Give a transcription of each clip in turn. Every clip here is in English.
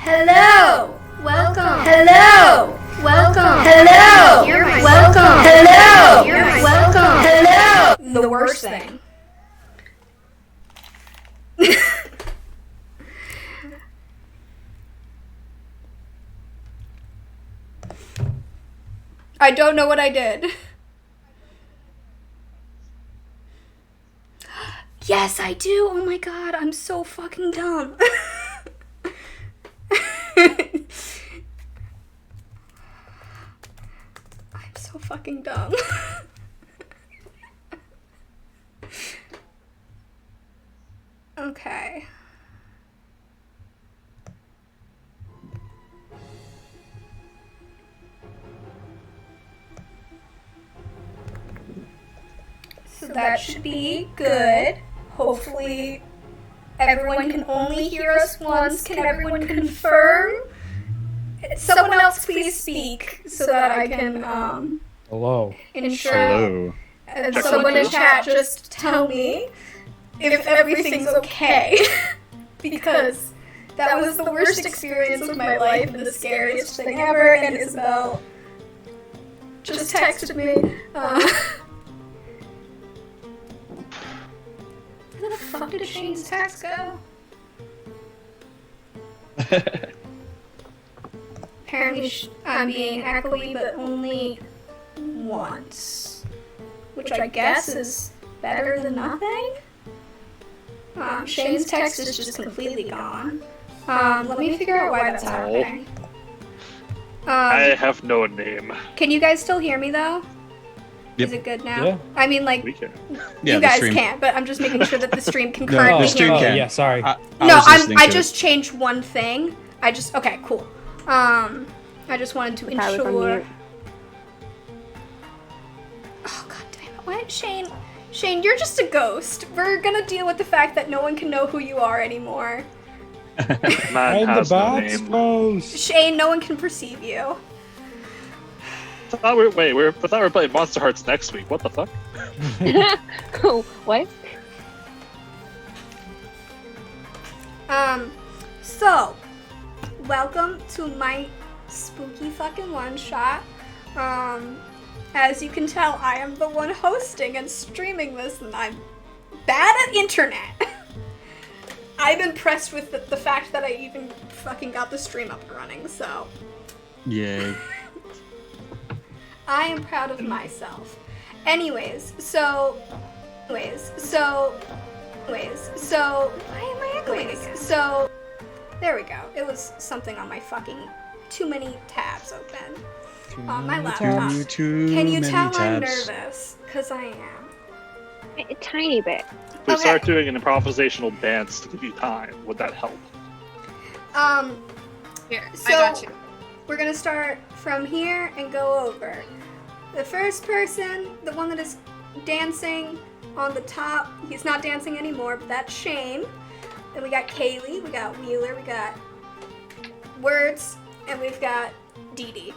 Hello. Welcome. Hello. Welcome. Hello. Welcome. Hello. Welcome. Hello. The worst thing. I don't know what I did. Yes, I do. Oh my god, I'm so fucking dumb. I'm so fucking dumb. Okay. So that should be good. Hopefully everyone can only hear us once. Can everyone confirm? Someone else please speak so that I can Hello. ensure. Hello. And someone in chat just tell me if everything's okay. Because that was the worst experience of my life and the scariest thing ever, and Isabel just texted me. Where the fuck did Shane's text go? Apparently I'm being echoey, but only once. Which I guess is better than nothing? Shane's text is just completely gone. Let me figure out why that's happening. I have no name. Can you guys still hear me though? Yep. Is it good now? Yeah. I mean, like, We can. Yeah, you the guys stream. can't, but I'm just making sure that the stream can No, currently the stream hear me. can. Yeah, sorry. I just changed one thing. Okay, cool. I just wanted to I was on ensure. mute. Oh god damn it! What, Shane? Shane, you're just a ghost. We're gonna deal with the fact that no one can know who you are anymore. Man I'm the has no box name. ghost. Shane, no one can perceive you. I thought we were playing Monster Hearts next week. What the fuck? Oh, what? So, welcome to my spooky fucking one-shot. As you can tell, I am the one hosting and streaming this, and I'm bad at internet. I'm impressed with the fact that I even fucking got the stream up and running, so Yay. I am proud of myself. Anyways, so why am I echoing again? So, there we go. It was something on my fucking too many tabs open on my laptop. Can you tell I'm nervous? Because I am. A tiny bit. If we Okay. start doing an improvisational dance to give you time, would that help? Here, So, I got you. we're gonna start from here and go over. The first person, the one that is dancing on the top, he's not dancing anymore, but that's Shane. Then we got Kaylee, we got Wheeler, we got Words, and we've got Dee Dee.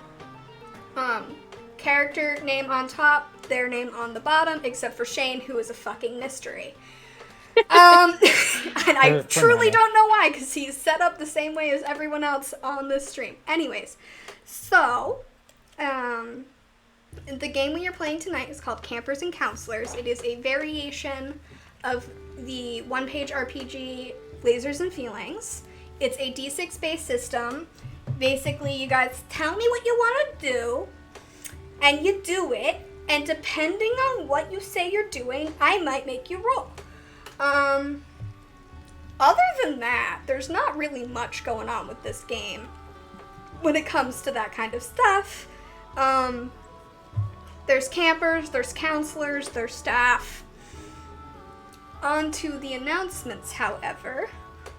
Character name on top, their name on the bottom, except for Shane, who is a fucking mystery. And I For truly now. don't know why, because he's set up the same way as everyone else on this stream. Anyways, so, the game we are playing tonight is called Campers and Counselors. It is a variation of the one-page RPG Lasers and Feelings. It's a D6 based system. Basically, you guys tell me what you want to do, and you do it, and depending on what you say you're doing, I might make you roll. Other than that, there's not really much going on with this game when it comes to that kind of stuff. There's campers, there's counselors, there's staff. On to the announcements, however.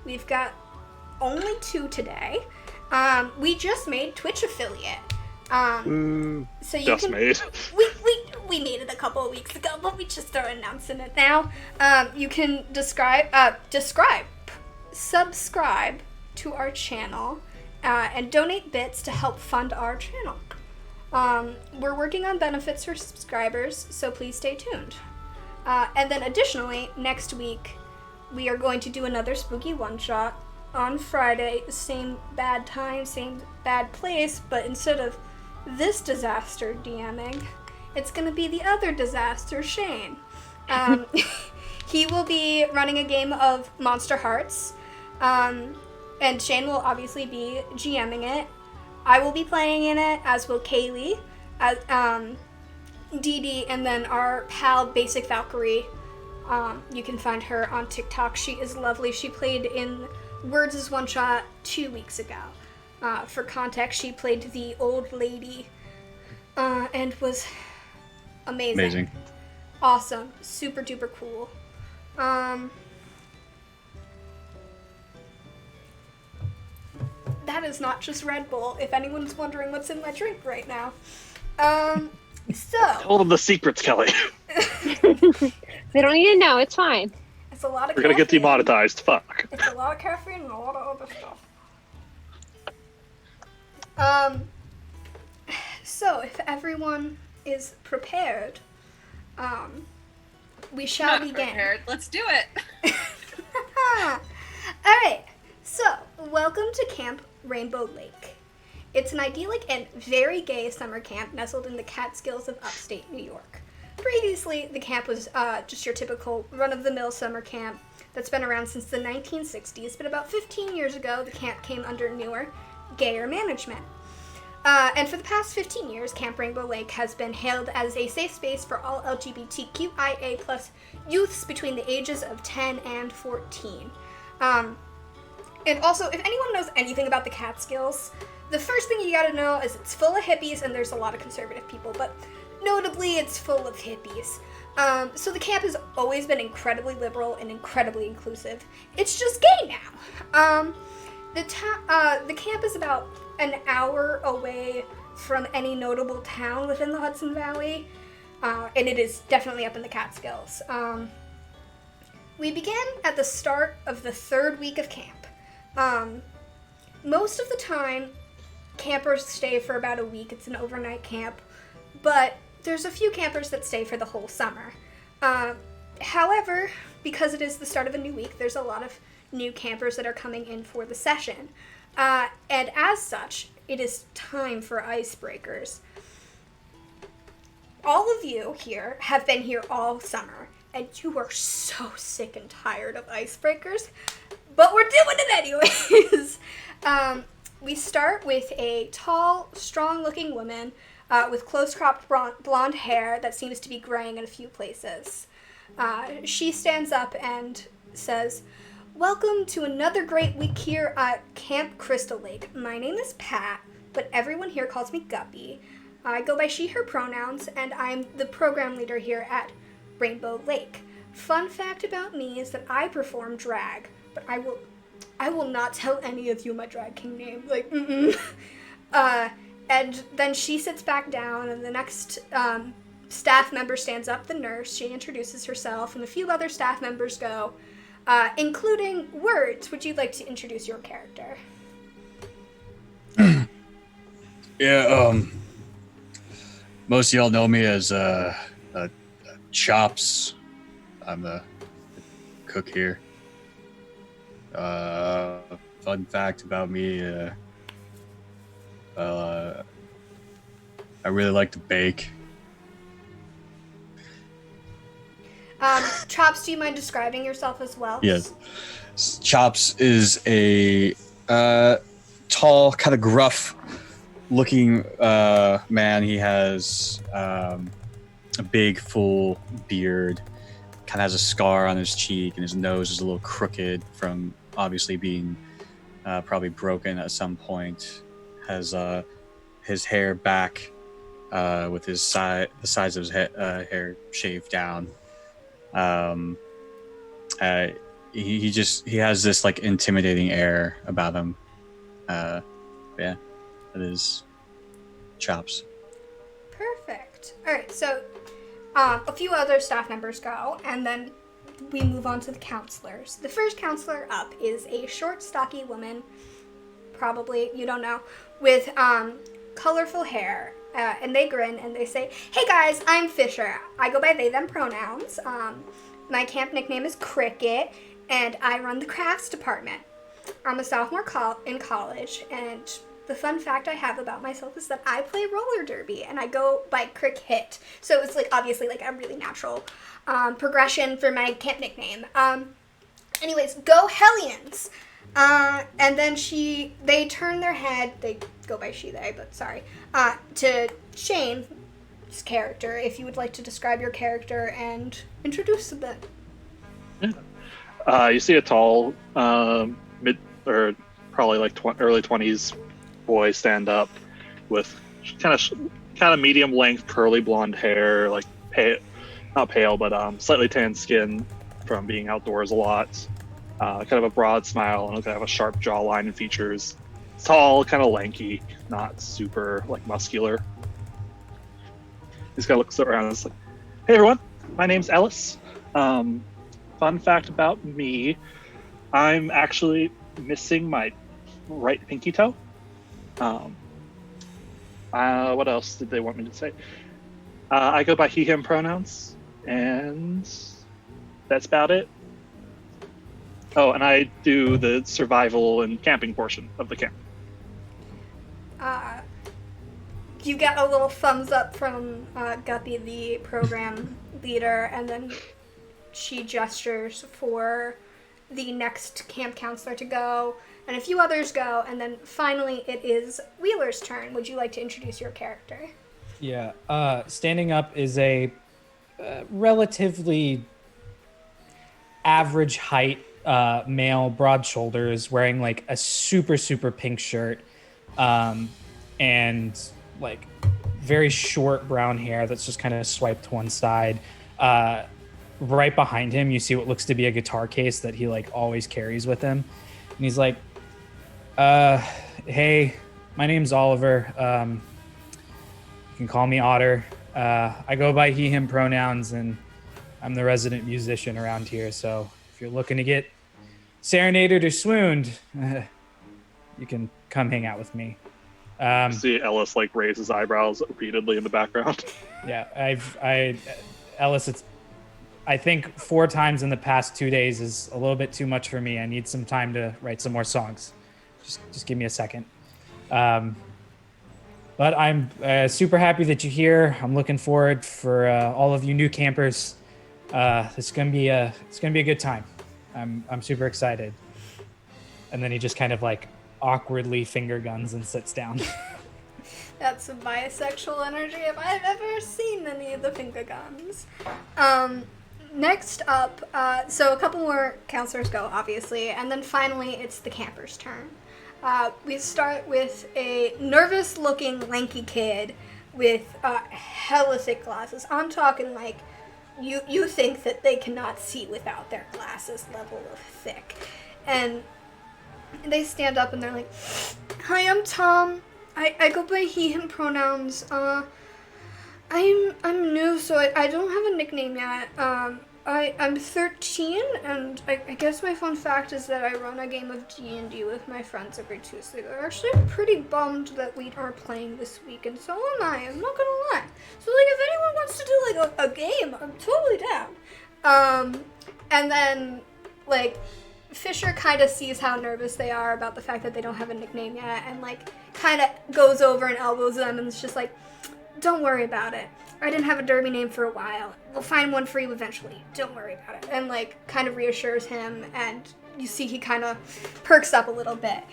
We've got only 2 today. We just made Twitch affiliate. So you Just can made. we made it a couple of weeks ago, but we just are announcing it now. You can subscribe to our channel, and donate bits to help fund our channel. We're working on benefits for subscribers, so please stay tuned. And then additionally, next week, we are going to do another spooky one-shot. on Friday, same bad time, same bad place, but instead of this disaster DMing, it's gonna be the other disaster, Shane. He will be running a game of Monster Hearts, and Shane will obviously be GMing it. I will be playing in it, as will Kaylee, as Dee Dee, and then our pal Basic Valkyrie. You can find her on TikTok. She is lovely. She played in Words is One Shot 2 weeks ago. For context, she played the old lady and was amazing. Awesome. Super duper cool. That is not just Red Bull, if anyone's wondering what's in my drink right now. So. Hold them the secrets, Kelly. They don't need to know. It's fine. It's a lot of We're gonna get caffeine. demonetized. Fuck. It's a lot of caffeine and a lot of other stuff. So if everyone is prepared, we shall Not begin. prepared. Let's do it. Alright, so welcome to Camp Rainbow Lake. It's an idyllic and very gay summer camp nestled in the Catskills of upstate New York. Previously, the camp was just your typical run-of-the-mill summer camp that's been around since the 1960s, but about 15 years ago, the camp came under newer, gayer management. And for the past 15 years, Camp Rainbow Lake has been hailed as a safe space for all LGBTQIA plus youths between the ages of 10 and 14. And also, if anyone knows anything about the Catskills, the first thing you gotta know is it's full of hippies and there's a lot of conservative people, but notably it's full of hippies. So the camp has always been incredibly liberal and incredibly inclusive. It's just gay now. The camp is about an hour away from any notable town within the Hudson Valley, and it is definitely up in the Catskills. We began at the start of the third week of camp. Most of the time, campers stay for about a week. It's an overnight camp, but there's a few campers that stay for the whole summer. However, because it is the start of a new week, there's a lot of new campers that are coming in for the session. And as such, it is time for icebreakers. All of you here have been here all summer, and you are so sick and tired of icebreakers, but we're doing it anyways. We start with a tall, strong-looking woman with close-cropped blonde hair that seems to be graying in a few places. She stands up and says, "Welcome to another great week here at Camp Crystal Lake. My name is Pat, but everyone here calls me Guppy. I go by she, her pronouns, and I'm the program leader here at Rainbow Lake. Fun fact about me is that I perform drag, but I will not tell any of you my drag king name. Like, and then she sits back down, and the next staff member stands up, the nurse. She introduces herself, and a few other staff members go, including Words. Would you like to introduce your character?" Yeah, most of y'all know me as Chops. I'm the cook here. Fun fact about me, I really like to bake. Chops, do you mind describing yourself as well? Yes. Chops is a tall, kind of gruff looking man. He has a big, full beard, kind of has a scar on his cheek, and his nose is a little crooked from obviously being probably broken at some point. Has his hair back with the size of his hair shaved down. He has this like intimidating air about him. Yeah, that is Chops. Perfect. All right, so a few other staff members go, and then we move on to the counselors. The first counselor up is a short, stocky woman, probably, you don't know, with colorful hair. And they grin and they say, "Hey guys, I'm Fisher. I go by they, them pronouns. My camp nickname is Cricket, and I run the crafts department." I'm a sophomore in college, and the fun fact I have about myself is that I play roller derby, and I go by Crick Hit. So it's like obviously like a really natural progression for my camp nickname. Anyways, go Hellions! And then they turn their head, they go by she, they, but sorry, to Shane's character, if you would like to describe your character and introduce a bit. You see a tall, mid or probably like early 20s boy stand up with kind of medium length curly blonde hair, like pale, not pale, but slightly tanned skin from being outdoors a lot. Kind of a broad smile and kind of a sharp jawline and features. Tall, kind of lanky, not super like muscular. He's kind of looks around and is like, "Hey everyone, my name's Ellis. Fun fact about me, I'm actually missing my right pinky toe. What else did they want me to say? I go by he, him pronouns, and that's about it. Oh, and I do the survival and camping portion of the camp." You get a little thumbs up from Guppy, the program leader, and then she gestures for the next camp counselor to go, and a few others go, and then finally it is Wheeler's turn. Would you like to introduce your character? Yeah, standing up is a relatively average height male, broad shoulders, wearing like a super pink shirt, and like very short brown hair that's just kind of swiped to one side. Right behind him, you see what looks to be a guitar case that he like always carries with him, and he's like, "Hey, my name's Oliver. You can call me Otter. I go by he, him pronouns, and I'm the resident musician around here. So if you're looking to get serenaded or swooned, you can come hang out with me." You see Ellis like raise his eyebrows repeatedly in the background. Yeah, Ellis, it's I think 4 times in the past 2 days is a little bit too much for me. I need some time to write some more songs. Just give me a second. But I'm super happy that you're here. I'm looking forward for all of you new campers. It's gonna be a good time. I'm super excited. And then he just kind of like awkwardly finger guns and sits down. That's some bisexual energy if I've ever seen any of the finger guns. Next up, so a couple more counselors go, obviously, and then finally it's the camper's turn. We start with a nervous-looking, lanky kid with hella thick glasses. I'm talking like you think that they cannot see without their glasses level of thick. And they stand up and they're like, "Hi, I'm Tom. I go by he, him pronouns. I'm new, so I don't have a nickname yet. I'm 13, and I guess my fun fact is that I run a game of D&D with my friends every Tuesday. They're actually pretty bummed that we aren't playing this week, and so am I. I'm not gonna lie. So, like, if anyone wants to do, like, a game, I'm totally down." And then, like, Fisher kind of sees how nervous they are about the fact that they don't have a nickname yet, and, like, kind of goes over and elbows them, and it's just like, "Don't worry about it. I didn't have a derby name for a while. We'll find one for you eventually. Don't worry about it." And, like, kind of reassures him, and you see he kind of perks up a little bit.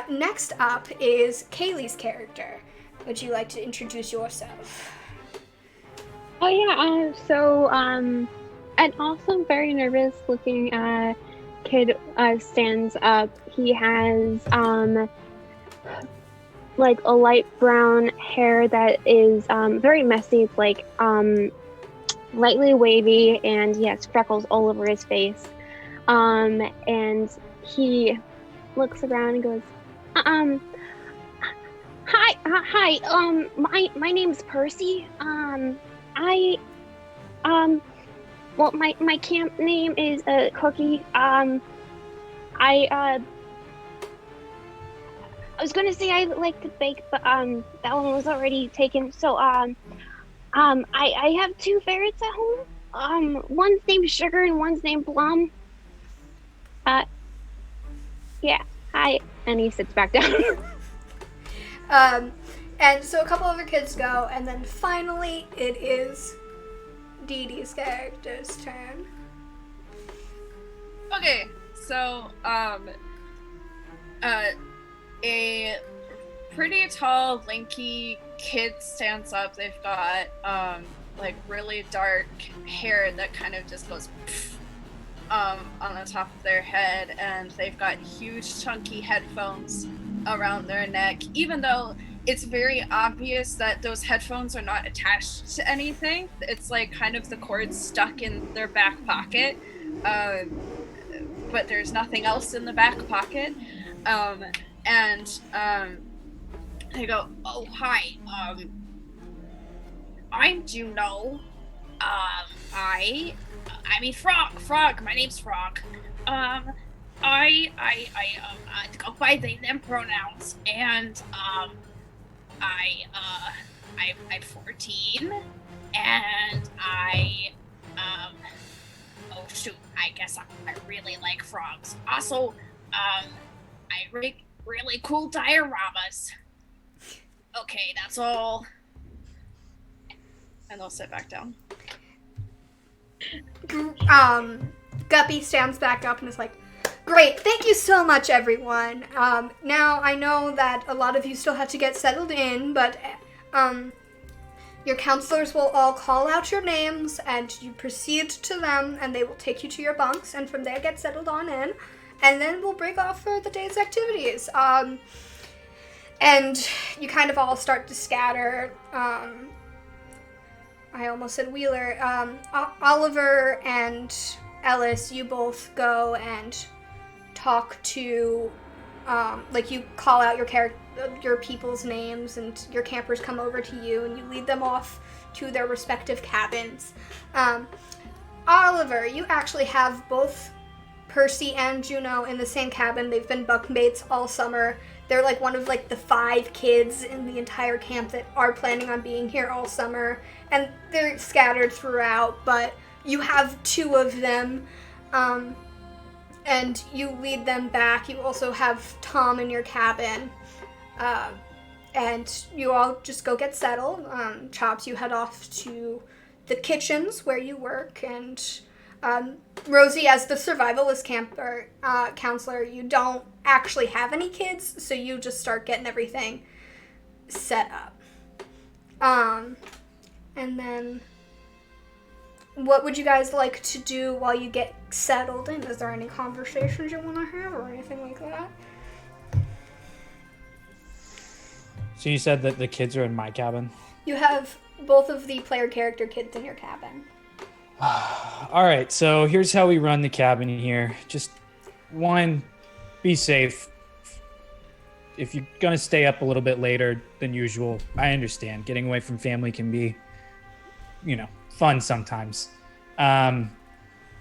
Next up is Kaylee's character. Would you like to introduce yourself? Oh yeah, an also very nervous looking kid stands up. He has like a light brown hair that is very messy. It's like lightly wavy, and he has freckles all over his face. And he looks around and goes, hi, my name's Percy. Well, my camp name is Cookie. I was gonna say I like to bake, but that one was already taken. So I have 2 ferrets at home. One's named Sugar and one's named Plum. Yeah, hi. And he sits back down. And so a couple other kids go, and then finally it is Dee Dee's character's turn. Okay, so, a pretty tall, lanky kid stands up. They've got, like, really dark hair that kind of just goes on the top of their head, and they've got huge, chunky headphones around their neck, even though it's very obvious that those headphones are not attached to anything. It's like kind of the cords stuck in their back pocket, but there's nothing else in the back pocket. They go, "Oh, hi, I'm Juno. I mean Frog, my name's Frog. I go by they, them pronouns, and, I'm 14, and oh shoot, I guess I really like frogs. Also, I make really cool dioramas. Okay, that's all." And they'll sit back down. Guppy stands back up and is like, "Great, thank you so much, everyone. Now I know that a lot of you still have to get settled in, but your counselors will all call out your names, and you proceed to them, and they will take you to your bunks, and from there get settled on in, and then we'll break off for the day's activities. And you kind of all start to scatter. I almost said Wheeler. Oliver and Ellis, you both go and talk to, like, you call out your people's names, and your campers come over to you, and you lead them off to their respective cabins. Oliver, you actually have both Percy and Juno in the same cabin. They've been bunkmates all summer. They're like one of like the 5 kids in the entire camp that are planning on being here all summer, and they're scattered throughout, but you have 2 of them, and you lead them back. You also have Tom in your cabin, and you all just go get settled. Chops, you head off to the kitchens where you work, and Rosie, as the survivalist counselor, you don't actually have any kids, so you just start getting everything set up. And then, what would you guys like to do while you get settled in? Is there any conversations you want to have or anything like that? So you said that the kids are in my cabin? You have both of the player character kids in your cabin. All right, so here's how we run the cabin here. Just, 1, be safe. If you're going to stay up a little bit later than usual, I understand. Getting away from family can be, fun sometimes.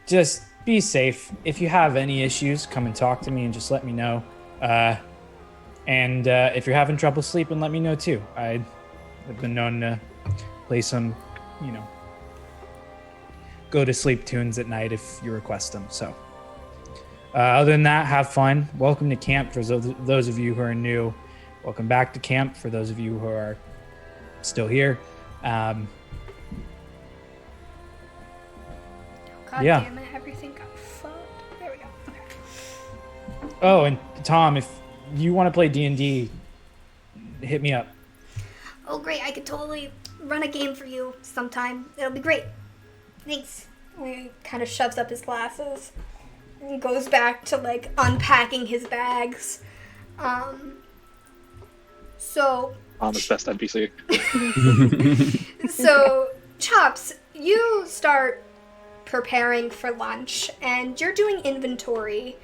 Just be safe. If you have any issues, come and talk to me and just let me know. And if you're having trouble sleeping, let me know too. I've been known to play some, go to sleep tunes at night if you request them. So other than that, have fun. Welcome to camp for those of you who are new. Welcome back to camp for those of you who are still here. God Yeah. damn it, everything got fucked. There we go. Okay. Oh, and Tom, if you want to play D&D, hit me up. Oh, great. I could totally run a game for you sometime. It'll be great. Thanks. He kind of shoves up his glasses and goes back to, like, unpacking his bags. So, His best NPC. so, Chops, you start preparing for lunch, and you're doing inventory.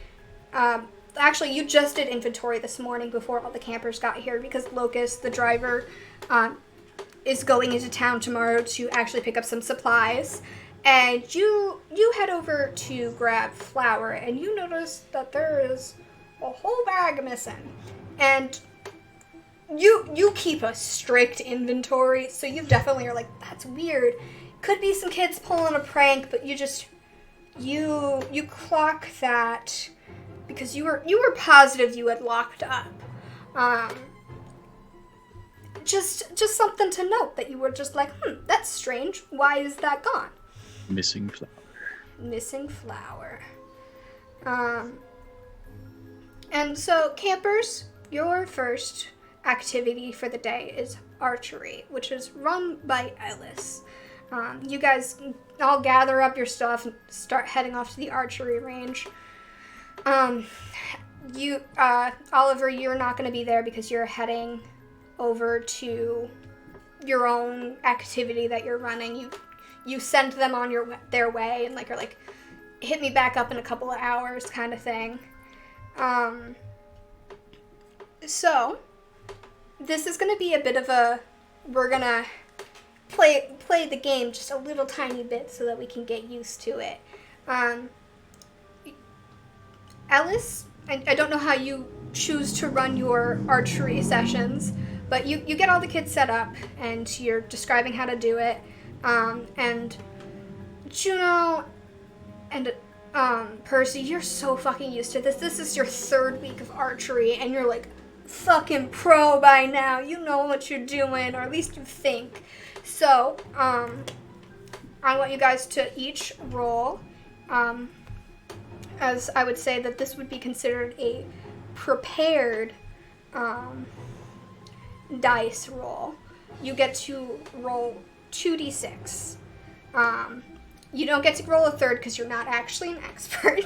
Actually, you just did inventory this morning before all the campers got here, because Locust, the driver, is going into town tomorrow to actually pick up some supplies. And you head over to grab flour, and you notice that there is a whole bag missing. And you keep a strict inventory, so you definitely are like, that's weird. Could be some kids pulling a prank, but you clock that because you were positive you had locked up. Just something to note that you were just like, that's strange. Why is that gone? Missing flower. Missing flower. And so, campers, your first activity for the day is archery, which is run by Ellis. You guys all gather up your stuff and start heading off to the archery range. Oliver, you're not going to be there because you're heading over to your own activity that you're running. You send them on their way and are like, hit me back up in a couple of hours kind of thing. So this is going to be a bit of we're going to play the game just a little tiny bit so that we can get used to it. Ellis, I don't know how you choose to run your archery sessions, but you get all the kids set up and you're describing how to do it. And Juno and Percy, you're so fucking used to this. This is your 3rd week of archery and you're like fucking pro by now. You know what you're doing, or at least you think. So, I want you guys to each roll, as I would say that this would be considered a prepared dice roll. You get to roll 2d6. You don't get to roll a 3rd because you're not actually an expert.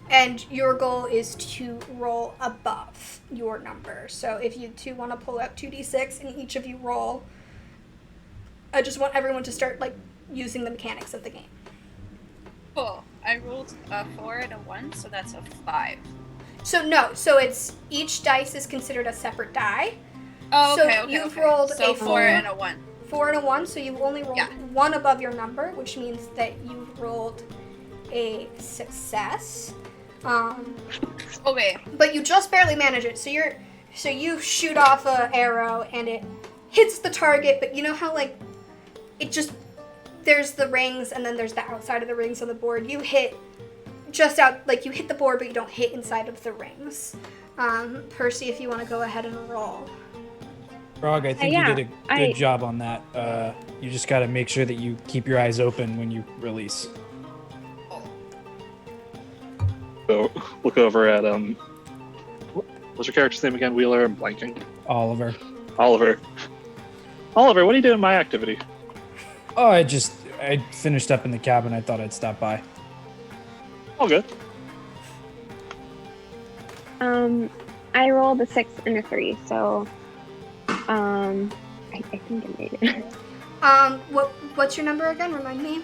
And your goal is to roll above your number. So if you two want to pull out 2d6 and each of you roll, I just want everyone to start using the mechanics of the game. Cool. I rolled a 4 and a 1, so that's a 5. So it's each dice is considered a separate die. Oh, okay, so okay. You've rolled so a 4 and a 1. 4 and a 1, so you only rolled 1 above your number, which means that you've rolled a success. Okay. But you just barely manage it. So you shoot off an arrow and it hits the target, but you know how it just, there's the rings and then there's the outside of the rings on the board. You hit just out, you hit the board, but you don't hit inside of the rings. Percy, if you want to go ahead and roll. Frog, I think you did a good job on that. You just got to make sure that you keep your eyes open when you release. So look over at what's your character's name again? Wheeler. I'm blanking. Oliver. Oliver, what are you doing in my activity? Oh, I finished up in the cabin. I thought I'd stop by. All good. I rolled a 6 and a 3, so I think I made it. What's your number again? Remind me.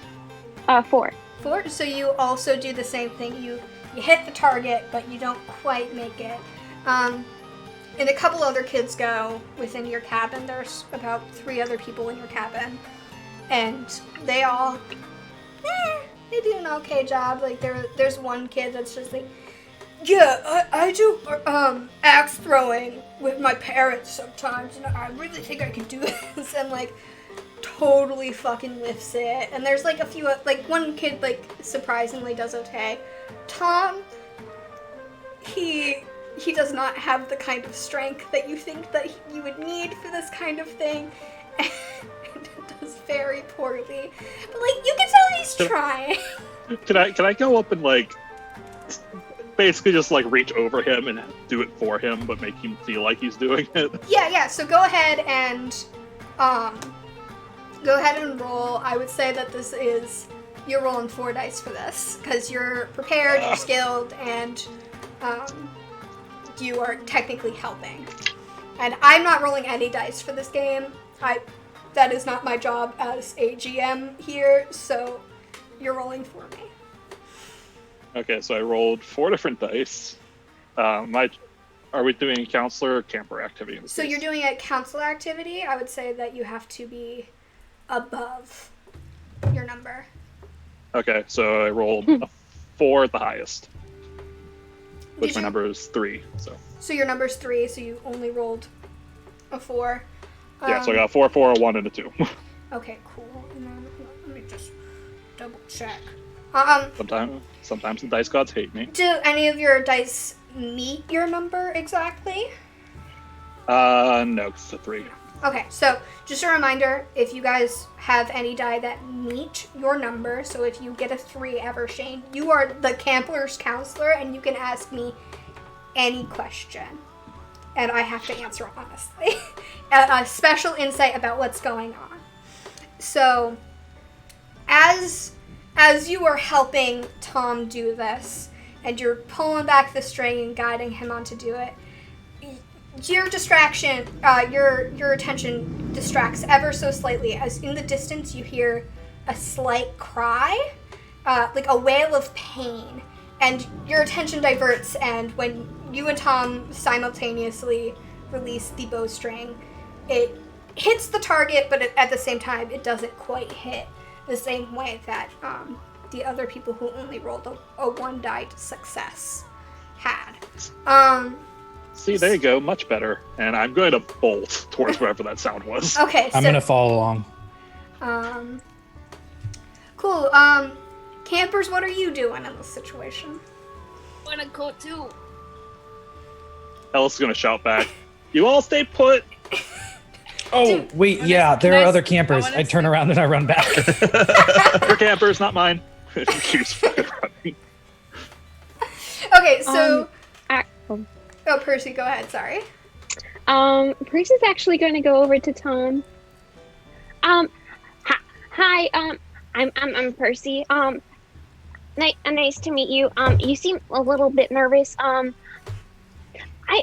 4. 4. So you also do the same thing. You hit the target, but you don't quite make it. And a couple other kids go within your cabin. There's about 3 other people in your cabin, and they all, they do an okay job. There's one kid that's just I do axe throwing with my parents sometimes, and I really think I can do this, and totally fucking lifts it. And there's a few, one kid surprisingly does okay. Tom, he does not have the kind of strength that you think that you would need for this kind of thing, and does very poorly. But you can tell he's trying. Can I go up and basically just reach over him and do it for him, but make him feel like he's doing it? Yeah. So go ahead and roll. I would say that you're rolling 4 dice for this because you're prepared, you're skilled, and you are technically helping. And I'm not rolling any dice for this game. That is not my job as a GM here, so you're rolling for me. Okay, so I rolled 4 different dice. Are we doing counselor or camper activity in this So case? you're doing a counselor activity. I would say that you have to be above your number. Okay, so I rolled a 4 at the highest. Which my number is 3, so. So your number's 3, so you only rolled a 4. Yeah, so I got a 4, 4, a 1, and a 2. Okay, cool. And then let me just double check. Sometimes the dice gods hate me. Do any of your dice meet your number exactly? No, it's a 3. Okay, so just a reminder, if you guys have any die that meet your number, so if you get a 3 Evershane, you are the Campler's counselor, and you can ask me any question. And I have to answer honestly. A special insight about what's going on. So, as you are helping Tom do this, and you're pulling back the string and guiding him on to do it, your distraction, your attention distracts ever so slightly as in the distance you hear a slight cry, like a wail of pain, and your attention diverts, and when you and Tom simultaneously release the bowstring, it hits the target, but at the same time it doesn't quite hit the same way that the other people who only rolled a 1-die success had. See, there you go, much better. And I'm going to bolt towards wherever that sound was. Okay, I'm gonna follow along. Cool. Campers, what are you doing in this situation? Wanna go too? Ellis is going to shout back, "You all stay put!" Oh, wait, When yeah, I- there when are I- other I campers. wanna I turn see- around and I run back. Your campers, not mine. He keeps fucking running. Okay, so... Oh. Oh, Percy, go ahead, sorry. Percy's actually going to go over to Tom. Hi, I'm Percy. Nice to meet you. You seem a little bit nervous. I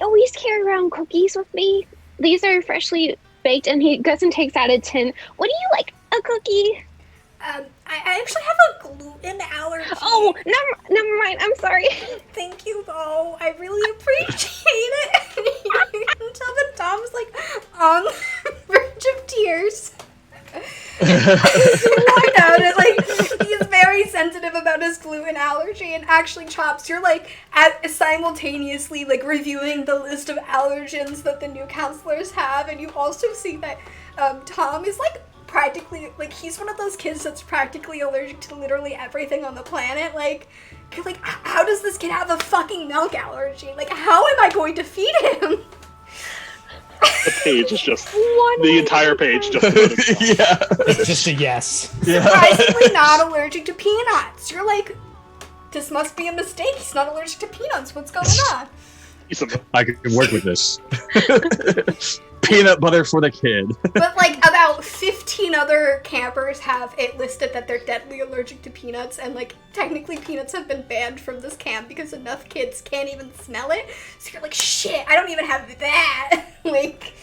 always carry around cookies with me. These are freshly baked, and he goes and takes out a tin. What do you like? A cookie? I actually have a gluten allergy. Oh, never mind. I'm sorry. Thank you, though. I really appreciate it. You can tell that Tom's, like, on the verge of tears. I know that, like, he's very sensitive about his gluten allergy, and actually, Chops, you're, like, simultaneously, like, reviewing the list of allergens that the new counselors have, and you also see that Tom is, like, practically, like, he's one of those kids that's practically allergic to literally everything on the planet. Like, how does this kid have a fucking milk allergy? Like, how am I going to feed him? The page is just... the entire page just... Yeah. It's just a yes. Surprisingly not allergic to peanuts. You're like, this must be a mistake. He's not allergic to peanuts. What's going on? I can work with this. Peanut butter for the kid. But, like, about 15 other campers have it listed that they're deadly allergic to peanuts, and, like, technically peanuts have been banned from this camp because enough kids can't even smell it. So you're like, shit, I don't even have that. Like...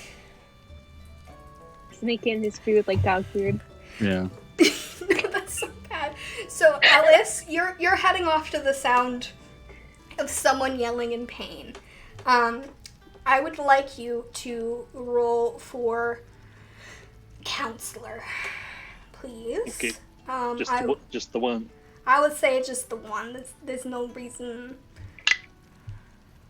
Sneak in his food like dog food. Yeah. That's so bad. So, Ellis, you're heading off to the sound of someone yelling in pain. I would like you to roll for counselor, please. Okay. Just the one. I would say just the one. There's no reason.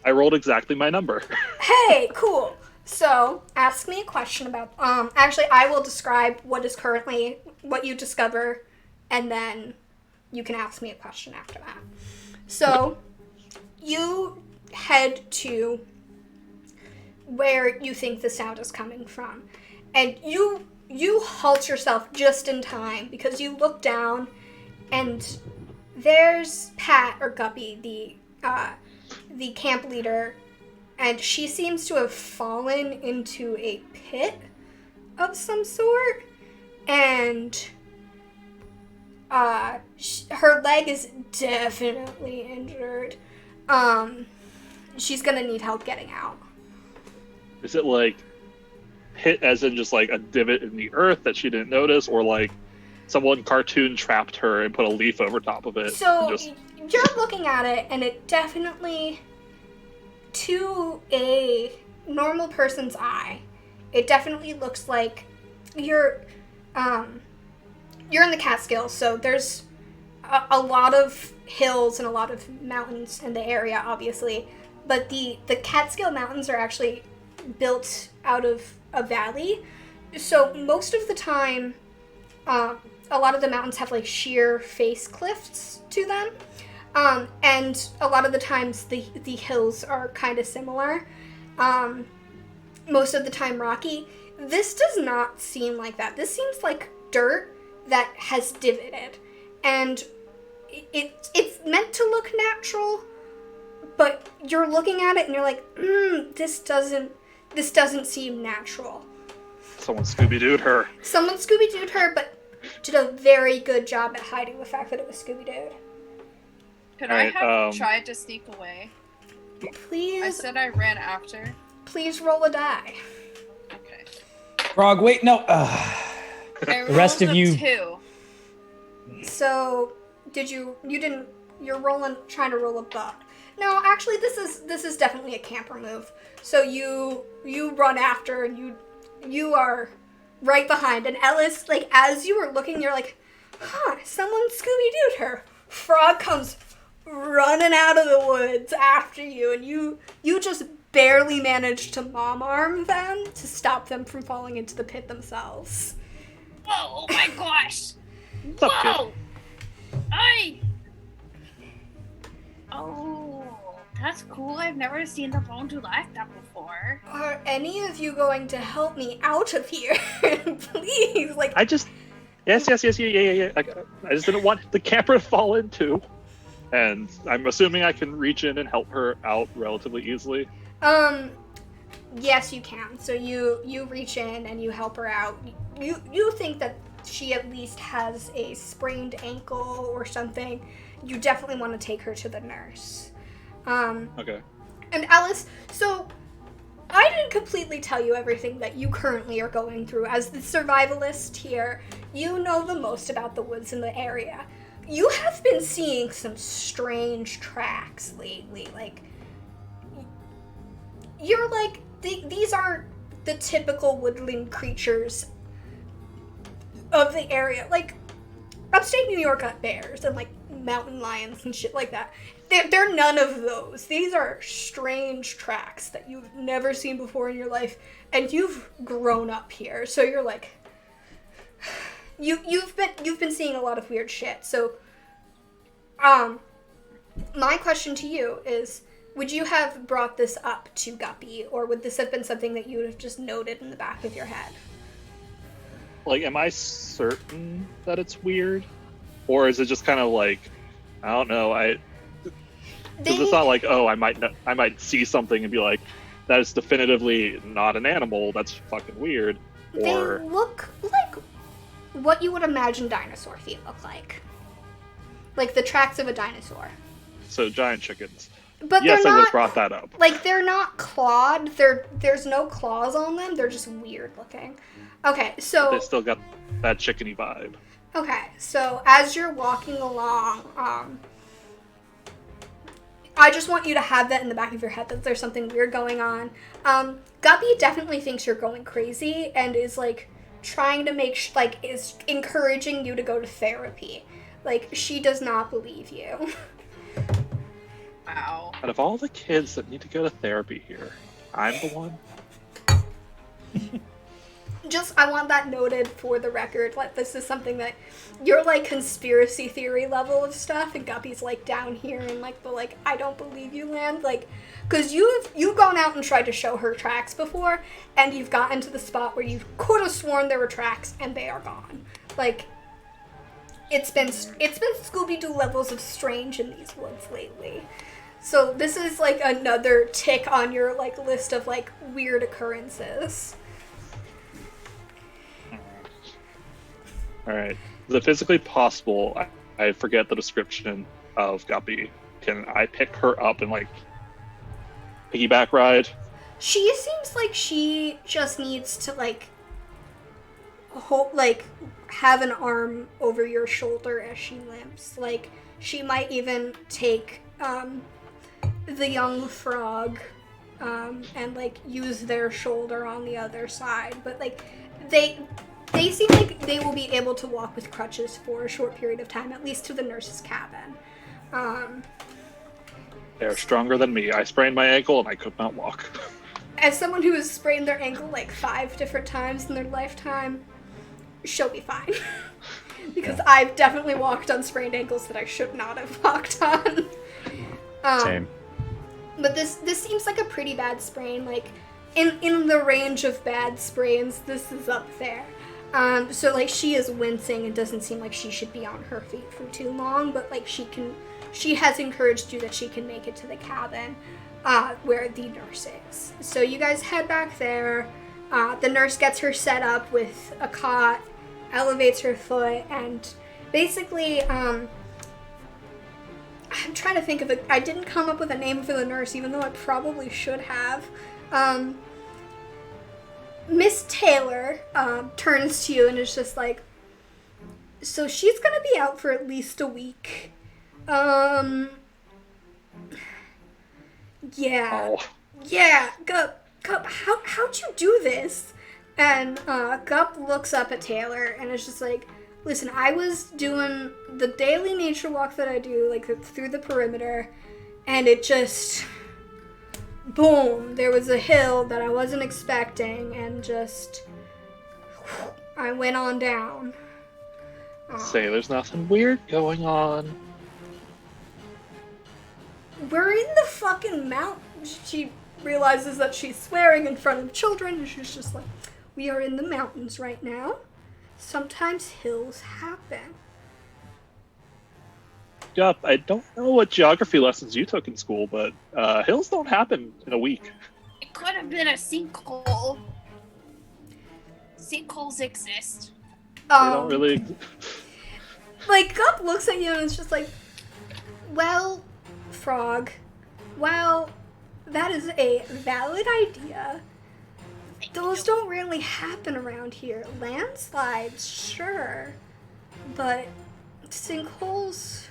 I rolled exactly my number. Hey, cool. So, ask me a question about, actually, I will describe what you discover, and then you can ask me a question after that. So, you head to where you think the sound is coming from, and you halt yourself just in time, because you look down, and there's Pat, or Guppy, the camp leader, and she seems to have fallen into a pit of some sort, and her leg is definitely injured. She's gonna need help getting out. Is it like hit as in just like a divot in the earth that she didn't notice, or like someone cartoon trapped her and put a leaf over top of it? So and just... you're looking at it, and it definitely, to a normal person's eye, it definitely looks like you're in the Catskills, so there's a lot of hills and a lot of mountains in the area, obviously, but the Catskill Mountains are actually built out of a valley, so most of the time a lot of the mountains have like sheer face cliffs to them. And a lot of the times the hills are kind of similar. Most of the time rocky. This does not seem like that. This seems like dirt that has divoted. And it's meant to look natural, but you're looking at it and you're like, this doesn't seem natural. Someone Scooby-Dooed her. Someone Scooby-Dooed her, but did a very good job at hiding the fact that it was Scooby-Dooed. Could Alright, I have tried to sneak away? Please. I said I ran after. Please roll a die. Okay. Frog, wait, no. The rest of you- 2. So, you're trying to roll a buck. No, actually, this is definitely a camper move. So you run after, and you are right behind. And Ellis, like, as you were looking, you're like, someone Scooby-Dooed her. Frog comes running out of the woods after you, and you just barely manage to mom-arm them to stop them from falling into the pit themselves. Whoa, oh my gosh! What's up, kid? Whoa! Oh, that's cool. I've never seen the phone do like that before. Are any of you going to help me out of here? Please, like, I just... Yes. Yeah. I just didn't want the camper to fall in too. And I'm assuming I can reach in and help her out relatively easily. yes, you can. So you reach in and you help her out. You think that she at least has a sprained ankle or something. You definitely want to take her to the nurse. Okay. And Alice, so I didn't completely tell you everything that you currently are going through. As the survivalist here, you know the most about the woods in the area. You have been seeing some strange tracks lately. Like, you're like, these aren't the typical woodland creatures of the area. Like, upstate New York got bears and, like, mountain lions and shit like that. They're none of those. These are strange tracks that you've never seen before in your life, and you've grown up here, so you're like, you've been seeing a lot of weird shit. So, my question to you is, would you have brought this up to Guppy, or would this have been something that you would have just noted in the back of your head? Like, am I certain that it's weird? Or is it just kind of like, I don't know, because it's not like, oh, I might see something and be like, that is definitively not an animal, that's fucking weird. Or They look like what you would imagine dinosaur feet look like. Like the tracks of a dinosaur. so giant chickens. But Yes, they're I would not, have brought that up. like, they're not clawed. There's no claws on them. They're just weird looking. Okay, so They still got that chickeny vibe. Okay, so as you're walking along, I just want you to have that in the back of your head that there's something weird going on. Guppy definitely thinks you're going crazy and is, like, trying to make, is encouraging you to go to therapy. Like, she does not believe you. Wow. Out of all the kids that need to go to therapy here, I'm the one. Just, I want that noted for the record. Like, this is something that you're, like, conspiracy theory level of stuff, and Guppy's, like, down here in, like, the, like, I don't believe you land. Like, because you've gone out and tried to show her tracks before, and you've gotten to the spot where you could have sworn there were tracks, and they are gone. Like, it's been Scooby-Doo levels of strange in these woods lately. So this is, like, another tick on your, like, list of, like, weird occurrences. Alright. Is it physically possible, I forget the description of Guppy, can I pick her up and, like, piggyback ride? She seems like she just needs to, like, have an arm over your shoulder as she limps. Like, she might even take, the young frog, and, like, use their shoulder on the other side. But, like, they seem like they will be able to walk with crutches for a short period of time, at least to the nurse's cabin. They're stronger than me. I sprained my ankle and I could not walk. As someone who has sprained their ankle, like, 5 different times in their lifetime, she'll be fine. because I've definitely walked on sprained ankles that I should not have walked on. Same. But this seems like a pretty bad sprain. Like, in the range of bad sprains, this is up there. So like she is wincing. It doesn't seem like she should be on her feet for too long, but like she has encouraged you that she can make it to the cabin where the nurse is. So you guys head back there. The nurse gets her set up with a cot, elevates her foot, and basically, I'm trying to think of I didn't come up with a name for the nurse, even though I probably should have. Miss Taylor turns to you and is just like, so she's gonna be out for at least a week. Yeah. Oh. Yeah, Gup, how'd you do this? And Gup looks up at Taylor and is just like, listen, I was doing the daily nature walk that I do, like through the perimeter, and it just, boom, there was a hill that I wasn't expecting, and just, I went on down. Say there's nothing weird going on. We're in the fucking mountains. She realizes that she's swearing in front of children, and she's just like, we are in the mountains right now. Sometimes hills happen. Yup, I don't know what geography lessons you took in school, but hills don't happen in a week. It could have been a sinkhole. Sinkholes exist. They don't really. Like, Gup looks at you and it's just like, well, Frog, well, that is a valid idea. Those don't really happen around here. Landslides, sure, but sinkholes,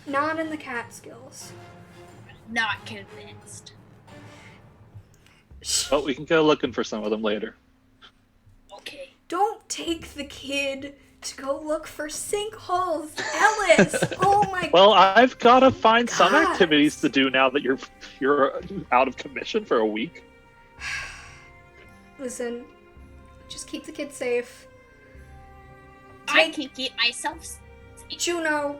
not in the Catskills. Not convinced. But we can go looking for some of them later. Okay. Don't take the kid to go look for sinkholes, Ellis. Oh my. Well, I've got to find some God. activities to do now that you're out of commission for a week. Listen, just keep the kid safe. I can keep myself safe. Juno.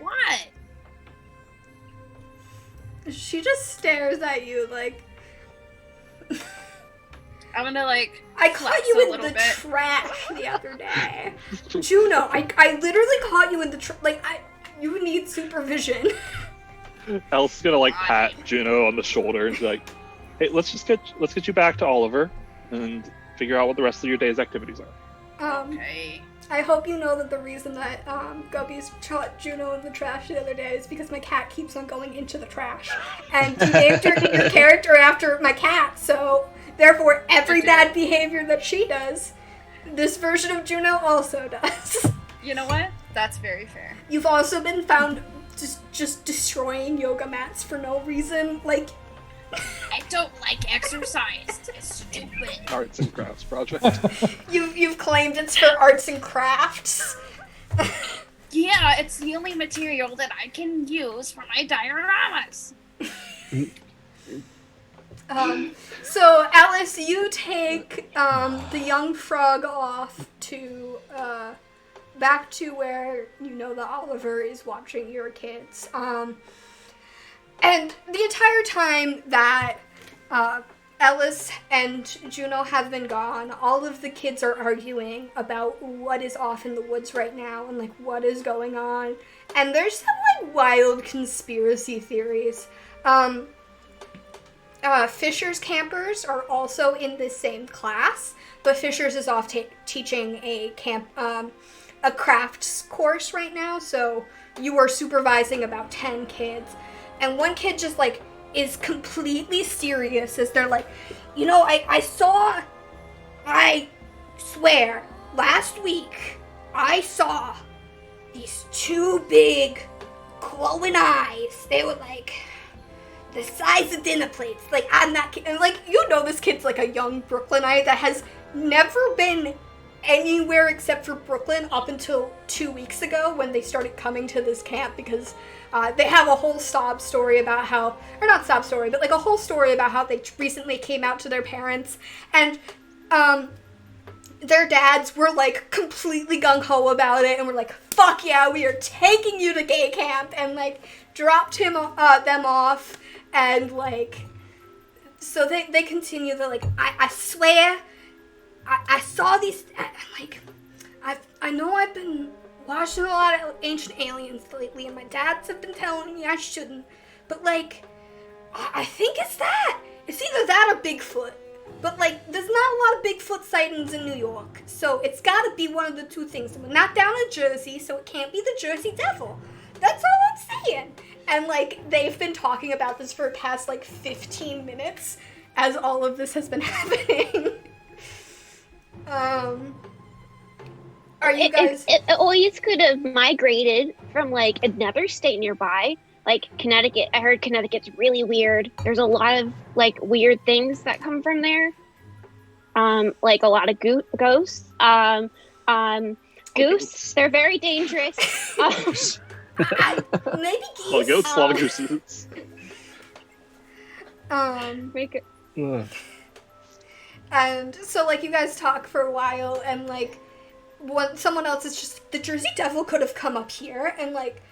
What? She just stares at you like, I'm gonna like. I caught flex you a in little the bit. trash the other day. Juno, I literally caught you in the you need supervision. Elle's gonna like pat Juno on the shoulder and be like, "Hey, let's get you back to Oliver and figure out what the rest of your day's activities are." Okay. I hope you know that the reason that Gubby's caught Juno in the trash the other day is because my cat keeps on going into the trash. And you named your character after my cat, so therefore every bad behavior that she does, this version of Juno also does. You know what? That's very fair. You've also been found just destroying yoga mats for no reason, like... I don't like exercise. It's stupid. Arts and crafts project. You've claimed it's for arts and crafts. Yeah, it's the only material that I can use for my dioramas. So Alice, you take the young frog off to back to where you know that Oliver is watching your kids. And the entire time that Ellis and Juno have been gone, all of the kids are arguing about what is off in the woods right now and like what is going on. And there's some like wild conspiracy theories. Fisher's campers are also in the same class, but Fisher's is off teaching a crafts course right now, so you are supervising about 10 kids. And one kid just, like, is completely serious as they're like, you know, I swear, last week, I saw these two big glowing eyes. They were, like, the size of dinner plates. Like, I'm that kid. And, like, you know this kid's, like, a young Brooklynite that has never been anywhere except for Brooklyn up until 2 weeks ago when they started coming to this camp because they have a whole sob story about how, or not sob story, but like a whole story about how they recently came out to their parents. And their dads were like completely gung-ho about it and were like, fuck yeah, we are taking you to gay camp, and like dropped them off, and like so they continue. They're like, I swear I saw these, like I know I've been watching a lot of Ancient Aliens lately, and my dads have been telling me I shouldn't, but like I think it's that. It's either that or Bigfoot. But, like, there's not a lot of Bigfoot sightings in New York. So it's gotta be one of the two things. We're not down in Jersey, so it can't be the Jersey Devil. That's all I'm saying. And, like, they've been talking about this for the past, like, 15 minutes as all of this has been happening. Are you guys... It always could have migrated from, like, another state nearby. Like, Connecticut. I heard Connecticut's really weird. There's a lot of, like, weird things that come from there. Like, a lot of ghosts. Goose. They're very dangerous. Maybe geese. Well, goats, a lot of gooses. And so, like, you guys talk for a while, and, like, someone else is just, the Jersey Devil could have come up here, and, like,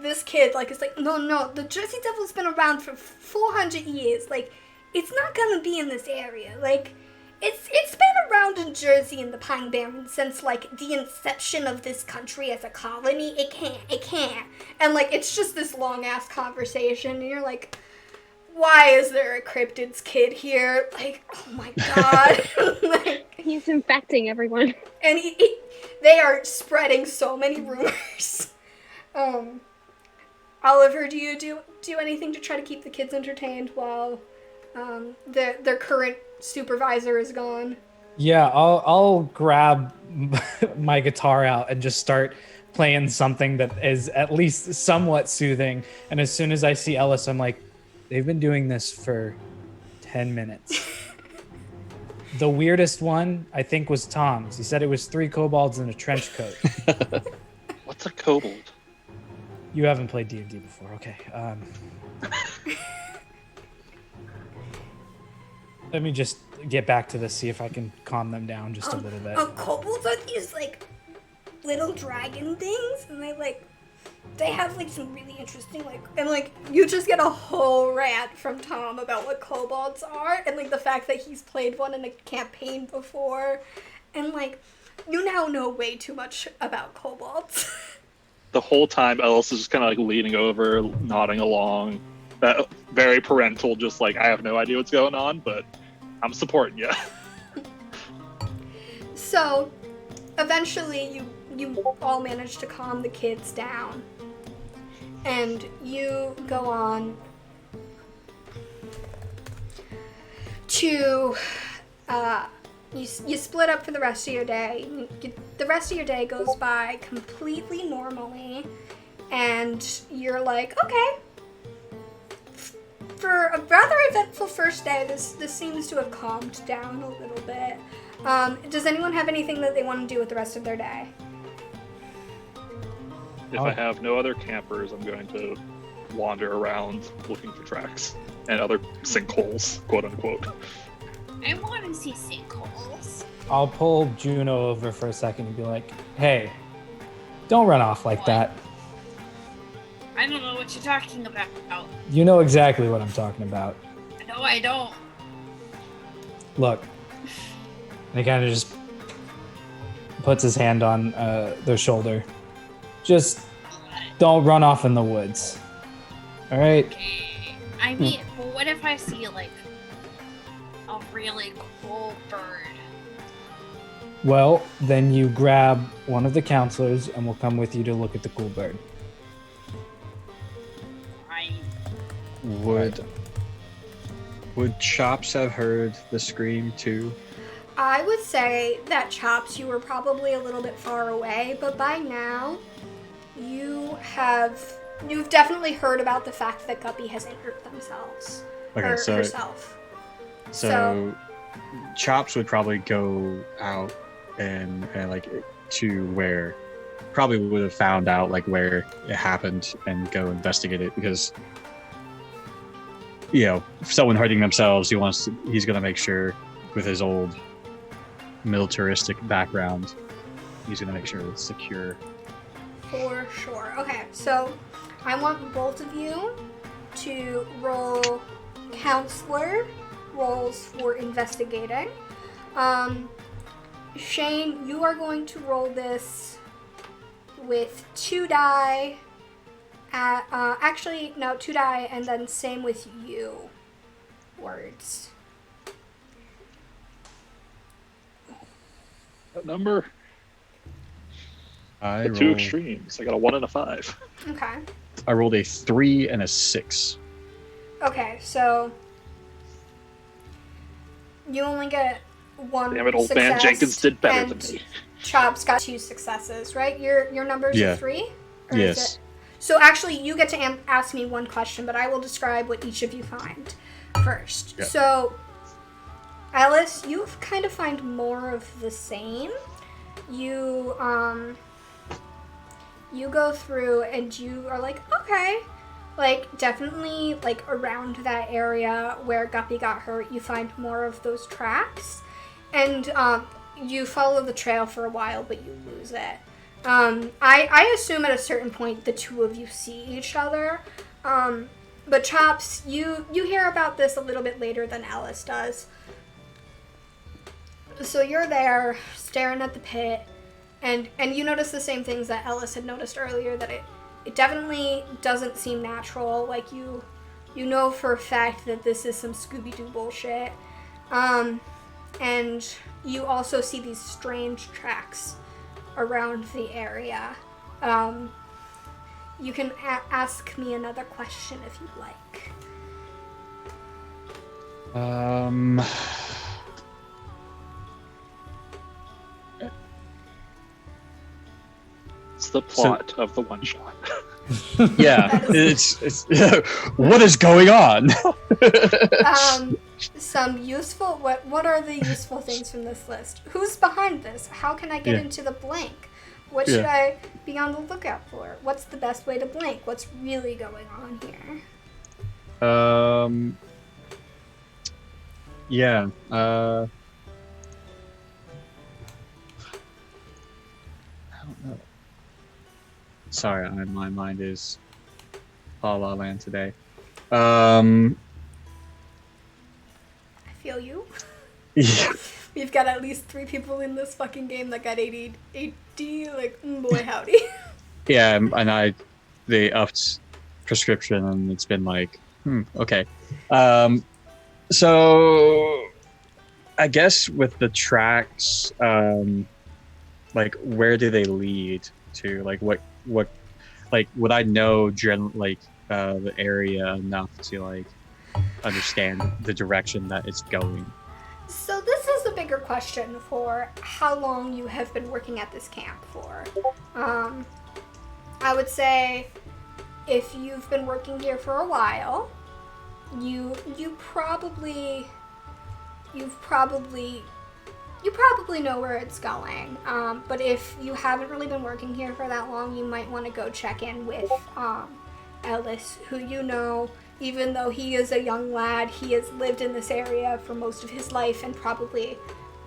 this kid, like, is like, no, the Jersey Devil's been around for 400 years. Like, it's not gonna be in this area. Like, it's been around in Jersey and the Pine Barrens since, like, the inception of this country as a colony. It can't. And, like, it's just this long-ass conversation, and you're like, why is there a cryptids kid here? Like, oh my god. Like, He's infecting everyone. and they are spreading so many rumors. Oliver, do you do anything to try to keep the kids entertained while their current supervisor is gone? Yeah, I'll grab my guitar out and just start playing something that is at least somewhat soothing. And as soon as I see Ellis, I'm like, they've been doing this for 10 minutes. The weirdest one, I think, was Tom's. He said it was 3 kobolds in a trench coat. What's a kobold? You haven't played D&D before, okay. Let me just get back to this, see if I can calm them down just a little bit. Kobolds are these, like, little dragon things, and they have, like, some really interesting, like, and, like, you just get a whole rant from Tom about what kobolds are, and, like, the fact that he's played one in a campaign before, and, like, you now know way too much about kobolds. The whole time, Ellis is just kind of like leaning over, nodding along. That very parental, just like, I have no idea what's going on, but I'm supporting you. So, eventually, you all manage to calm the kids down, and you go on to you split up for the rest of your day. The rest of your day goes by completely normally, and you're like, okay. For a rather eventful first day, this seems to have calmed down a little bit. Does anyone have anything that they want to do with the rest of their day? If I have no other campers, I'm going to wander around looking for tracks and other sinkholes, quote unquote. I want to see sinkholes. I'll pull Juno over for a second and be like, hey, don't run off like that. I don't know what you're talking about. You know exactly what I'm talking about. No, I don't. Look. And he kind of just puts his hand on their shoulder. Just don't run off in the woods. All right? Okay. I mean, but what if I see, like, a really cool bird? Well, then you grab one of the counselors and we'll come with you to look at the cool bird. Would Chops have heard the scream too? I would say that Chops, you were probably a little bit far away, but by now, you've definitely heard about the fact that Guppy has injured themselves. Okay, or so herself. So Chops would probably go out and like to where probably would have found out like where it happened and go investigate it, because if someone hurting themselves, he's gonna make sure with his old militaristic background. He's gonna make sure it's secure. For sure. Okay, so I want both of you to roll counselor rolls for investigating. Shane, you are going to roll this with 2 die. Actually, no, 2 die, and then same with you. Words. That number. I The two rolled, extremes. I got a 1 and a 5. Okay. I rolled a 3 and a 6. Okay, so you only get 1 Damn it, old man success, Jenkins did better than and me. Chop's got 2 successes, right? Your numbers Yeah. are 3? Or is Yes. it- So actually, you get to ask me one question, but I will describe what each of you find first. Yeah. So, Alice, you kind of find more of the same. You go through and you are like, okay, like definitely like around that area where Guppy got hurt, you find more of those tracks, and you follow the trail for a while, but you lose it. I assume at a certain point the two of you see each other. But Chops, you hear about this a little bit later than Alice does. So you're there staring at the pit, and you notice the same things that Ellis had noticed earlier, that it definitely doesn't seem natural. Like you know for a fact that this is some Scooby-Doo bullshit. And you also see these strange tracks around the area. You can ask me another question if you'd like. It's the plot of the one shot. Yeah, it's what is going on? Some useful. What are the useful things from this list? Who's behind this? How can I get into the blank? What should I be on the lookout for? What's the best way to blank? What's really going on here? Yeah. I don't know. Sorry, my mind is La La Land today. I feel you. Yeah. We've got at least 3 people in this fucking game that got AD. Like, boy howdy. Yeah, and they upped prescription, and it's been like, okay. So I guess with the tracks, like where do they lead to? Like what like would I know the area enough to like understand the direction that it's going? So this is a bigger question for how long you have been working at this camp for. I would say if you've been working here for a while, you probably know where it's going. But if you haven't really been working here for that long, you might want to go check in with Ellis, who you know. Even though he is a young lad, he has lived in this area for most of his life and probably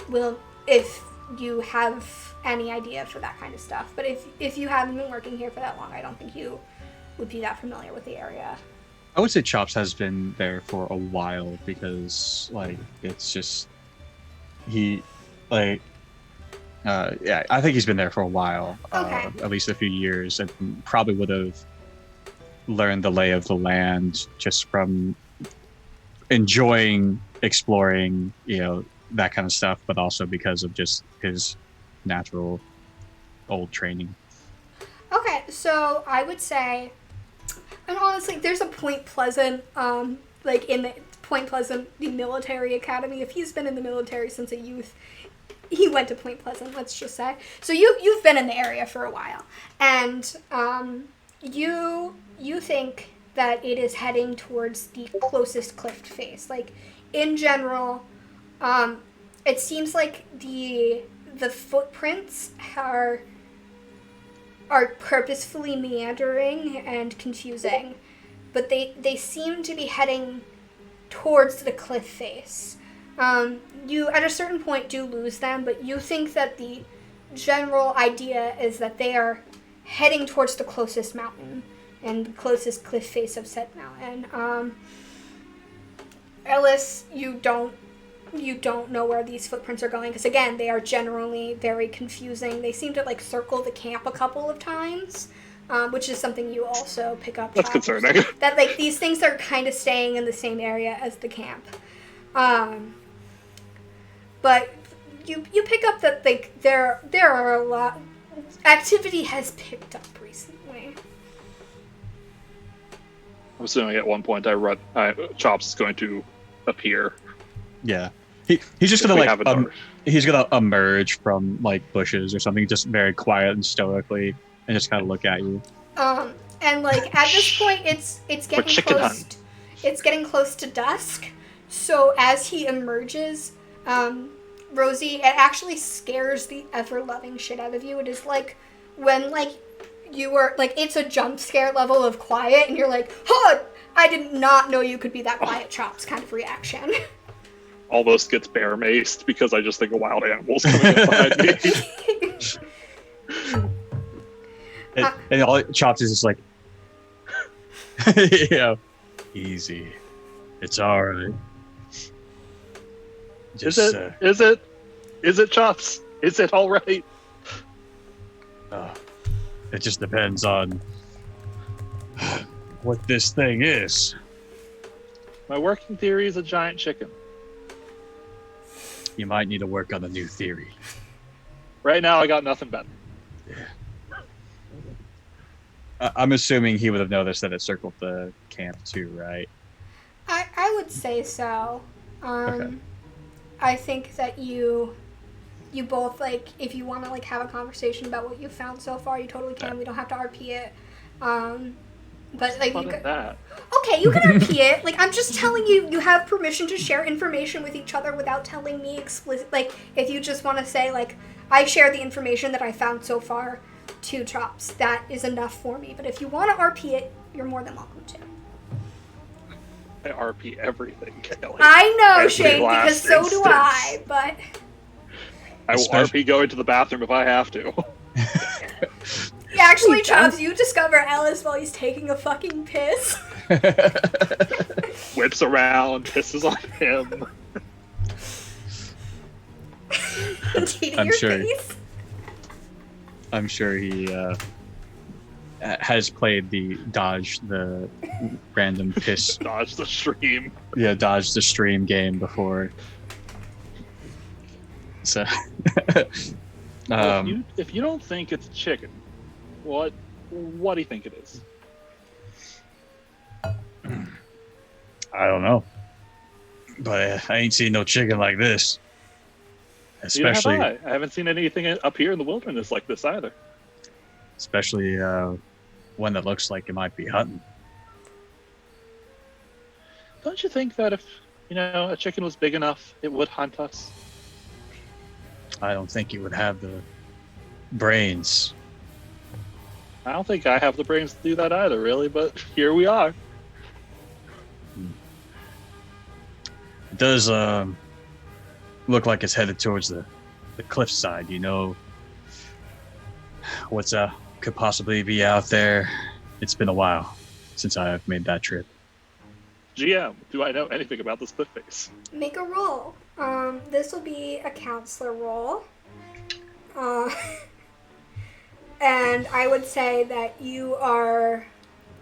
will, if you have any idea for that kind of stuff. But if you haven't been working here for that long, I don't think you would be that familiar with the area. I would say Chops has been there for a while because, like, it's just I think he's been there for a while, Okay. at least a few years, and probably would have learned the lay of the land just from enjoying exploring, that kind of stuff, but also because of just his natural old training. Okay, so I would say, and honestly, there's a Point Pleasant, like in the Point Pleasant, the military academy. If he's been in the military since a youth, he went to Point Pleasant, let's just say. So you've been in the area for a while, and you think that it is heading towards the closest cliff face. Like, in general, it seems like the footprints are purposefully meandering and confusing, but they seem to be heading towards the cliff face. You at a certain point do lose them, but you think that the general idea is that they are heading towards the closest mountain and the closest cliff face of said mountain. Ellis, you don't know where these footprints are going, because again, they are generally very confusing. They seem to like circle the camp a couple of times, which is something you also pick up. That's Chops, concerning. that like these things are kind of staying in the same area as the camp. But you pick up that like there are a lot. Activity has picked up recently. I'm assuming at one point Chops is going to appear. Yeah. He's just If gonna we have a door. he's gonna emerge from like bushes or something, just very quiet and stoically, and just kind of look at you. And like at this point, it's getting chicken close. hunt. It's getting close to dusk. So as he emerges, Rosie, it actually scares the ever-loving shit out of you. It is like when like you were like it's a jump scare level of quiet, and you're like, "Huh, I did not know you could be that quiet, Chops," kind of reaction. Almost gets bear maced because I just think of wild animals coming up behind me. And all Chops is just like, easy. It's all right. Is it Chops? Is it all right? It just depends on what this thing is. My working theory is a giant chicken. You might need to work on a new theory. Right now, I got nothing better. I'm assuming he would have noticed that it circled the camp too, right? I would say so. Okay. I think that you both like if you want to like have a conversation about what you found so far, you totally can. We don't have to RP it. But like Fun at that. okay, you can RP it. Like I'm just telling you, you have permission to share information with each other without telling me explicit. Like if you just want to say like I share the information that I found so far to Chops, that is enough for me. But if you want to RP it, you're more than welcome to. I RP everything, Kelly. I know, Every Shane, because last so do instance. I. But I will Especially- RP go into the bathroom if I have to. yeah, actually, Chops, you discover Ellis while he's taking a fucking piss. Whips around, pisses on him. Eating I'm your sure. face. I'm sure he has played the dodge the random piss. Dodge the stream. Yeah, dodge the stream game before. So, Well, if you don't think it's chicken, what do you think it is? I don't know, but I ain't seen no chicken like this. Neither have Especially, I haven't seen anything up here in the wilderness like this either. especially one that looks like it might be hunting. Don't you think that if a chicken was big enough, it would hunt us? I don't think he would have the brains. I don't think I have the brains to do that either, really. But here we are. It does look like it's headed towards the cliffside. You know what's could possibly be out there. It's been a while since I've made that trip. GM, do I know anything about this cliff face? Make a roll. This will be a counselor roll. And I would say that you are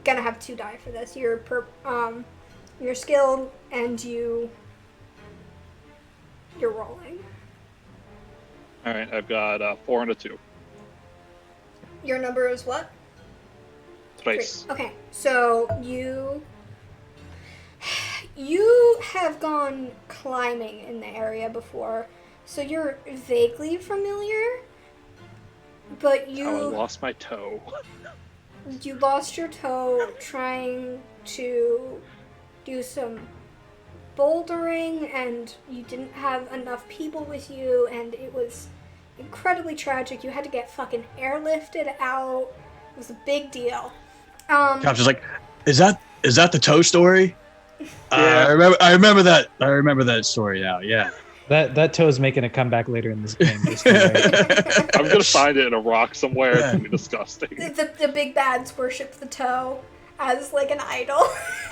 gonna have 2 die for this. You're skilled and you're rolling. All right, I've got 4 and a 2. Your number is what? Space. 3. Okay, so you have gone climbing in the area before, so you're vaguely familiar. But Oh, I you lost my toe. lost your toe trying to do some bouldering, and you didn't have enough people with you, and it was incredibly tragic. You had to get fucking airlifted out. It was a big deal. Cops is like, is that the toe story? Yeah. I remember that. I remember that story now. Yeah. That toe's making a comeback later in this game. Just to wait. I'm gonna find it in a rock somewhere. It's gonna be disgusting. The big bads worship the toe as like an idol.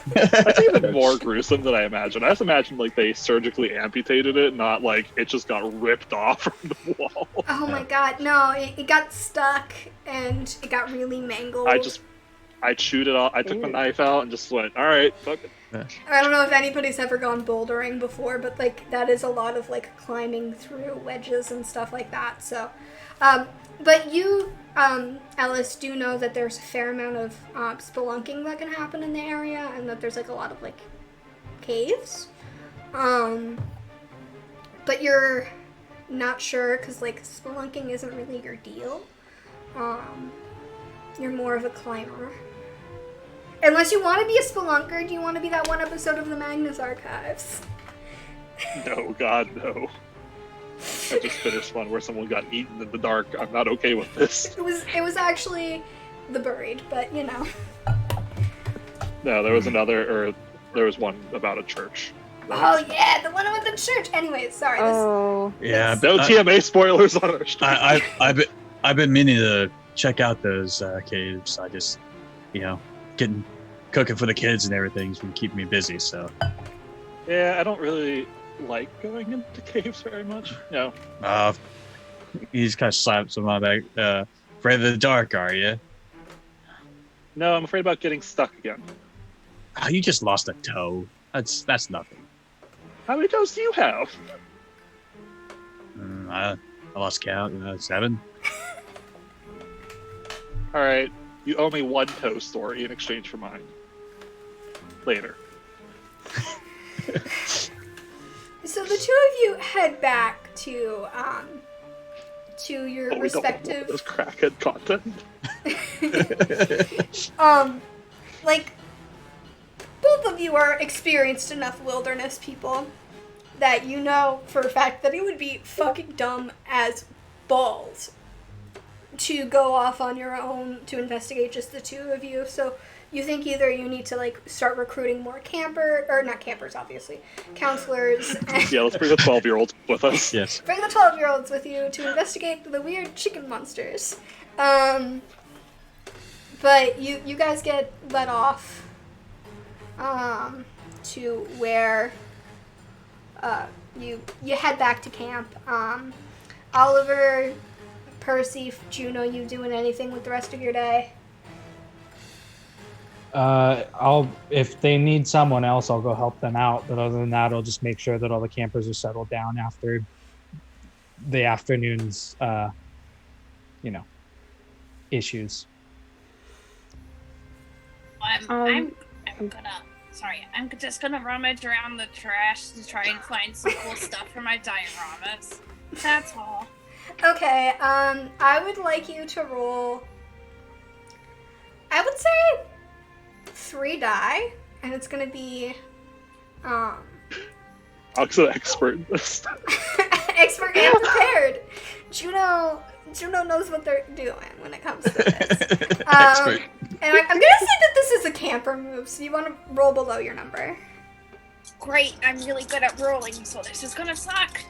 That's even more gruesome than I imagined. I just imagined like they surgically amputated it, not like it just got ripped off from the wall. Oh my god, no, it got stuck and it got really mangled. I chewed it off. I took my knife out and just went, all right, fuck it. I don't know if anybody's ever gone bouldering before, but like that is a lot of like climbing through wedges and stuff like that. So, but you, Ellis, do know that there's a fair amount of spelunking that can happen in the area, and that there's like a lot of like caves. But you're not sure because like spelunking isn't really your deal. You're more of a climber. Unless you want to be a spelunker, do you want to be that one episode of the Magnus Archives? No, God, no. I just finished one where someone got eaten in the dark. I'm not okay with this. It was actually The Buried, but you know. No, there was there was one about a church. Oh yeah, the one with the church. Anyways, sorry. Oh. Yeah. No TMA spoilers on our stream. I've been meaning to check out those caves. I just, cooking for the kids and everything's been keeping me busy. So. Yeah, I don't really like going into caves very much. No. You just kind of slapped some on my back. Afraid of the dark, are you? No, I'm afraid about getting stuck again. Oh, you just lost a toe. That's nothing. How many toes do you have? I lost count. 7. All right, you owe me one toe story in exchange for mine. Later. So the two of you head back to your respective. Those crackhead content. Like both of you are experienced enough wilderness people that you know for a fact that it would be fucking dumb as balls to go off on your own to investigate just the two of you. So you think either you need to like start recruiting more not campers obviously, counselors. Yeah, let's bring the 12-year-olds with us. Yes. Bring the 12-year-olds with you to investigate the weird chicken monsters. But you guys get let off to where you head back to camp. Oliver, Percy, Juno, you doing anything with the rest of your day? If they need someone else, I'll go help them out. But other than that, I'll just make sure that all the campers are settled down after the afternoon's, issues. I'm just gonna rummage around the trash to try and find some cool stuff for my dioramas. That's all. Okay, I would like you to roll, I would say 3 die, and it's gonna be, I'm an expert in this. expert and prepared. Juno knows what they're doing when it comes to this. Expert. And I'm gonna say that this is a camper move, so you want to roll below your number. Great, I'm really good at rolling, so this is gonna suck.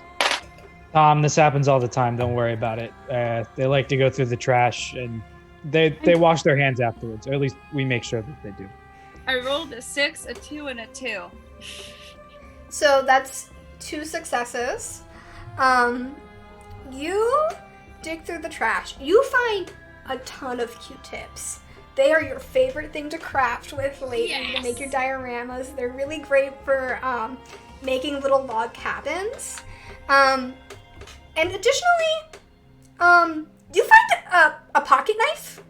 Tom, this happens all the time. Don't worry about it. They like to go through the trash, and they wash their hands afterwards, or at least we make sure that they do. I rolled a 6, a 2, and a 2. So that's 2 successes. You dig through the trash. You find a ton of Q-tips. They are your favorite thing to craft with lately to make your dioramas. They're really great for making little log cabins. And additionally, you find a pocket knife.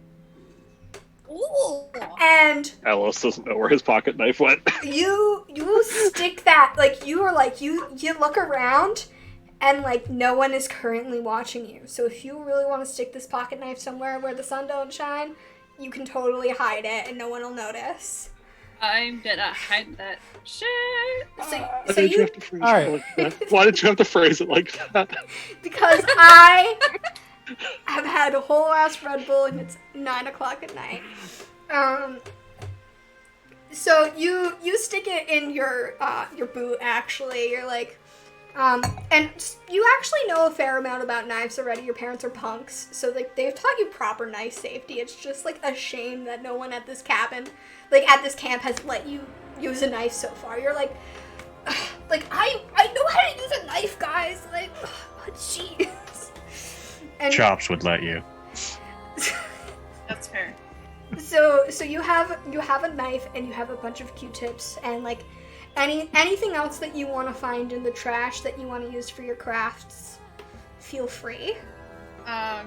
Ooh. And Ellis doesn't know where his pocket knife went. you stick that, you look around and no one is currently watching you. So if you really want to stick this pocket knife somewhere where the sun don't shine, you can totally hide it and no one will notice. I'm gonna hide that shit. Why did you have to phrase it like that? Why did you have to phrase it like that? Because I have had a whole ass Red Bull and it's 9 o'clock at night. So you stick it in your boot. Actually, you're like, and you actually know a fair amount about knives already. Your parents are punks, so like they've taught you proper knife safety. It's just like a shame that no one at this cabin, like at this camp, has let you use a knife so far. You're like, I know how to use a knife, guys. Like, jeez. And Chops would let you. That's fair. so you have a knife and you have a bunch of Q-tips and like anything else that you want to find in the trash that you want to use for your crafts. Feel free. I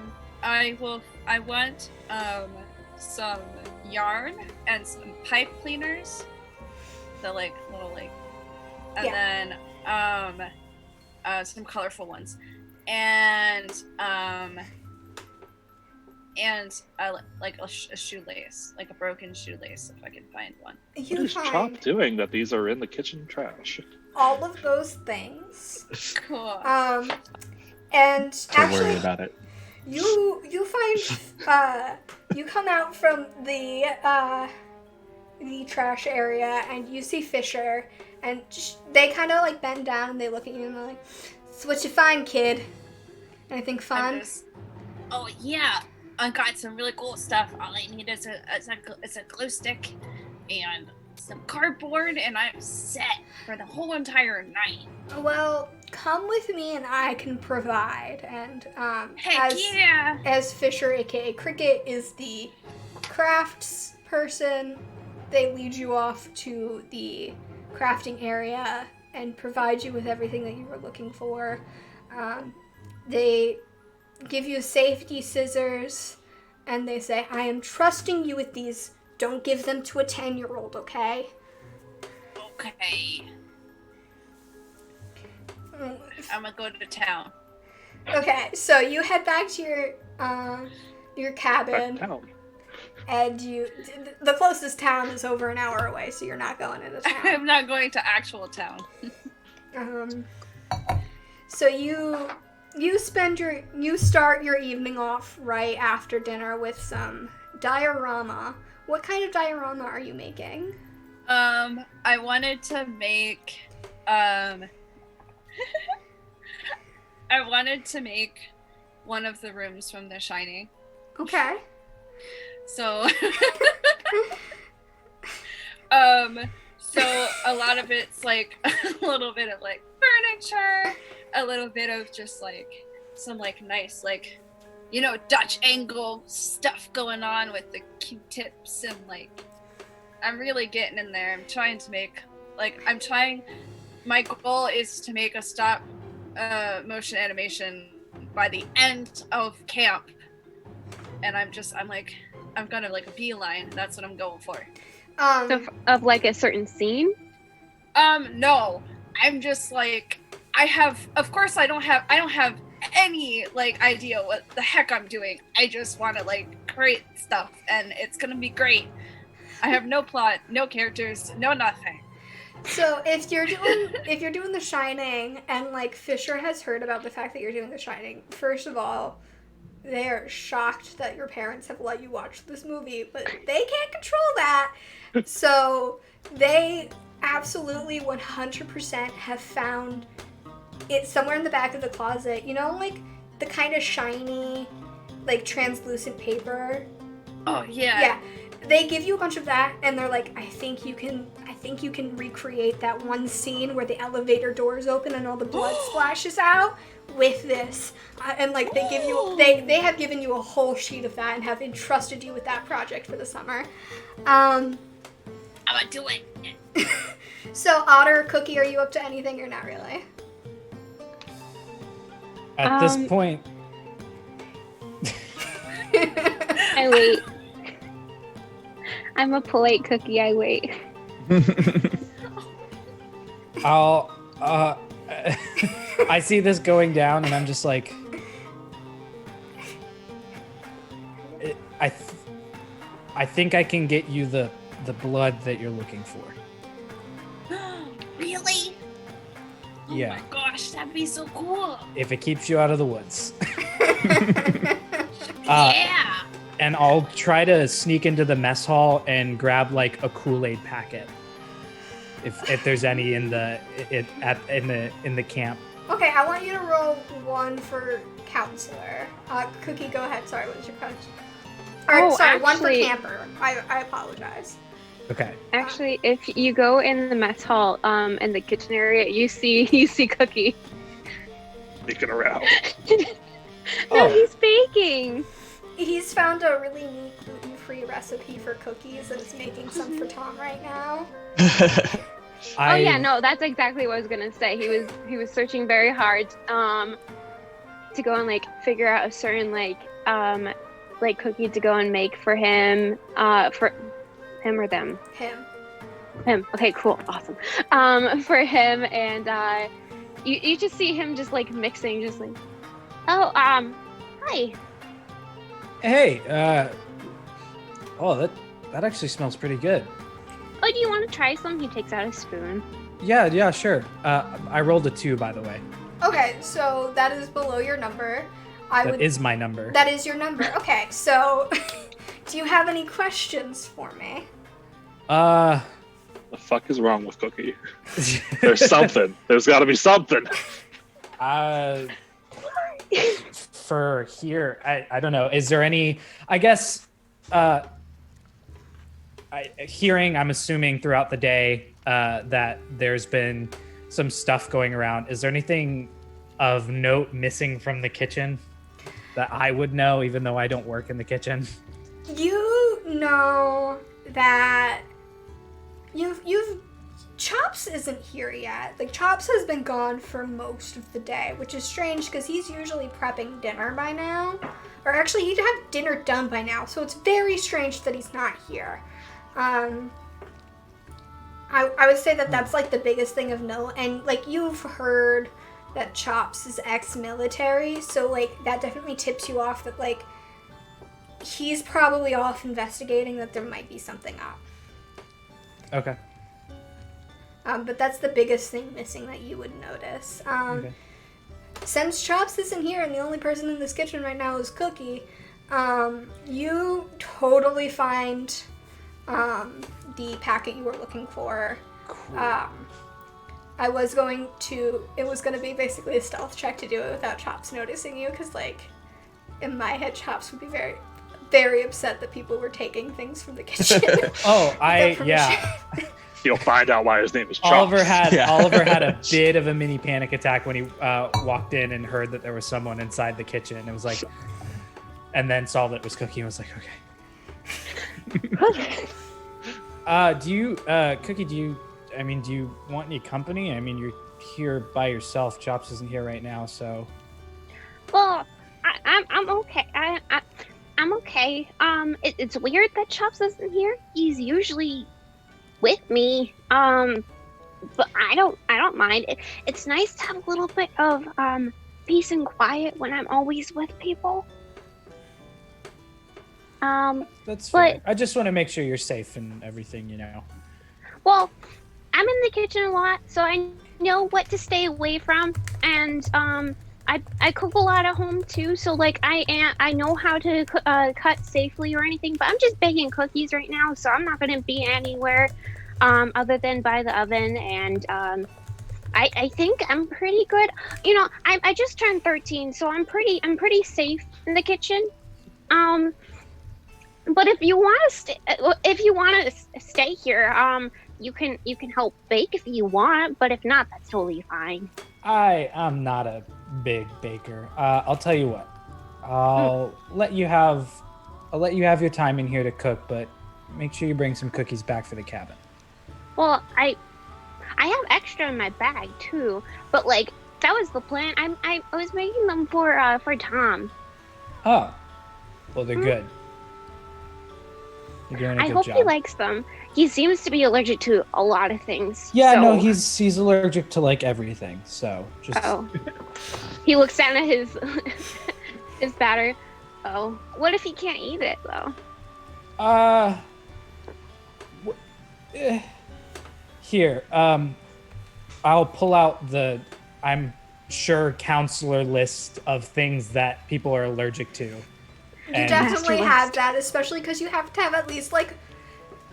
want some yarn and some pipe cleaners. The like little like, and then some colorful ones, and like a shoelace, like a broken shoelace, if I can find one. What You is Chop find doing that these are in the kitchen trash? all of those things. Cool. And Don't worry actually, about it. you find you come out from the trash area and you see Fisher, and they kind of like bend down and they look at you and they're like, "So what you find, kid? Anything fun?" Oh yeah, I got some really cool stuff. All I need is a glue stick and some cardboard, and I'm set for the whole entire night. Well, come with me and I can provide. And Heck yeah! as Fisher, aka Cricket, is the crafts person, they lead you off to the crafting area and provide you with everything that you were looking for. They give you safety scissors, and they say, "I am trusting you with these. Don't give them to a 10-year-old, okay?" Okay. I'm gonna go to town. Okay, so you head back to your cabin, Back down. and the closest town is over an hour away, so you're not going into town. I'm not going to actual town. So you start your evening off right after dinner with some diorama. What kind of diorama are you making? I wanted to make, I wanted to make one of the rooms from The Shining. Okay. So, so a lot of it's like a little bit of like furniture, a little bit of just like some like nice like, you know, Dutch angle stuff going on with the Q-tips, and like I'm really getting in there. I'm trying to make my goal is to make a stop motion animation by the end of camp, and I'm gonna like a beeline. That's what I'm going for. Of like a certain scene. No, I'm just like of course I don't have any like idea what the heck I'm doing. I just want to like create stuff, and it's gonna be great. I have no plot, no characters, no nothing. So if you're doing The Shining, and like Fisher has heard about the fact that you're doing The Shining, first of all, they are shocked that your parents have let you watch this movie, but they can't control that. So they absolutely 100% have found it somewhere in the back of the closet. You know, like the kind of shiny, like translucent paper. Oh yeah. Yeah. They give you a bunch of that, and they're like, I think you can recreate that one scene where the elevator doors open and all the blood splashes out with this. And like they have given you a whole sheet of that and have entrusted you with that project for the summer. I'm gonna do it. So Otter, Cookie, are you up to anything or not really? At this point, I wait. I'm a polite cookie. I wait. I'll I see this going down, and I'm just like, I think I can get you the blood that you're looking for. Really? Oh Yeah. my gosh, that'd be so cool. If it keeps you out of the woods. Yeah. and I'll try to sneak into the mess hall and grab like a Kool-Aid packet, if there's any in the camp. Okay, I want you to roll 1 for counselor. Cookie, go ahead. Sorry, what was your question? Oh, sorry, 1 for actually- camper. I apologize. Okay. Actually, if you go in the mess hall, in the kitchen area, you see Cookie. Sneaking around. No, Oh. he's baking. He's found a really neat gluten-free recipe for cookies and is making some for Tom right now. Oh yeah, no, that's exactly what I was gonna say. He was searching very hard to go and like figure out a certain like cookie to go and make for him for him or them. Him. Okay, cool, awesome. For him, and you just see him just like mixing, just like, oh hi. Hey, oh, that actually smells pretty good. Oh, do you want to try some? He takes out a spoon. Yeah, sure. I rolled a 2, by the way. Okay, so that is below your number. That is my number. That is your number. Okay, so do you have any questions for me? The fuck is wrong with Cookie? There's something. There's got to be something. For here, I don't know. Is there any? I guess. I'm assuming throughout the day that there's been some stuff going around. Is there anything of note missing from the kitchen that I would know, even though I don't work in the kitchen? You know that you've Chops isn't here yet. Like, Chops has been gone for most of the day, which is strange because he's usually prepping dinner by now. Or actually, he'd have dinner done by now, so it's very strange that he's not here. I would say that that's like the biggest thing of note, and like you've heard that Chops is ex-military, so like that definitely tips you off that like he's probably off investigating that there might be something up. Okay. But that's the biggest thing missing that you would notice. Okay. Since Chops isn't here and the only person in this kitchen right now is Cookie, you totally find the packet you were looking for. Cool. It was going to be basically a stealth check to do it without Chops noticing you, because like in my head Chops would be very, very upset that people were taking things from the kitchen. Oh, without yeah. permission. You'll find out why his name is Chops. Oliver had Yeah. Oliver had a bit of a mini panic attack when he walked in and heard that there was someone inside the kitchen. It was like, and then saw that it was Cookie and was like, okay. Do you, Cookie? Do you want any company? I mean, you're here by yourself. Chops isn't here right now, so. Well, I'm okay. I'm okay. It's weird that Chops isn't here. He's usually with me. But I don't mind. It's nice to have a little bit of peace and quiet when I'm always with people. That's But- fair. I just want to make sure you're safe and everything, you know. Well, I'm in the kitchen a lot, so I know what to stay away from, and I cook a lot at home too, so like I know how to cut safely or anything. But I'm just baking cookies right now, so I'm not gonna be anywhere other than by the oven, and I think I'm pretty good. You know, I just turned 13, so I'm pretty safe in the kitchen. But if you want to stay here, you can help bake if you want. But if not, that's totally fine. I am not a big baker. I'll tell you what. I'll let you have your time in here to cook, but make sure you bring some cookies back for the cabin. Well, I have extra in my bag too. But like that was the plan. I was making them for Tom. Oh, well, they're good. You're doing a I good hope job. he likes them. He seems to be allergic to a lot of things. Yeah, so... no, he's allergic to like everything. So just Oh. He looks down at his his batter. Oh. What if he can't eat it though? Here, I'll pull out the, I'm sure, counselor list of things that people are allergic to. You And- definitely Master have List. that, especially because you have to have at least like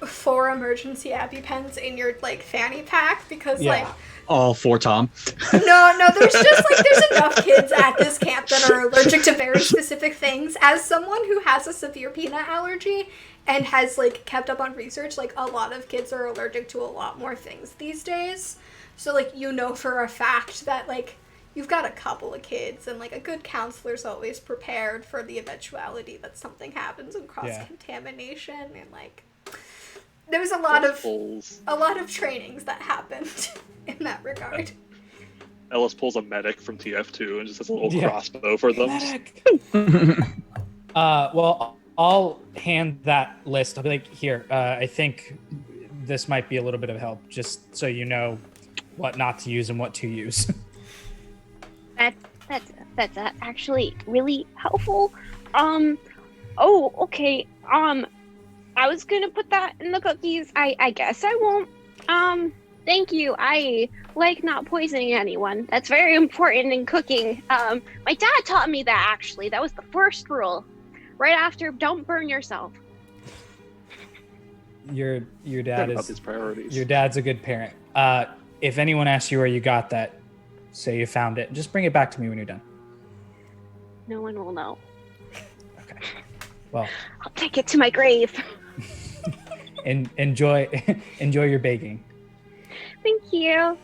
4 emergency EpiPens in your like fanny pack because Yeah. like All for Tom. no, there's just like there's enough kids at this camp that are allergic to very specific things. As someone who has a severe peanut allergy and has like kept up on research, like a lot of kids are allergic to a lot more things these days. So like you know for a fact that like you've got a couple of kids and like a good counselor's always prepared for the eventuality that something happens and cross contamination and like there's a lot of trainings that happened in that regard. Ellis pulls a medic from TF2 and just has a little Yeah. crossbow for them. Medic. Well, I'll hand that list. I'll be like, here, I think this might be a little bit of help, just so you know what not to use and what to use. That's actually really helpful. Oh, okay. I was gonna put that in the cookies. I guess I won't. Thank you. I like not poisoning anyone. That's very important in cooking. My dad taught me that actually. That was the first rule. Right after, don't burn yourself. Your Think dad about is these priorities. your dad's a good parent. If anyone asks you where you got that, say you found it. Just bring it back to me when you're done. No one will know. Okay. Well, I'll take it to my grave. enjoy your baking, Thank you.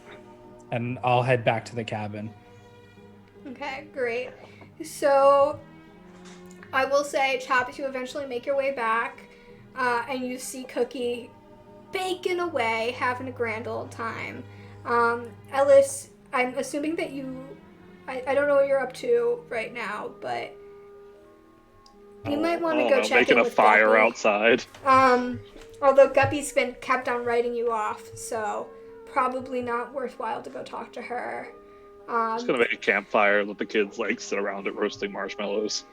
and I'll head back to the cabin. Okay, great. So, I will say, Chops, you eventually make your way back, and you see Cookie baking away, having a grand old time. Ellis, I'm assuming that I don't know what you're up to right now, but you might want to go check making in a with fire Guppy. outside. Although Guppy's been kept on writing you off, so probably not worthwhile to go talk to her. Just gonna make a campfire, let the kids like sit around it roasting marshmallows.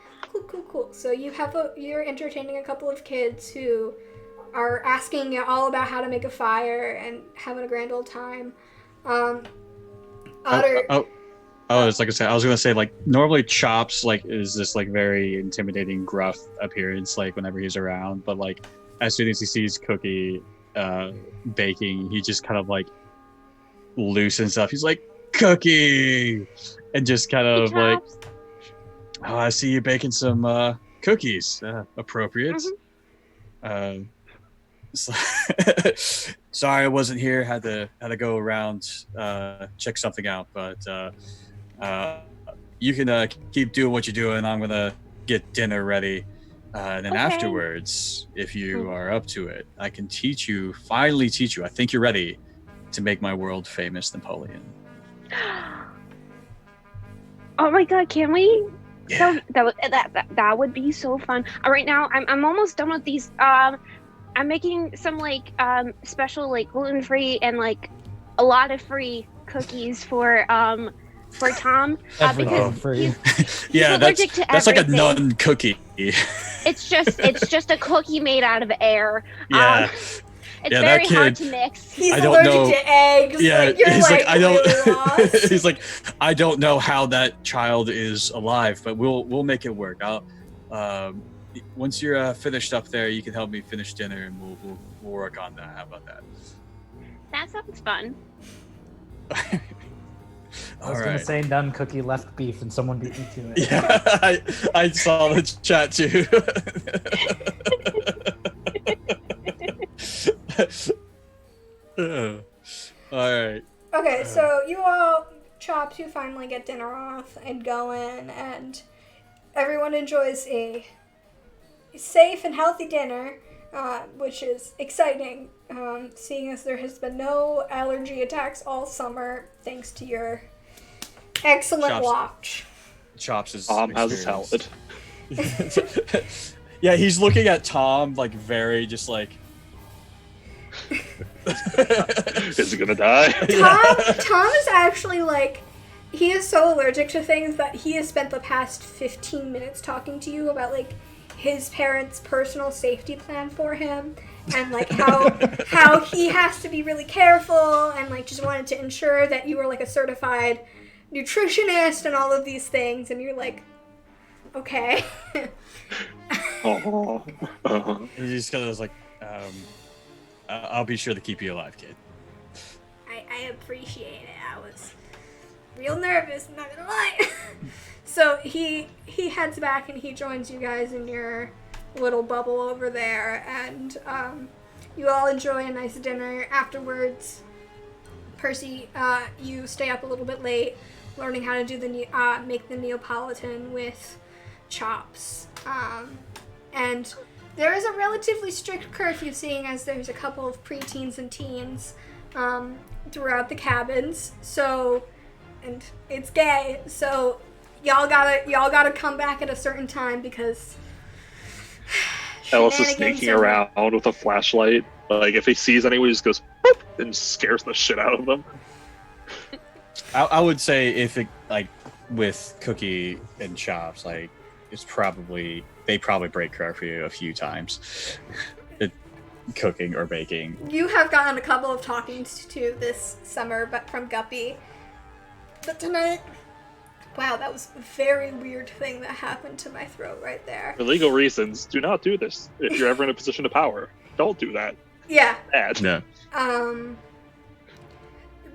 Cool. So you're entertaining a couple of kids who are asking you all about how to make a fire and having a grand old time. Otter, It's like I said, I was gonna say like normally Chops like is this like very intimidating gruff appearance like whenever he's around, but like as soon as he sees Cookie baking, he just kind of like loosens up. He's like, Cookie, and just kind of Hey, like, Chops. oh, I see you baking some cookies. Appropriate. So- sorry I wasn't here. Had to go around check something out, but you can keep doing what you're doing. I'm gonna get dinner ready, and then Okay. afterwards, if you are up to it, I can finally teach you. I think you're ready to make my world famous Napoleon. Oh my god, can we? Yeah. That would be so fun. Right now, I'm almost done with these. I'm making some like special like gluten-free and like a lot of free cookies for Tom Everything because free. he's Yeah, allergic to that's like a everything. nun cookie. It's just a cookie made out of air. Yeah. It's Yeah, that very hard kid- to mix. he's I don't allergic know. to eggs. Yeah, like, you're he's like, I really don't. lost. He's like, I don't know how that child is alive, but we'll make it work. I'll once you're finished up there, you can help me finish dinner, and we'll work on that. How about that? That sounds fun. I All was gonna right. say none cookie left beef, and someone beat me to it. Yeah, I saw the chat too. All right. Okay, so you all, Chops, you finally get dinner off and going, and everyone enjoys a safe and healthy dinner, which is exciting, seeing as there has been no allergy attacks all summer, thanks to your excellent Chops. watch. Chops is. Tom has a experienced. salad. Yeah, he's looking at Tom like very just like. Is he gonna die? Tom is actually like, he is so allergic to things that he has spent the past 15 minutes talking to you about like his parents' personal safety plan for him and like how he has to be really careful and like just wanted to ensure that you were like a certified nutritionist and all of these things, and you're like, Okay. Oh. And he just kind of was like, I'll be sure to keep you alive, kid. I appreciate it. I was real nervous, I'm not gonna lie. So he heads back and he joins you guys in your little bubble over there, and you all enjoy a nice dinner afterwards. Percy, you stay up a little bit late, learning how to do make the Neapolitan with chops. And there is a relatively strict curfew, seeing as there's a couple of preteens and teens throughout the cabins. So, and it's gay. So y'all gotta come back at a certain time because Ellis is shenanigans sneaking are- around with a flashlight. Like, if he sees anyone, he just goes, boop, and scares the shit out of them. I would say if it, like, with Cookie and Chops, like, they probably break curfew a few times. Cooking or baking. You have gotten a couple of talkings to this summer, but from Guppy. But tonight, wow, that was a very weird thing that happened to my throat right there. For legal reasons, do not do this. If you're ever in a position of power, don't do that. Yeah. Bad. No.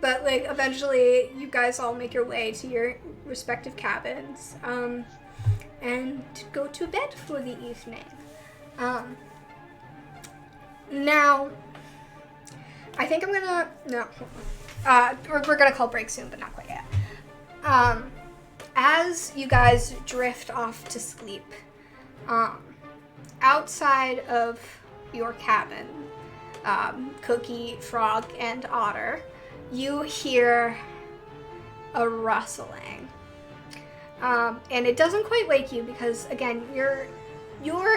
But like eventually, you guys all make your way to your respective cabins, and go to bed for the evening. Now, I think I'm gonna we're gonna call break soon, but not quite yet. As you guys drift off to sleep, outside of your cabin, Cookie, Frog, and Otter, you hear a rustling. And it doesn't quite wake you because, again, you're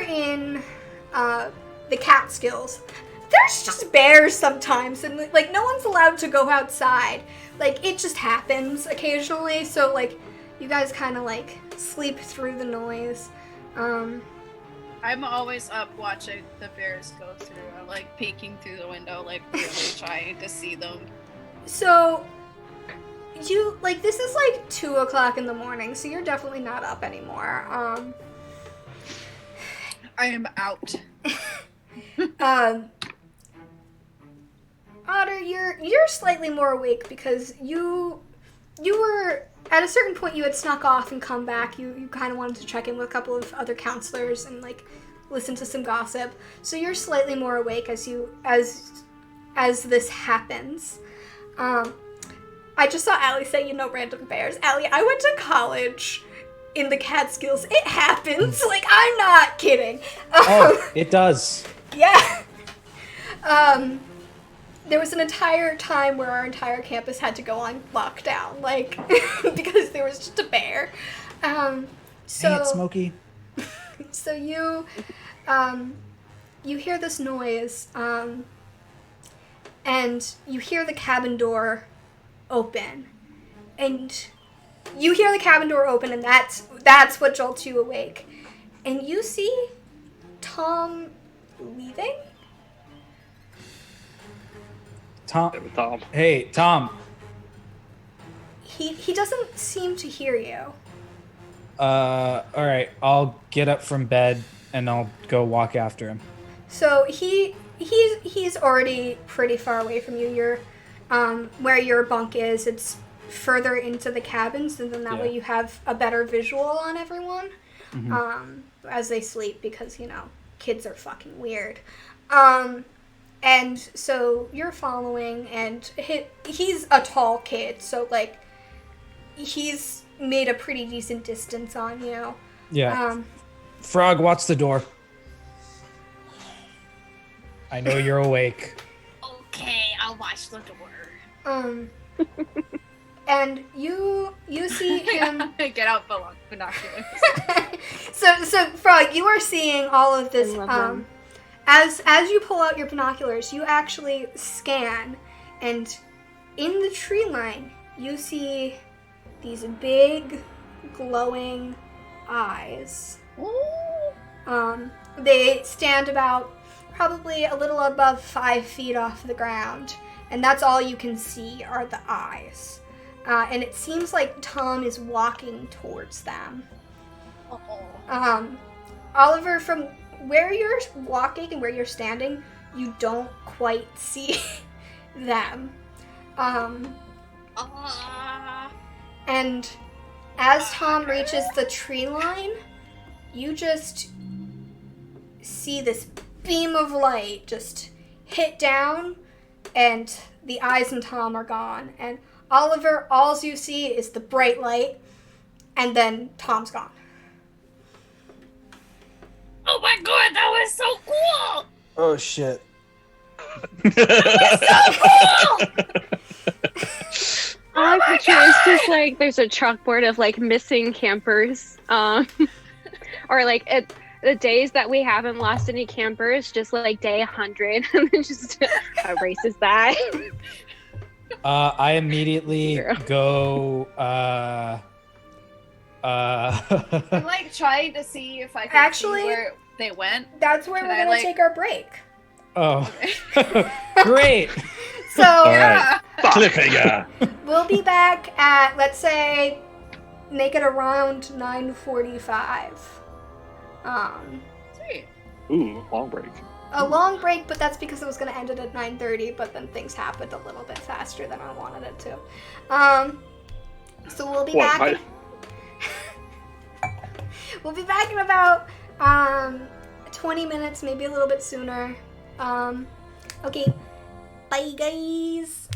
in the Catskills. There's just bears sometimes, and like no one's allowed to go outside. Like it just happens occasionally. So like you guys kind of like sleep through the noise. I'm always up watching the bears go through. I'm like peeking through the window, like really trying to see them. So you like this is like 2:00 in the morning, so you're definitely not up anymore. I am out. Otter, you're slightly more awake because you were at a certain point you had snuck off and come back. You kind of wanted to check in with a couple of other counselors and like listen to some gossip. So you're slightly more awake as this happens. I just saw Allie say, random bears. Allie, I went to college in the Catskills. It happens. Like, I'm not kidding. Oh, it does. Yeah. There was an entire time where our entire campus had to go on lockdown, like, because there was just a bear. Dang it, Smokey. So you hear this noise, and you hear the cabin door open, and that's what jolts you awake, and you see Tom leaving. Tom. Hey, Tom. He doesn't seem to hear you. All right. I'll get up from bed and I'll go walk after him. So he's already pretty far away from you. You're where your bunk is. It's further into the cabins, and then that way you have a better visual on everyone as they sleep, because kids are fucking weird. And so you're following, and he's a tall kid, so like he's made a pretty decent distance on you. Yeah. Frog, watch the door. I know you're awake. Okay, I'll watch the door. And you see him. Get out binoculars. So Frog, you are seeing all of this. I love them. As you pull out your binoculars, you actually scan, and in the tree line, you see these big, glowing eyes. They stand about probably a little above 5 feet off the ground, and that's all you can see are the eyes. And it seems like Tom is walking towards them. Oliver, from where you're walking and where you're standing, you don't quite see them. And as Tom reaches the tree line, you just see this beam of light just hit down, and the eyes in Tom are gone. And Oliver, all you see is the bright light, and then Tom's gone. Oh my god, that was so cool! Oh shit. All I picture is just like there's a chalkboard of like missing campers, or like the days that we haven't lost any campers, just like day 100, and then just erases that. I immediately Zero. go. I'm like trying to see if I can Actually- see where they went. That's where Can we're I, gonna like- take our break. Oh, great. So right. Yeah. Cliffhanger. we'll be back at, let's say, make it around 9:45. Sweet. Ooh, long break. A long break, but that's because it was going to end it at 9:30, but then things happened a little bit faster than I wanted it to. So we'll be What? back. We'll be back in about 20 minutes, maybe a little bit sooner. Okay, bye guys.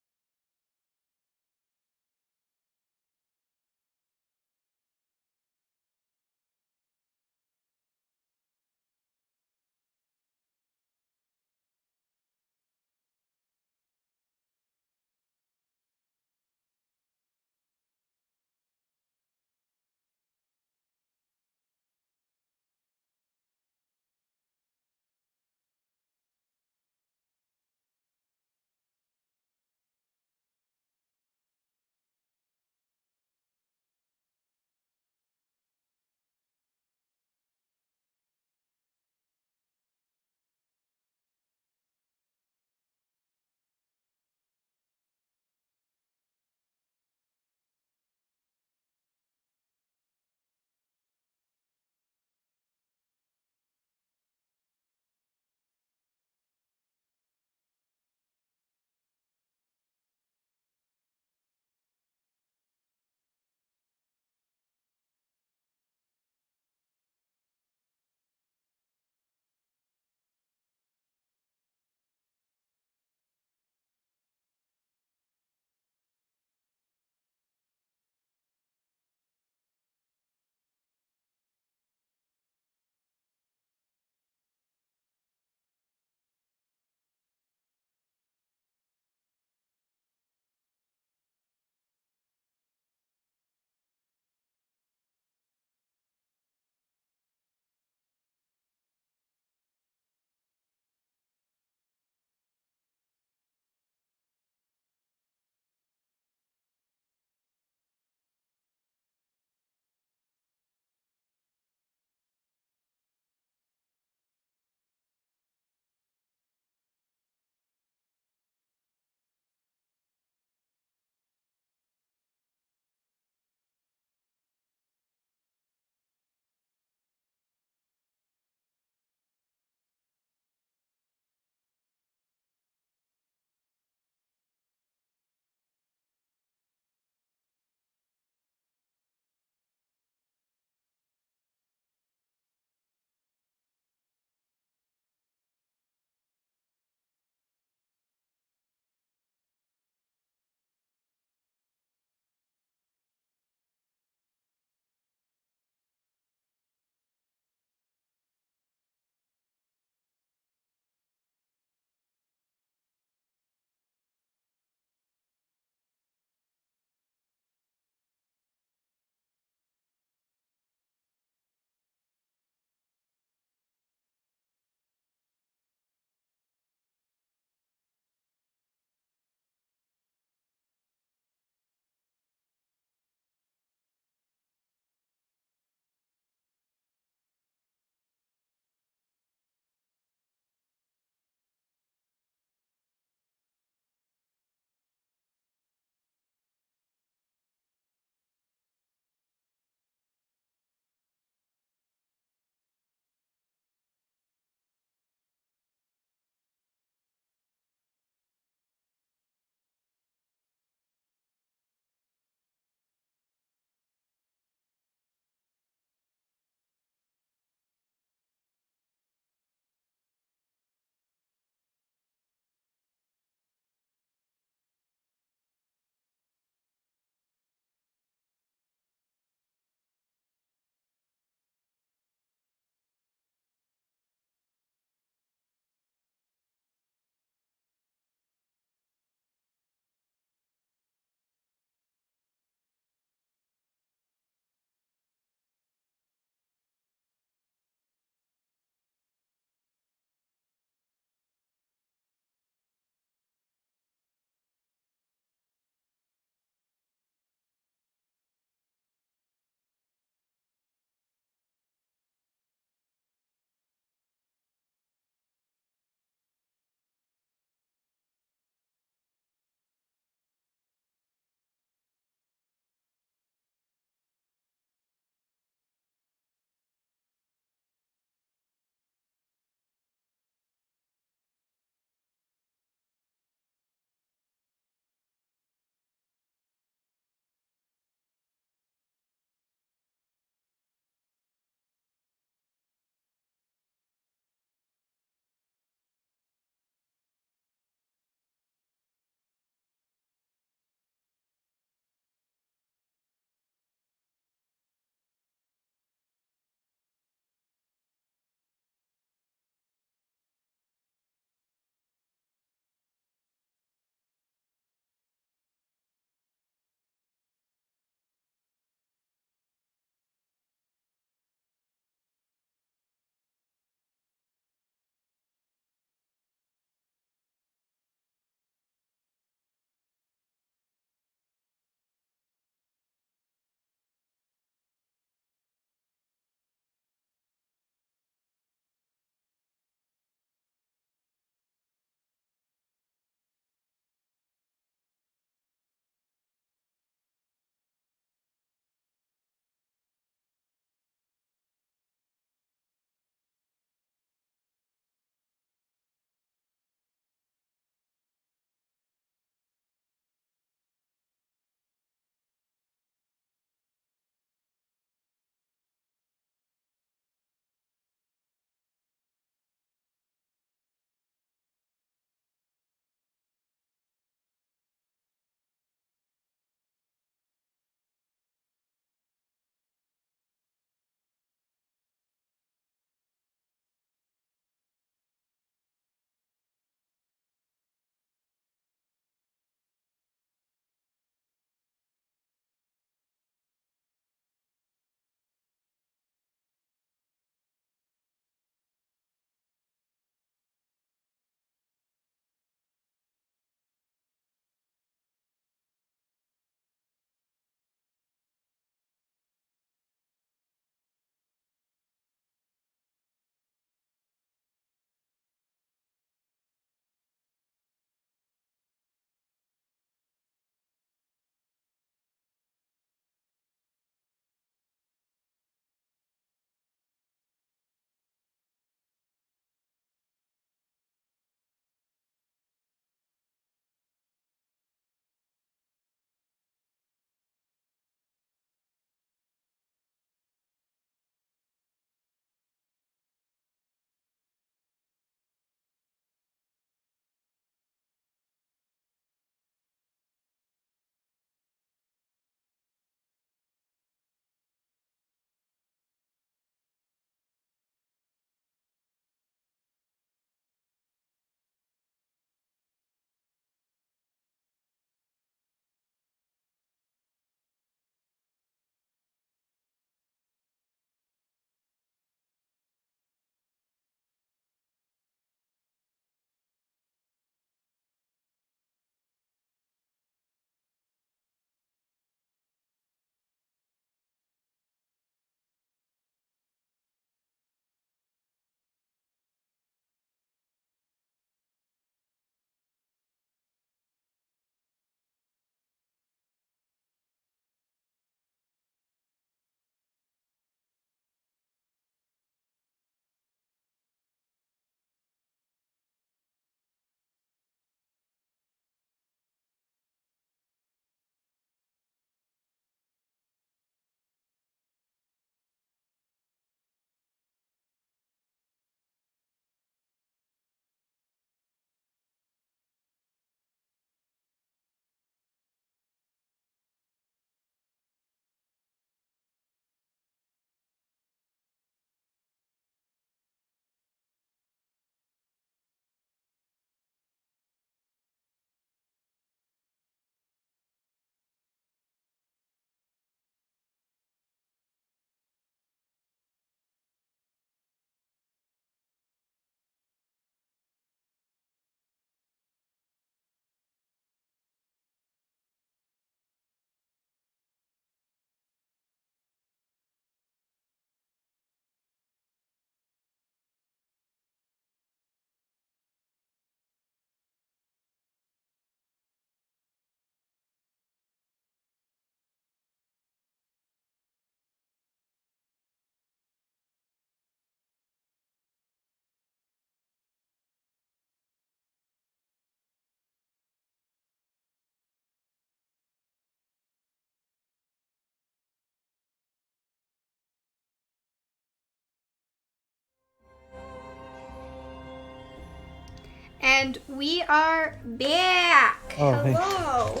And we are back. Oh, hey. Hello.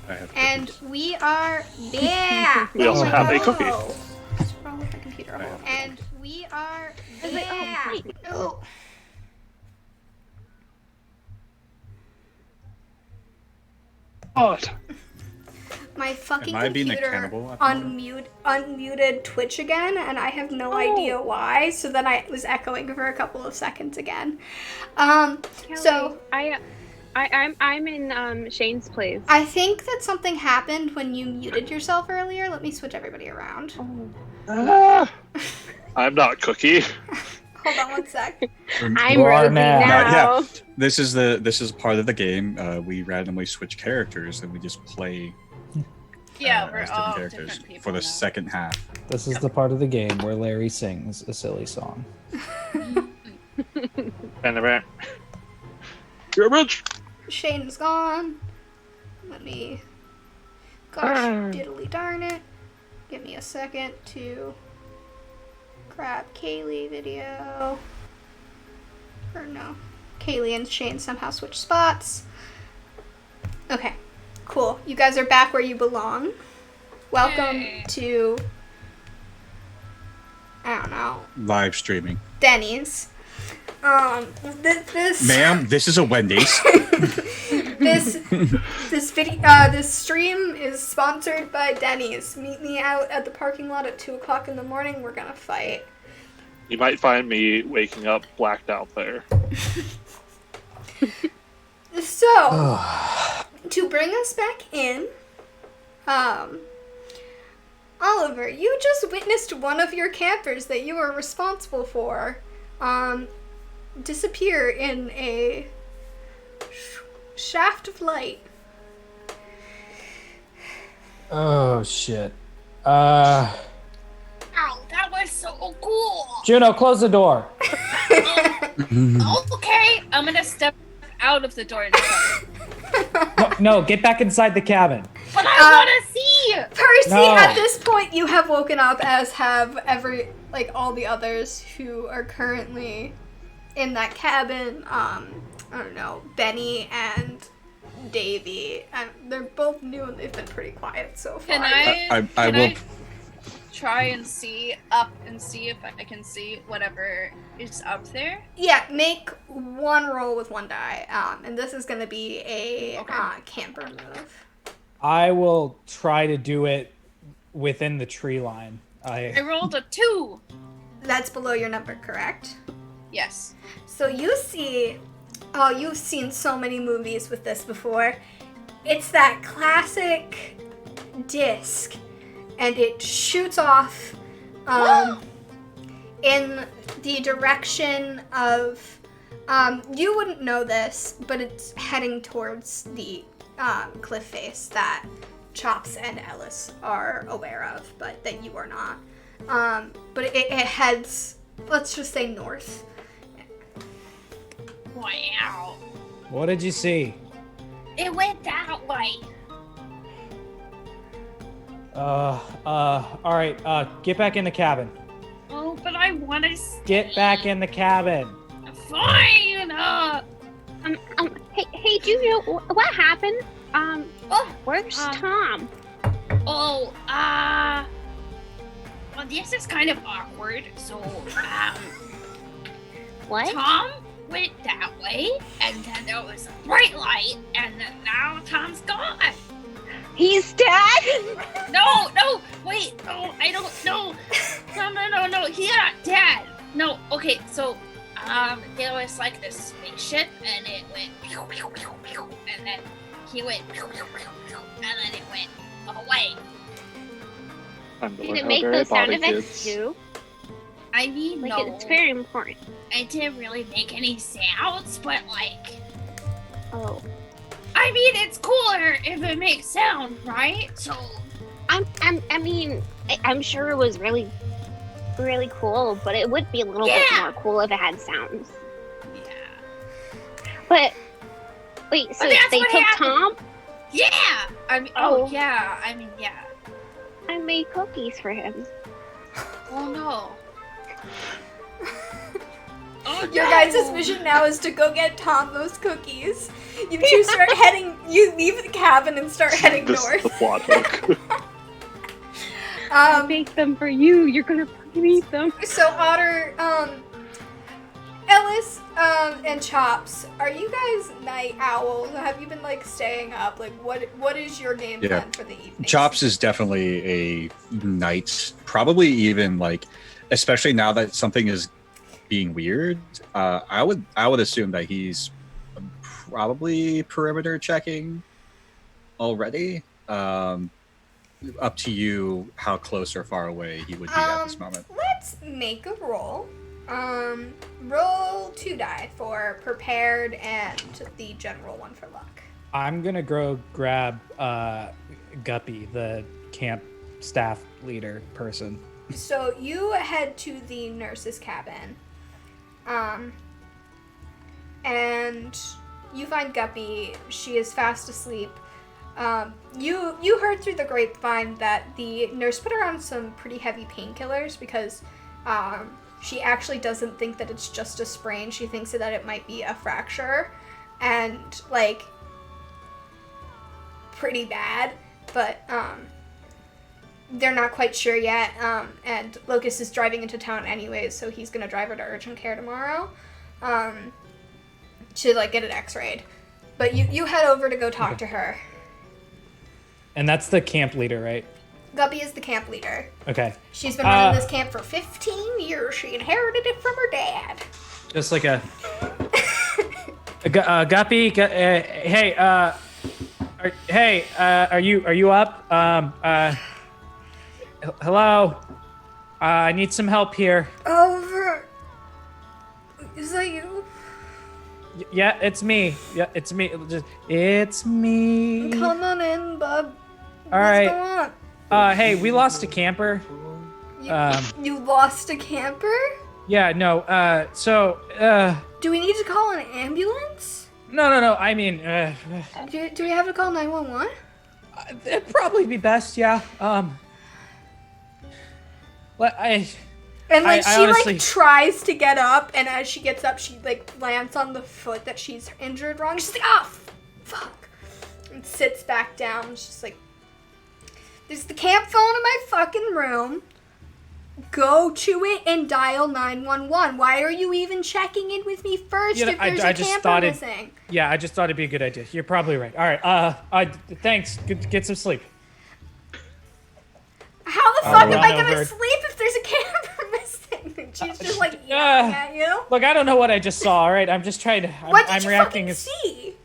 I have And cookies. we are back. We also have a cookie. Hello. What's wrong with my computer? I have And we are was like, oh, back. wait. Oh. God. My fucking Am I being a computer cannibal at the moment? unmuted Twitch again, and I have no idea why. So then I was echoing for a couple of seconds again. So I'm in Shane's place. I think that something happened when you muted yourself earlier. Let me switch everybody around. Ah, I'm not Cookie. Hold on one sec. I'm You are Rosie now. now. This is part of the game. We randomly switch characters and we just play Yeah, we're as all different different characters people for the now. second half. This is the part of the game where Larry sings a silly song. And the man. You're a bitch. Shane's gone. Let me. Gosh, diddly darn it. Give me a second to grab Kaylee video. Or no. Kaylee and Shane somehow switched spots. Okay, cool. You guys are back where you belong. Welcome Yay. to. I don't know. Live streaming. Denny's. This. Ma'am, this is a Wendy's. This stream is sponsored by Denny's. Meet me out at the parking lot at 2:00 in the morning. We're gonna fight. You might find me waking up blacked out there. So, to bring us back in, Oliver, you just witnessed one of your campers that you were responsible for, disappear in a shaft of light. Oh shit. Ow, that was so cool. Juno, close the door. Oh, okay, I'm gonna step out of the door in a second. No, get back inside the cabin. But I want to see. Percy, No. at this point, you have woken up, as have all the others who are currently in that cabin. I don't know, Benny and Davey, and they're both new and they've been pretty quiet so far. Can I? I can will. I try and see up and see if I can see whatever is up there? Yeah, make one roll with one die, and this is going to be a Okay. camper move. I will try to do it within the tree line. I rolled a 2. That's below your number, correct? Yes. So you see, oh, you've seen so many movies with this before. It's that classic disc, and it shoots off in the direction of, you wouldn't know this, but it's heading towards the cliff face that Chops and Ellis are aware of, but that you are not. But it heads, let's just say north. Wow. What did you see? It went that way. All right, get back in the cabin. Oh, but I want to Get back in the cabin. Fine. Hey, Juno, what happened? Oh, Where's Tom? well, this is kind of awkward. So, What? Tom went that way, and then there was a bright light, and then now Tom's gone. He's dead? No, wait, no, I don't know. No, he's not dead. No, okay, so, there was like this spaceship, and it went pew, pew, pew, pew, and then he went pew, pew, pew, pew, and then it went away. I'm the Did it Lord make Harry those sound Potter effects kids. too? I mean, Like, no, it's very important. I didn't really make any sounds, but like, Oh. I mean, it's cooler if it makes sound, right? So, I'm sure it was really, really cool, but it would be a little bit Yeah. more cool if it had sounds. yeah. But, wait, so that's they what took happened. Tom? Yeah! I mean, Oh. yeah, I mean, yeah. I made cookies for him. Oh no. Oh Your guys' mission now is to go get Tom those cookies. You two start heading. You leave the cabin and start heading This is north. the plot hook. I baked them for you. You're gonna fucking eat them. So Otter, Ellis, and Chops, are you guys night owls? Have you been like staying up? Like, what is your game Yeah. plan for the evening? Chops is definitely a night, probably even like, especially now that something is being weird. I would assume that he's probably perimeter checking already. Up to you how close or far away he would be at this moment. Let's make a roll. Roll 2 die for prepared and the general 1 for luck. I'm gonna go grab Guppy, the camp staff leader person. So you head to the nurse's cabin, and you find Guppy. She is fast asleep. You heard through the grapevine that the nurse put her on some pretty heavy painkillers because she actually doesn't think that it's just a sprain. She thinks that it might be a fracture, and like pretty bad, but they're not quite sure yet. And Locust is driving into town anyways, so he's gonna drive her to urgent care tomorrow to like get it x-rayed. But you head over to go talk to her. And that's the camp leader, right? Guppy is the camp leader. Okay. She's been running this camp for 15 years. She inherited it from her dad. Just like Guppy. Hey, are you up? Hello. I need some help here. Over. Is that you? Yeah, it's me. Yeah, it's me. It's me. Come on in, bub. All What's right. going on? Hey, we lost a camper. You lost a camper? Yeah, no. Do we need to call an ambulance? No. I mean, Do we have to call 911? it'd probably be best. Yeah. And like I she honestly- like tries to get up, and as she gets up, she like lands on the foot that she's injured wrong. She's like, "Ah, fuck," and sits back down. She's just like, "There's the camp phone in my fucking room. Go to it and dial 911. Why are you even checking in with me first You know, if there's I a just camper thought it- missing?" Yeah, I just thought it'd be a good idea. You're probably right. All right. Thanks. Get some sleep. How the fuck am run I gonna over- sleep if there's a camper missing? And she's just like yelling at you. Look, I don't know what I just saw. All right, I'm just trying to. What did I'm you reacting fucking as. see?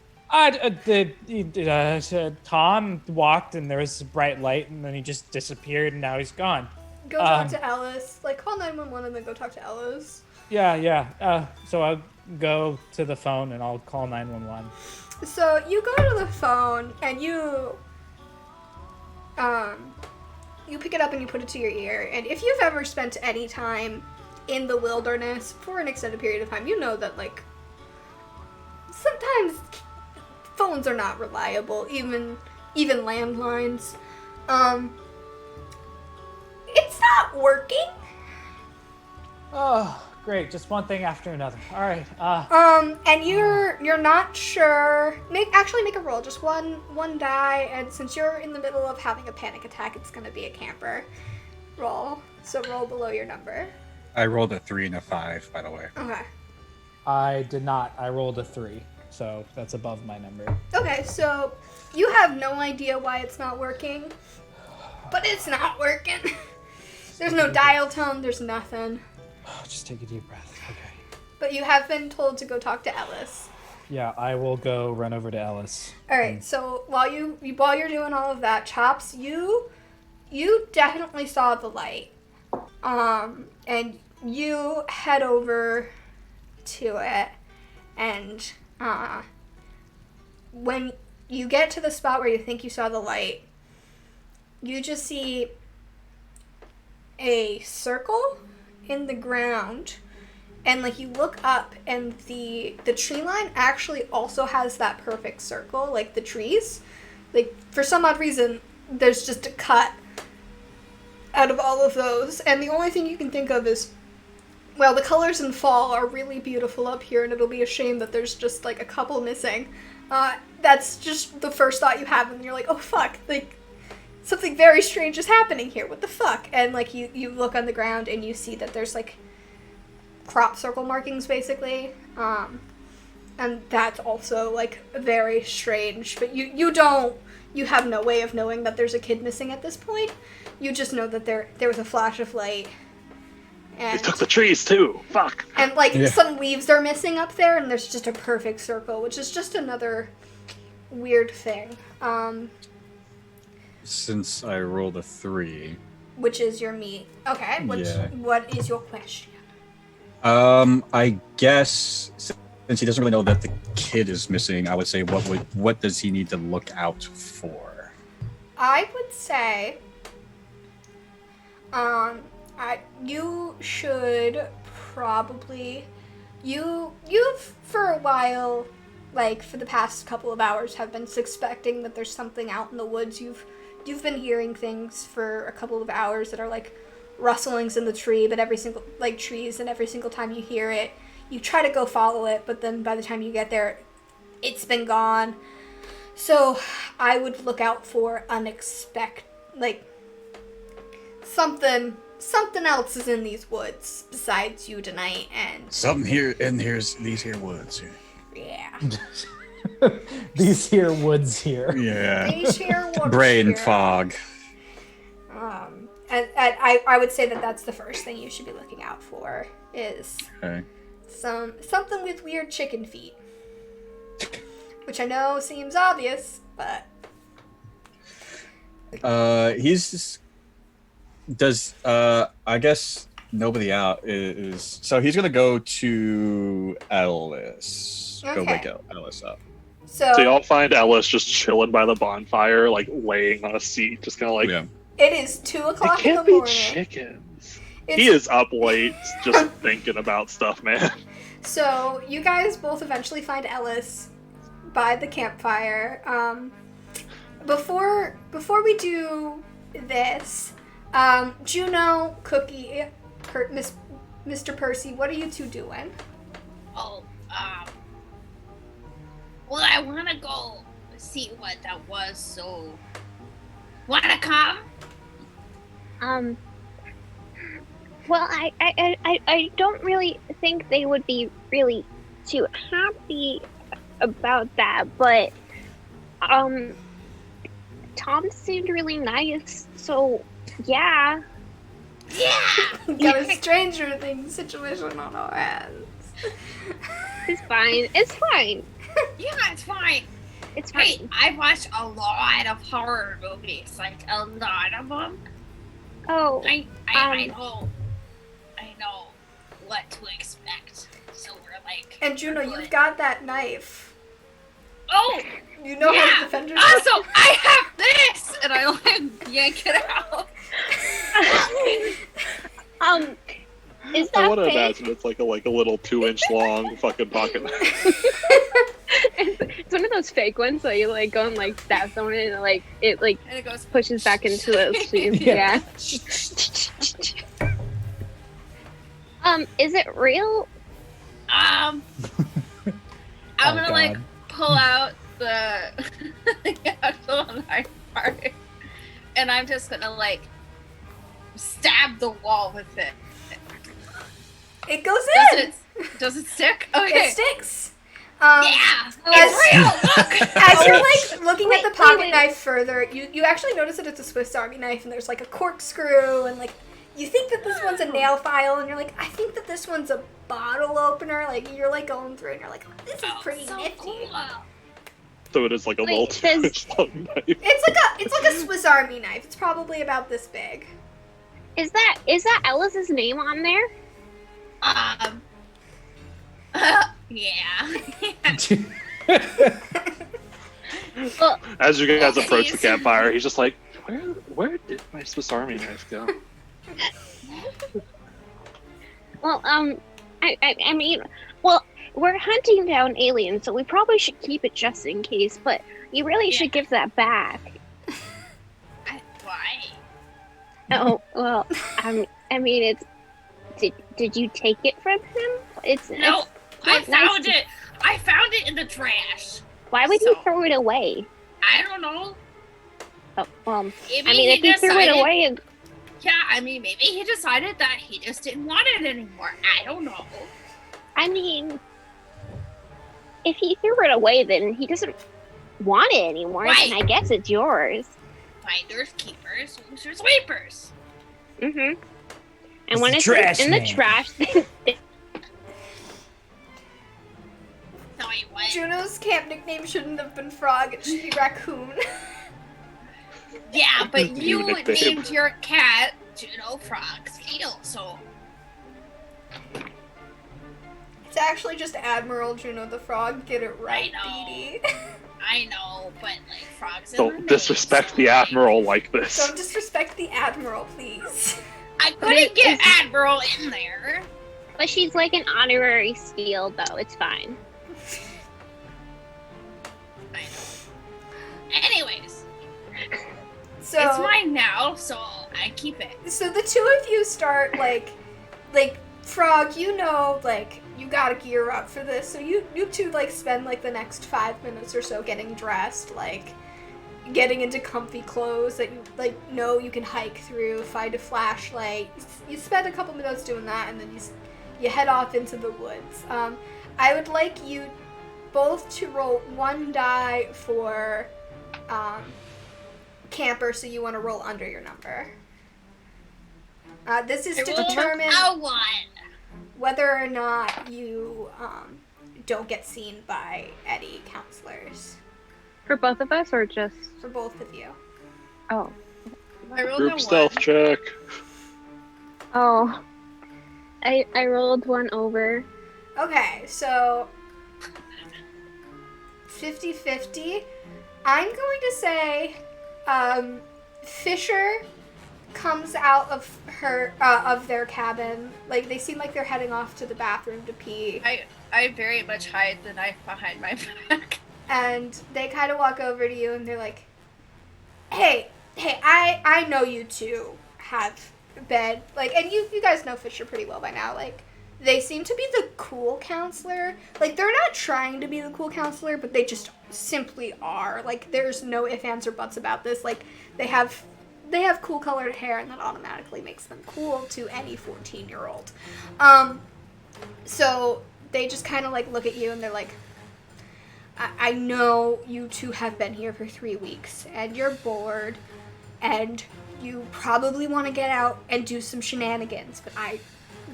Tom walked and there was a bright light and then he just disappeared and now he's gone. Go talk to Ellis. Like, call 911 and then go talk to Ellis. Yeah. So I'll go to the phone and I'll call 911. So you go to the phone and you pick it up and you put it to your ear. And if you've ever spent any time in the wilderness for an extended period of time, you know that like sometimes phones are not reliable, even landlines. It's not working. Oh, great. Just one thing after another. All right. And you're not sure. Make a roll, just one die, and since you're in the middle of having a panic attack, it's gonna be a camper roll. So roll below your number. I rolled a 3 and a 5, by the way. Okay. I did not. I rolled a 3, so that's above my number. Okay, so you have no idea why it's not working, but it's not working. There's no dial tone. There's nothing. Just take a deep breath. Okay. But you have been told to go talk to Ellis. Yeah, I will go run over to Ellis. All right. So while you're doing all of that, Chops, you definitely saw the light, and you head over to it, and when you get to the spot where you think you saw the light, you just see a circle in the ground, and like you look up and the tree line actually also has that perfect circle, like the trees. Like for some odd reason there's just a cut out of all of those, and the only thing you can think of is Well, the colors in fall are really beautiful up here, and it'll be a shame that there's just like a couple missing. That's just the first thought you have, and you're like, oh fuck, like something very strange is happening here. What the fuck? And like you look on the ground and you see that there's like crop circle markings basically, and that's also like very strange. But you have no way of knowing that there's a kid missing at this point. You just know that there was a flash of light. And, They took the trees too. Fuck. and like Yeah. some leaves are missing up there, and there's just a perfect circle, which is just another weird thing. Since I rolled a 3, Which is your meat. Okay, Yeah. what is your question? I guess since he doesn't really know that the kid is missing, I would say what does he need to look out for? I would say, you should probably, you've for a while, like for the past couple of hours, have been suspecting that there's something out in the woods. You've been hearing things for a couple of hours that are like rustlings in the tree, but every single trees, and every single time you hear it, you try to go follow it, but then by the time you get there, it's been gone. So I would look out for something else is in these woods besides you tonight, and Something here in these here woods. yeah. These here woods here. Yeah. These here woods Brain here. fog. And I would say that that's the first thing you should be looking out for is Okay. something with weird chicken feet. Which I know seems obvious, but He's just does I guess nobody out is so he's gonna go to Ellis. Go Okay. wake Ellis up. So y'all find Ellis just chilling by the bonfire, like laying on a seat, just kind of like, Yeah. it is 2 it o'clock in the can't be morning. chickens. It's- He is up late, just thinking about stuff, man. So you guys both eventually find Ellis by the campfire. Before we do this, Juno, Cookie, Mr. Percy, what are you two doing? Oh, well, I want to go see what that was, so... Wanna come? Well, I don't really think they would be really too happy about that, but Tom seemed really nice, so yeah. Yeah! Got a Stranger Things situation on our hands. It's fine. It's fine. Yeah, it's fine. It's Hey, fine. I watched a lot of horror movies, like a lot of them. Oh, I know what to expect. So we're like, And Juno, we're you've good. got that knife. Oh, You know how yeah. to defend yourself. Also, I have this, and I like yank it out. is I that want to fake? imagine it's like a little 2-inch long fucking pocket knife. It's one of those fake ones that you like go and like stab someone and it And it goes. pushes back into the sleeve. Yeah. Yeah. Is it real? I'm Oh, gonna like God. pull out the actual knife part, and I'm just gonna like stab the wall with it. It goes Does in. does it stick? Okay. It sticks. Yeah, As- it's real. Look. As you're like looking at the Wait, pocket wait. knife further, you actually notice that it's a Swiss Army knife, and there's like a corkscrew, and like you think that this one's a nail file, and you're like, I think that this one's a bottle opener. Like you're like going through, and you're like, this is pretty so nifty. cool. So it is like a little Wait, does- 2-inch long knife. It's like a Swiss Army knife. It's probably about this big. Is that Ellis's name on there? Yeah. Well, As you guys Oh, approach the please. campfire, he's just like, where did my Swiss Army knife go? well, I mean, well, we're hunting down aliens, so we probably should keep it just in case. But you really should give that back. Why? Oh well, I mean, Did you take it from him? No, I it's not found nice it. I found it in the trash. Why would you So- throw it away? I don't know. Oh, well, Maybe I mean, if he threw it decided- away, Yeah, I mean, maybe he decided that he just didn't want it anymore. I don't know. I mean, if he threw it away, then he doesn't want it anymore. Right. And I guess it's yours. Finders, keepers, losers, sweepers. Mm-hmm. And It's when the it's trash in the man. trash, Sorry, what? Juno's camp nickname shouldn't have been Frog, it should be Raccoon. Yeah, but you New nickname. named your cat Juno Frog's Field, so It's actually just Admiral Juno the Frog. Get it right, I know. Dee Dee. I know, but like frogs in Don't disrespect the admiral like this. Don't disrespect the Admiral, please. I couldn't get Admiral in there. but she's like an honorary steal, though. It's fine. I know. Anyways, So it's mine now, so I keep it. So the two of you start like Frog, you know, like you gotta gear up for this. So you two like spend like the next 5 minutes or so getting dressed, like getting into comfy clothes that you like know you can hike through, find a flashlight. You spend a couple minutes doing that, and then you head off into the woods. I would like you both to roll one die for camper, so you want to roll under your number. This is I to rolled determine a 1. whether or not you don't get seen by Eddie counselors. For both of us, or just? For both of you. Oh. I rolled a Group 1. stealth check. Oh. I rolled one over. Okay, so 50-50. I'm going to say Fisher comes out of of their cabin. Like they seem like they're heading off to the bathroom to pee. I very much hide the knife behind my back. And they kind of walk over to you and they're like, hey, I know you two have been, like, and you guys know Fisher pretty well by now, like, they seem to be the cool counselor. Like, they're not trying to be the cool counselor, but they just simply are. Like, there's no ifs, ands, or buts about this. Like, they have cool colored hair, and that automatically makes them cool to any 14-year-old. So they just kind of, like, look at you, and they're like, I know you two have been here for 3 weeks, and you're bored, and you probably want to get out and do some shenanigans, but I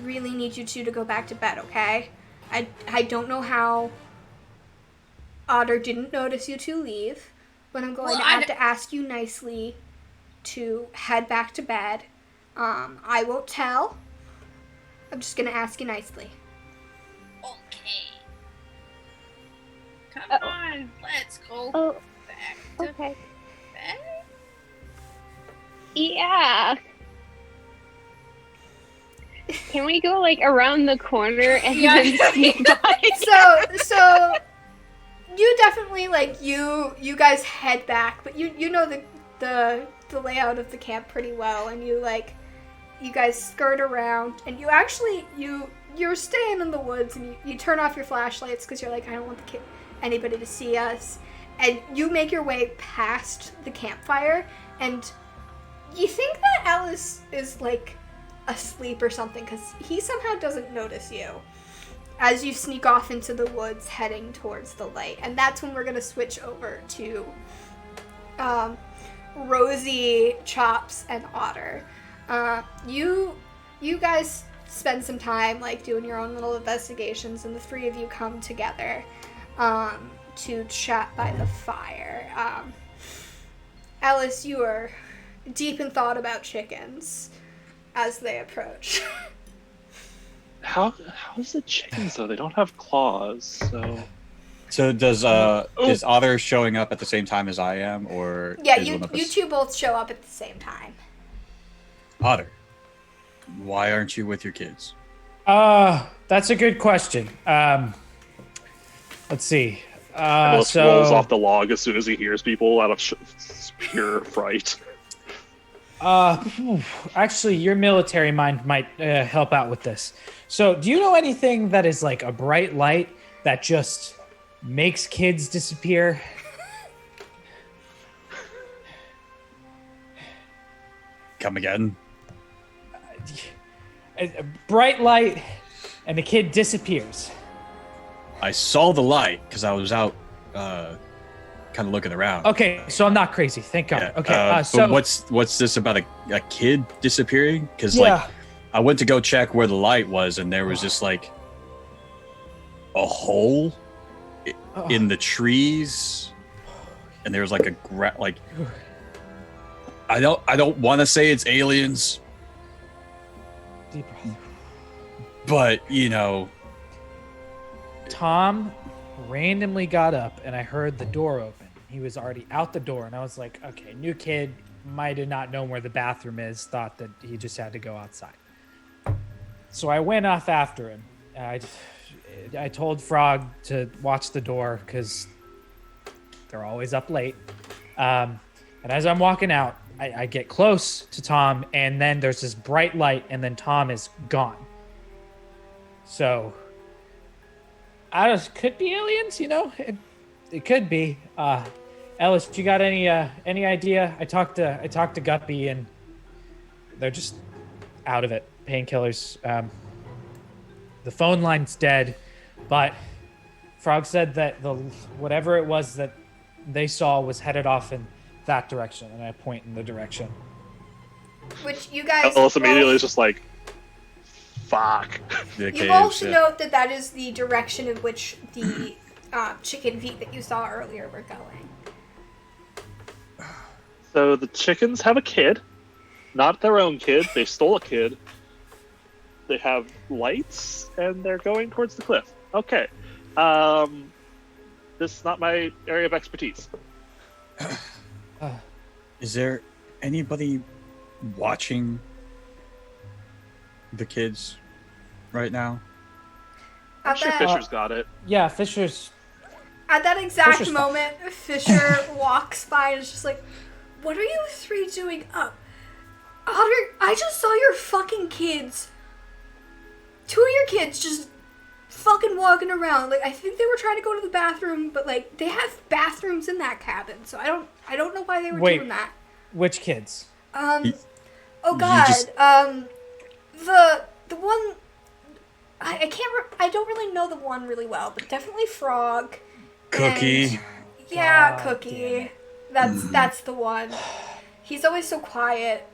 really need you two to go back to bed, okay? I don't know how Otter didn't notice you two leave, but I'm going to have to ask you nicely to head back to bed. I won't tell. I'm just going to ask you nicely. Okay. Come on, let's go Oh, back to okay. bed. Yeah. Can we go like around the corner and Yeah. then sneak by? So you definitely like you guys head back, but you know the layout of the camp pretty well, and you guys skirt around, and you're staying in the woods, and you turn off your flashlights because you're like, I don't want anybody to see us, and you make your way past the campfire, and you think that Alice is like asleep or something because he somehow doesn't notice you as you sneak off into the woods heading towards the light. And that's when we're going to switch over to Rosie, Chops, and Otter. You guys spend some time like doing your own little investigations, and the three of you come together to chat by the fire. Alice, you are deep in thought about chickens as they approach. How is it chickens though? They don't have claws, so. So does is Otter showing up at the same time as I am, or Yeah, is one of you us- two both show up at the same time. Otter, why aren't you with your kids? That's a good question. Let's see. Alice rolls off the log as soon as he hears people out of pure fright. Actually, your military mind might help out with this. So, do you know anything that is like a bright light that just makes kids disappear? Come again? A bright light, and the kid disappears. I saw the light because I was out, kind of looking around. Okay, so I'm not crazy. Thank God. Yeah, Okay, but so what's this about a kid disappearing? Because yeah. like I went to go check where the light was, and there was just like a hole in the trees, and there was like I don't want to say it's aliens, Deep breath. but you know, Tom randomly got up, and I heard the door open. He was already out the door, and I was like, okay, new kid might have not known where the bathroom is, thought that he just had to go outside. So I went off after him. I told Frog to watch the door because they're always up late. And as I'm walking out, I get close to Tom, and then there's this bright light, and then Tom is gone. So could be aliens, you know. It could be. Ellis, you got any idea? I talked to Guppy, and they're just out of it. Painkillers. The phone line's dead, but Frog said that the whatever it was that they saw was headed off in that direction, and I point in the direction. Which you guys. Ellis immediately is just like, fuck. the You caves, both yeah. note that is the direction in which the chicken feet that you saw earlier were going. So the chickens have a kid, not their own kid. They stole a kid. They have lights, and they're going towards the cliff. Okay. This is not my area of expertise. Is there anybody watching the kids right now? I'm At sure that, Fisher's got it. Yeah, Fisher's. at that exact Fisher's fine. moment, Fisher walks by and is just like, "What are you three doing up? Otter, I just saw your fucking kids. Two of your kids just fucking walking around. Like, I think they were trying to go to the bathroom, but like they have bathrooms in that cabin, so I don't know why they were Wait. doing that. Which kids? Oh You God. just- The one. I can't. I don't really know the one really well, but definitely Frog. Cookie. and- yeah, God damn Cookie. it. That's the one. He's always so quiet.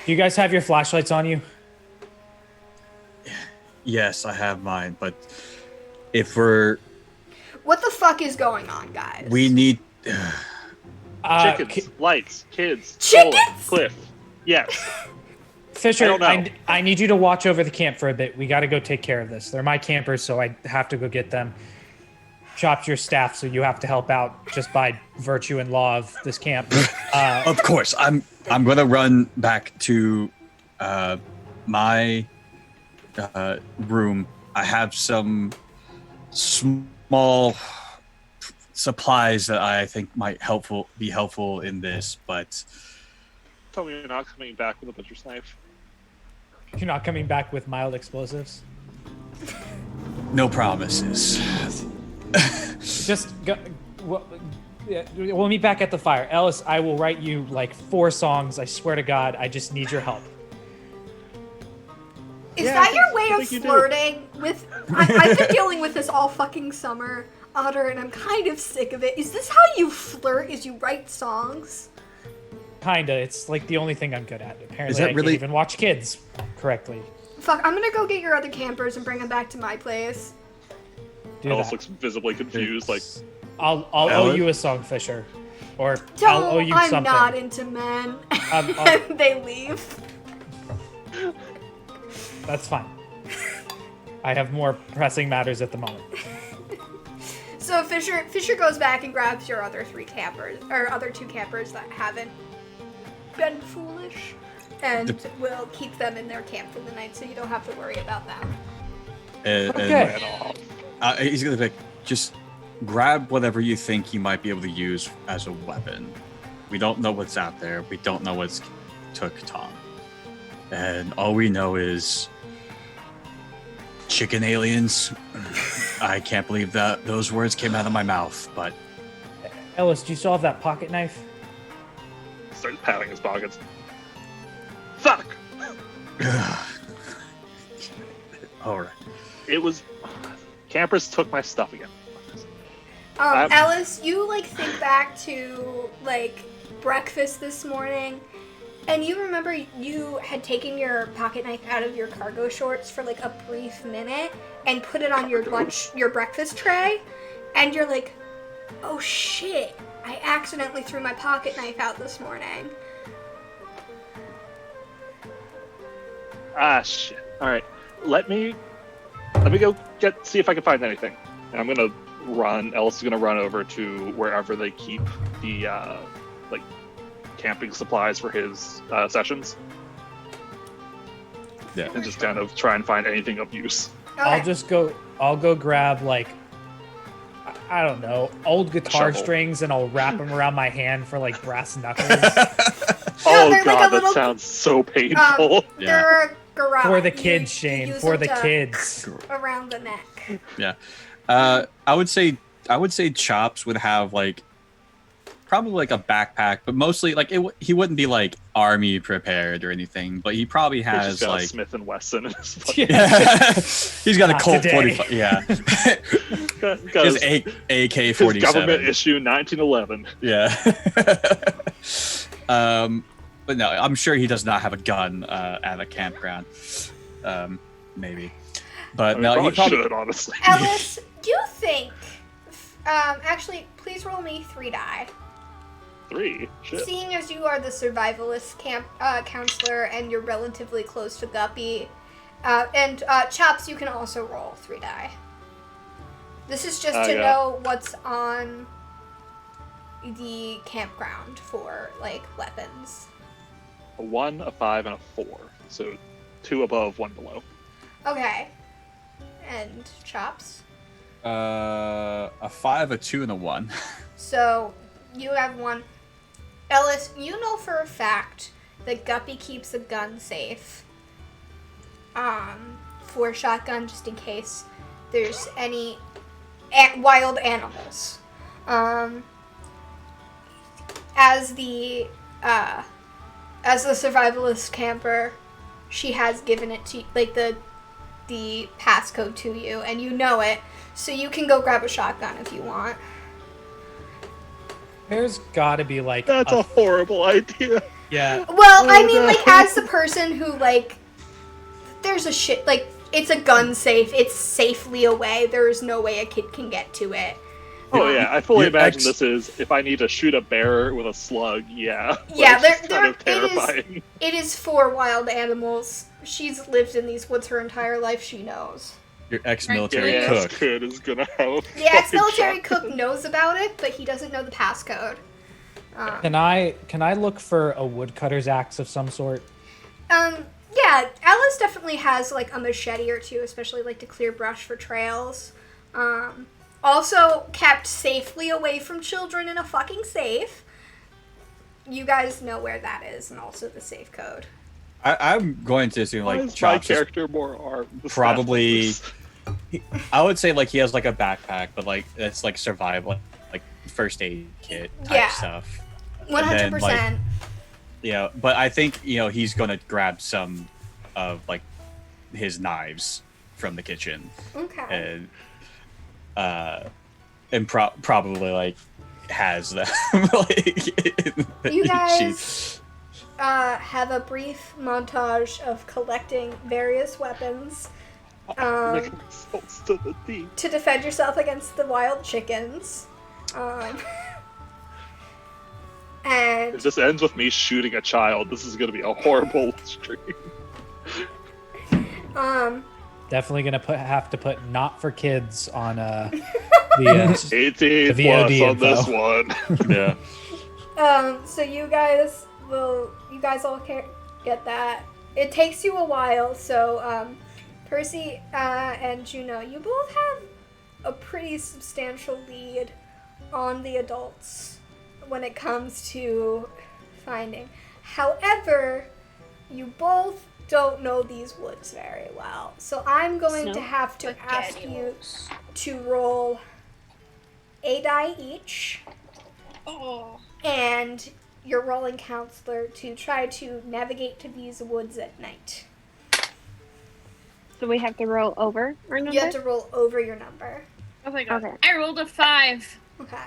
Do you guys have your flashlights on you? Yes, I have mine, but if we're What the fuck is going on, guys? we need Chickens, lights, kids, Chickens? stolen, cliff. Yes. Fisher, I don't know. I need you to watch over the camp for a bit. We got to go take care of this. They're my campers, so I have to go get them. Chopped your staff, so you have to help out just by virtue and law of this camp. of course I'm gonna run back to my room. I have some small supplies that I think might be helpful in this, but Tell me you're not coming back with a butcher's knife. You're not coming back with mild explosives. no promises. Just go. We'll meet back at the fire. Ellis, I will write you like 4 songs. I swear to God, I just need your help. Is Yeah, that I your way think of you do. flirting with? I've been dealing with this all fucking summer, Otter, and I'm kind of sick of it. Is this how you flirt? Is you write songs? Kinda. It's like the only thing I'm good at. Apparently, that I really- can even watch kids correctly. Fuck, I'm gonna go get your other campers and bring them back to my place. Do Ellis that. looks visibly confused, like, I'll owe Ellen? you a song, Fisher, or Don't, I'll owe you I'm something. not into men. I'll- And they leave. That's fine. I have more pressing matters at the moment. So Fisher goes back and grabs your other 3 campers, or other 2 campers that haven't been foolish, and will keep them in their camp for the night, so you don't have to worry about them. And Okay. he's gonna be like, just grab whatever you think you might be able to use as a weapon. We don't know what's out there. We don't know what's took Tom. And all we know is chicken aliens. I can't believe that those words came out of my mouth, but Ellis, do you still have that pocket knife? Starts patting his pockets. Fuck! all right. It was. Campers took my stuff again. I'm- Alice, you like think back to like breakfast this morning, and you remember you had taken your pocket knife out of your cargo shorts for like a brief minute and put it on your breakfast tray, and you're like, oh shit, I accidentally threw my pocket knife out this morning. Ah, shit. Alright. Let me go see if I can find anything. And I'm gonna run. Ellis is gonna run over to wherever they keep the, like, camping supplies for his, sessions. Yeah. And just kind of try and find anything of use. Okay. I'll go grab like, I don't know, old guitar shovel. strings, and I'll wrap them around my hand for like brass knuckles. Oh they're like god, a little- that sounds so painful. Yeah. They're a garage. For the You kids, Shane. use For them the to- kids. Around the neck. Yeah. I would say Chops would have like probably like a backpack, but mostly like he wouldn't be like army prepared or anything, but he probably He's has just got a like Smith and Wesson in his fucking he's got a Not Colt today. 45. Yeah. got His his, AK-47. his government issue 1911. Yeah. But no, I'm sure he does not have a gun at a campground. Maybe. But I mean, no, he probably should, honestly. Alice, do you think? Actually, please roll me 3 die. 3? Shit. Seeing as you are the survivalist counselor and you're relatively close to Guppy, and Chops, you can also roll 3 die. This is just to Yeah. know what's on the campground for like weapons. A 1, a 5, and a 4. So 2 above, 1 below. Okay. And Chops. a 5, a 2, and a 1. So you have 1. Ellis, you know for a fact that Guppy keeps a gun safe. For a shotgun, just in case there's any wild animals. As the survivalist camper, she has given it to like the passcode to you, and you know it, so you can go grab a shotgun if you want. There's gotta be like That's a horrible idea. yeah. Well, I Oh, mean, no. like, as the person who, like, there's a shit, like, it's a gun safe, it's safely away, there's no way a kid can get to it. Oh yeah, I fully Your imagine ex- this is if I need to shoot a bear with a slug. Yeah. Yeah, It's just there- kind of it is- terrifying. It is for wild animals. She's lived in these woods her entire life, she knows. Your ex-military Your ass cook. kid is gonna have. The ex-military fucking cook knows about it, but he doesn't know the passcode. Can I look for a woodcutter's axe of some sort? Yeah, Alice definitely has, like, a machete or two, especially, like, to clear brush for trails. Also kept safely away from children in a fucking safe. You guys know where that is, and also the safe code. I'm going to assume Why like is my Chops is character more armed? probably. I would say like he has like a backpack, but like it's like survival, like first aid kit type Yeah. stuff. 100%. Yeah, but I think he's gonna grab some of like his knives from the kitchen Okay. and probably like has them like in the You guys sheath. have a brief montage of collecting various weapons Making insults to the team. to defend yourself against the wild chickens. And If this ends with me shooting a child, this is gonna be a horrible stream. Definitely gonna have to put not for kids on the 18 The plus VOD on this info. one. Yeah. so you guys all get that. It takes you a while, so Percy and Juno, you both have a pretty substantial lead on the adults when it comes to finding. However, you both don't know these woods very well. So I'm going to have to ask you to roll a die each. Oh. And your rolling counselor to try to navigate to these woods at night. So we have to roll over our number? You have to roll over your number. Oh my god. Okay. I rolled a 5. Okay.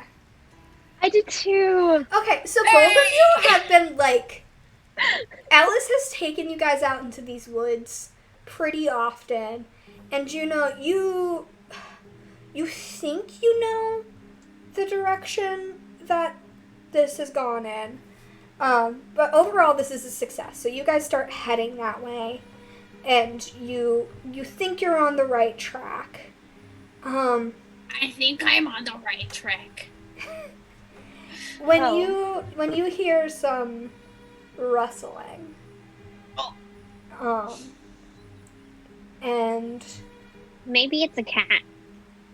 I did too. Okay, so both of you have been like... Alice has taken you guys out into these woods pretty often. And Juno, you think you know the direction that this has gone in. But overall, this is a success. So you guys start heading that way. And you think you're on the right track. I think I'm on the right track. When you hear some rustling, and Maybe it's a cat.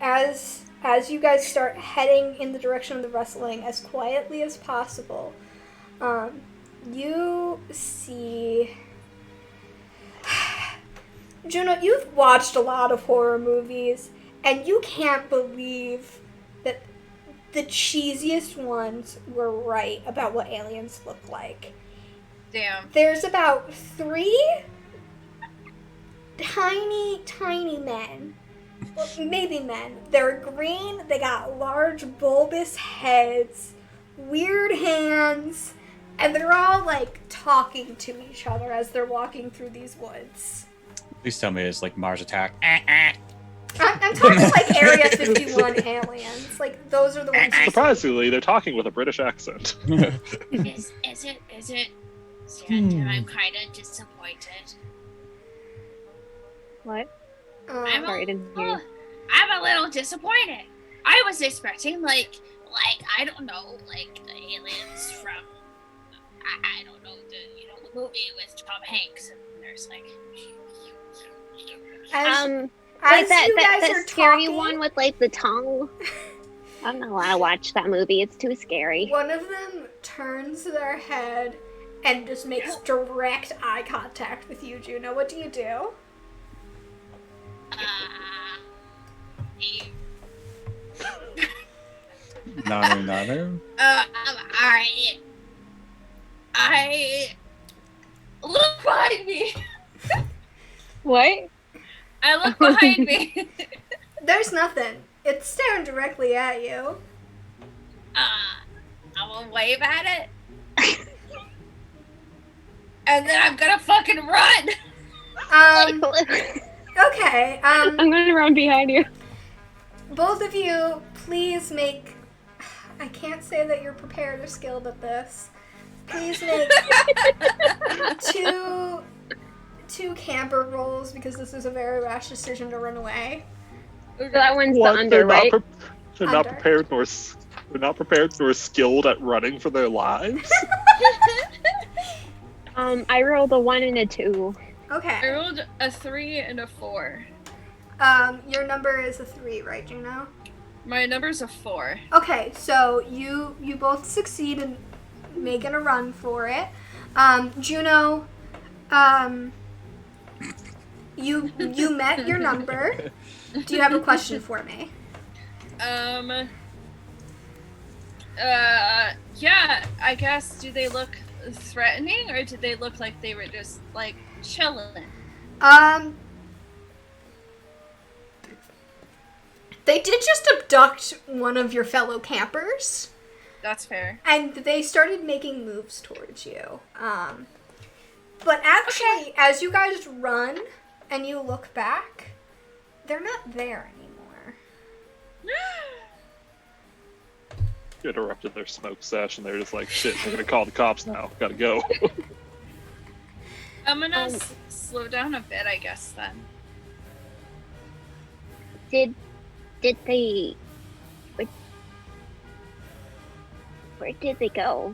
as you guys start heading in the direction of the rustling as quietly as possible, you see. Juno, you've watched a lot of horror movies, and you can't believe that the cheesiest ones were right about what aliens look like. Damn. There's about 3 tiny men. Well, maybe men. They're green, they got large bulbous heads, weird hands, and they're all like talking to each other as they're walking through these woods. Please tell me it's like Mars Attack. I'm talking like Area 51 aliens. Like, those are the ones you see. Surprisingly, they're talking with a British accent. Is it? Santa, I'm kind of disappointed. What? I'm Sorry, I didn't hear you. I'm a little disappointed. I was expecting like I don't know, like the aliens from I don't know, the movie with Tom Hanks, and there's like As Like you guys that are scary talking, one with like the tongue. I don't know why I watched that movie. It's too scary. one of them turns their head and just makes direct eye contact with you, Juno. What do you do? No. I look behind me. What? I look behind me. There's nothing. It's staring directly at you. I'm gonna wave at it. And then I'm gonna fucking run. Okay. I'm gonna run behind you. Both of you, please make. I can't say that you're prepared or skilled at this. Please make two camper rolls, because this is a very rash decision to run away. So that one's the What? under, right? They're not Under. prepared nor skilled at running for their lives. I rolled a 1 and a 2. I Okay. rolled a 3 and a 4. Your number is a 3, right, Juno? My number's a 4. Okay, so you both succeed in making a run for it. Juno, you met your number. Do you have a question for me? Yeah, I guess, do they look threatening, or did they look like they were just, like, chilling? They did just abduct one of your fellow campers, That's fair. and they started making moves towards you. But actually, as you guys run and you look back, they're not there anymore. You interrupted their smoke sesh, and they're just like, shit, we're gonna call the cops now. Gotta go. I'm gonna slow down a bit, I guess, then. Did they... Where did they go?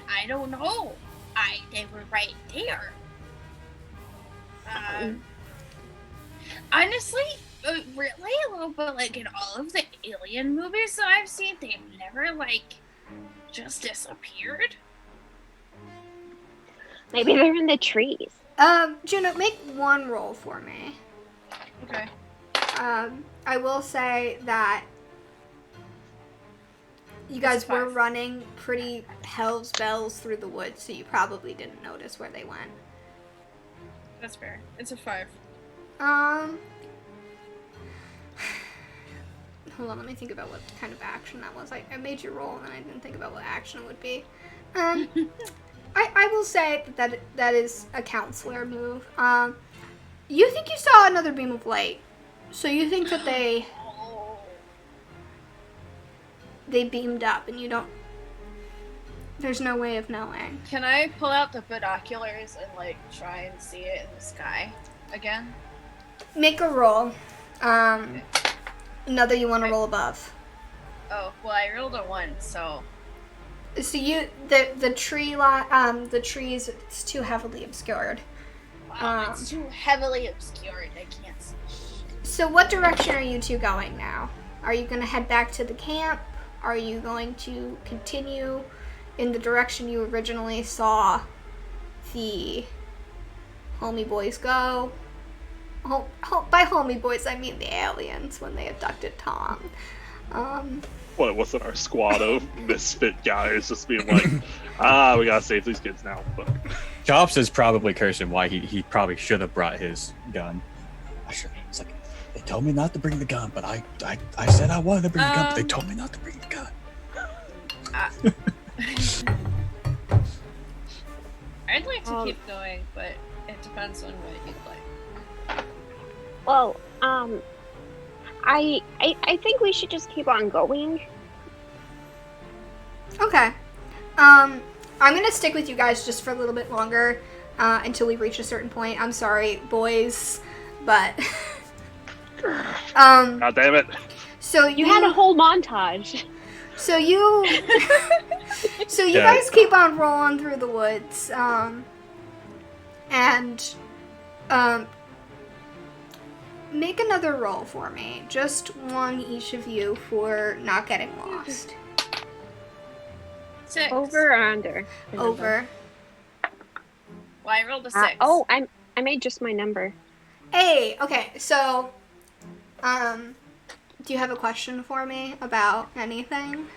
I don't know. They were right there. Honestly, really, a little bit like in all of the alien movies that I've seen, they've never, like, just disappeared? Maybe they're in the trees. Juno, make one roll for me. Okay. I will say that you guys That's were 5. running pretty hell's bells through the woods, so you probably didn't notice where they went. That's fair. It's a 5. Hold on, let me think about what kind of action that was. I made you roll, and then I didn't think about what action it would be. I will say that is a counselor move. You think you saw another beam of light, so you think that they beamed up, and you don't. There's no way of knowing. Can I pull out the binoculars and like try and see it in the sky again? Make a roll. Another you want to roll above. Oh, well, I rolled a 1, so So you the tree lot the trees, it's too heavily obscured. Wow, it's too heavily obscured. I can't see. So what direction are you two going now? Are you going to head back to the camp? Are you going to continue in the direction you originally saw the homie boys go? By homie boys, I mean the aliens when they abducted Tom. Well, it wasn't our squad of misfit guys just being like, we gotta save these kids now. But Chops is probably cursing why he probably should have brought his gun. It's like, they told me not to bring the gun, but I said I wanted to bring the gun, but they told me not to bring the gun. I'd like to keep going, but it depends on what you'd like. Well, I think we should just keep on going. Okay. I'm gonna stick with you guys just for a little bit longer until we reach a certain point. I'm sorry, boys, but God damn it! So You had a whole montage. So you guys keep on rolling through the woods, and make another roll for me. Just one each of you for not getting lost. 6. Over or under? the number? Over. Well, I rolled a 6. I made just my number. Hey, okay, so do you have a question for me about anything?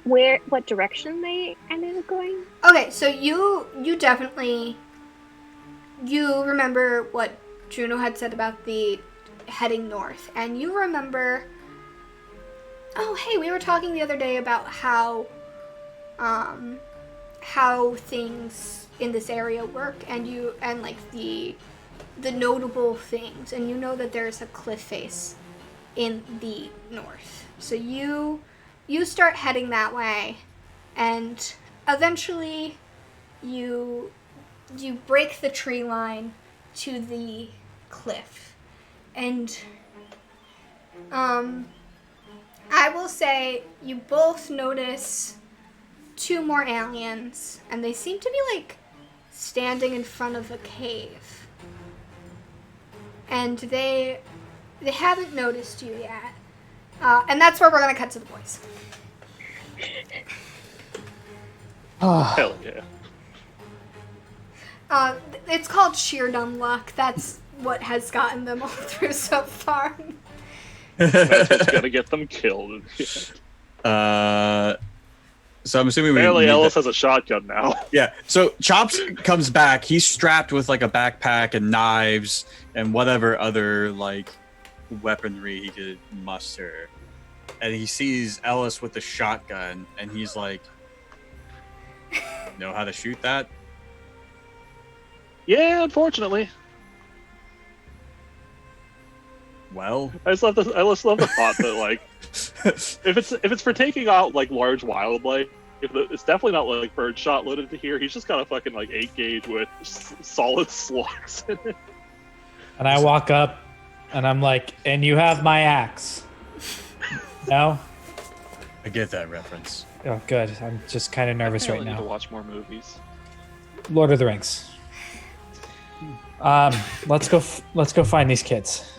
What direction they ended up going? Okay, so you definitely you remember what Juno had said about the heading north, and you remember. Oh, hey, we were talking the other day about how things in this area work, and like the notable things, and you know that there's a cliff face in the north. So you start heading that way, and eventually you break the tree line to the cliff. And I will say you both notice 2 more aliens, and they seem to be like standing in front of a cave. And they haven't noticed you yet. And that's where we're gonna cut to the boys. Hell yeah! It's called sheer dumb luck. That's what has gotten them all through so far. That's what's gonna get them killed. So I'm assuming Apparently, Ellis has a shotgun now. Yeah. So Chops comes back. He's strapped with like a backpack and knives and whatever other like weaponry he could muster. And he sees Ellis with the shotgun, and he's like, "Know how to shoot that?" Yeah, unfortunately. Well, I just love the thought that like if it's for taking out like large wildlife, it's definitely not like birdshot loaded to here. He's just got a fucking like 8 gauge with solid slugs in it. And I walk up, and I'm like, "And you have my axe." No? I get that reference. Oh, good. I'm just kind of nervous right I need to now. watch more movies. Lord of the Rings. Let's go find these kids.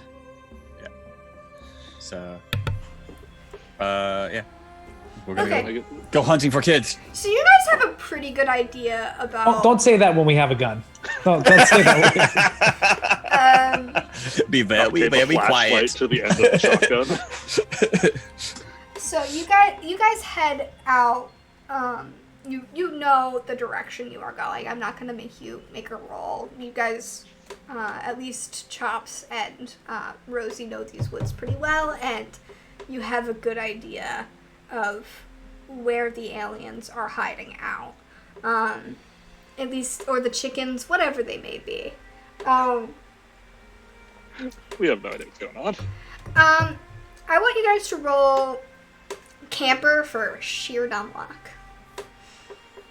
So, Yeah. We're gonna Okay. go hunting for kids. So you guys have a pretty good idea about. Don't say that when we have a gun. Don't say that. When we have... Be very, Tape a very flashlight quiet. to the end of the shotgun. So you guys head out. You know the direction you are going. I'm not gonna make you make a roll. You guys, at least Chops and Rosie know these woods pretty well, and you have a good idea of where the aliens are hiding out. At least, or the chickens, whatever they may be. We have no idea what's going on. I want you guys to roll camper for sheer dumb luck.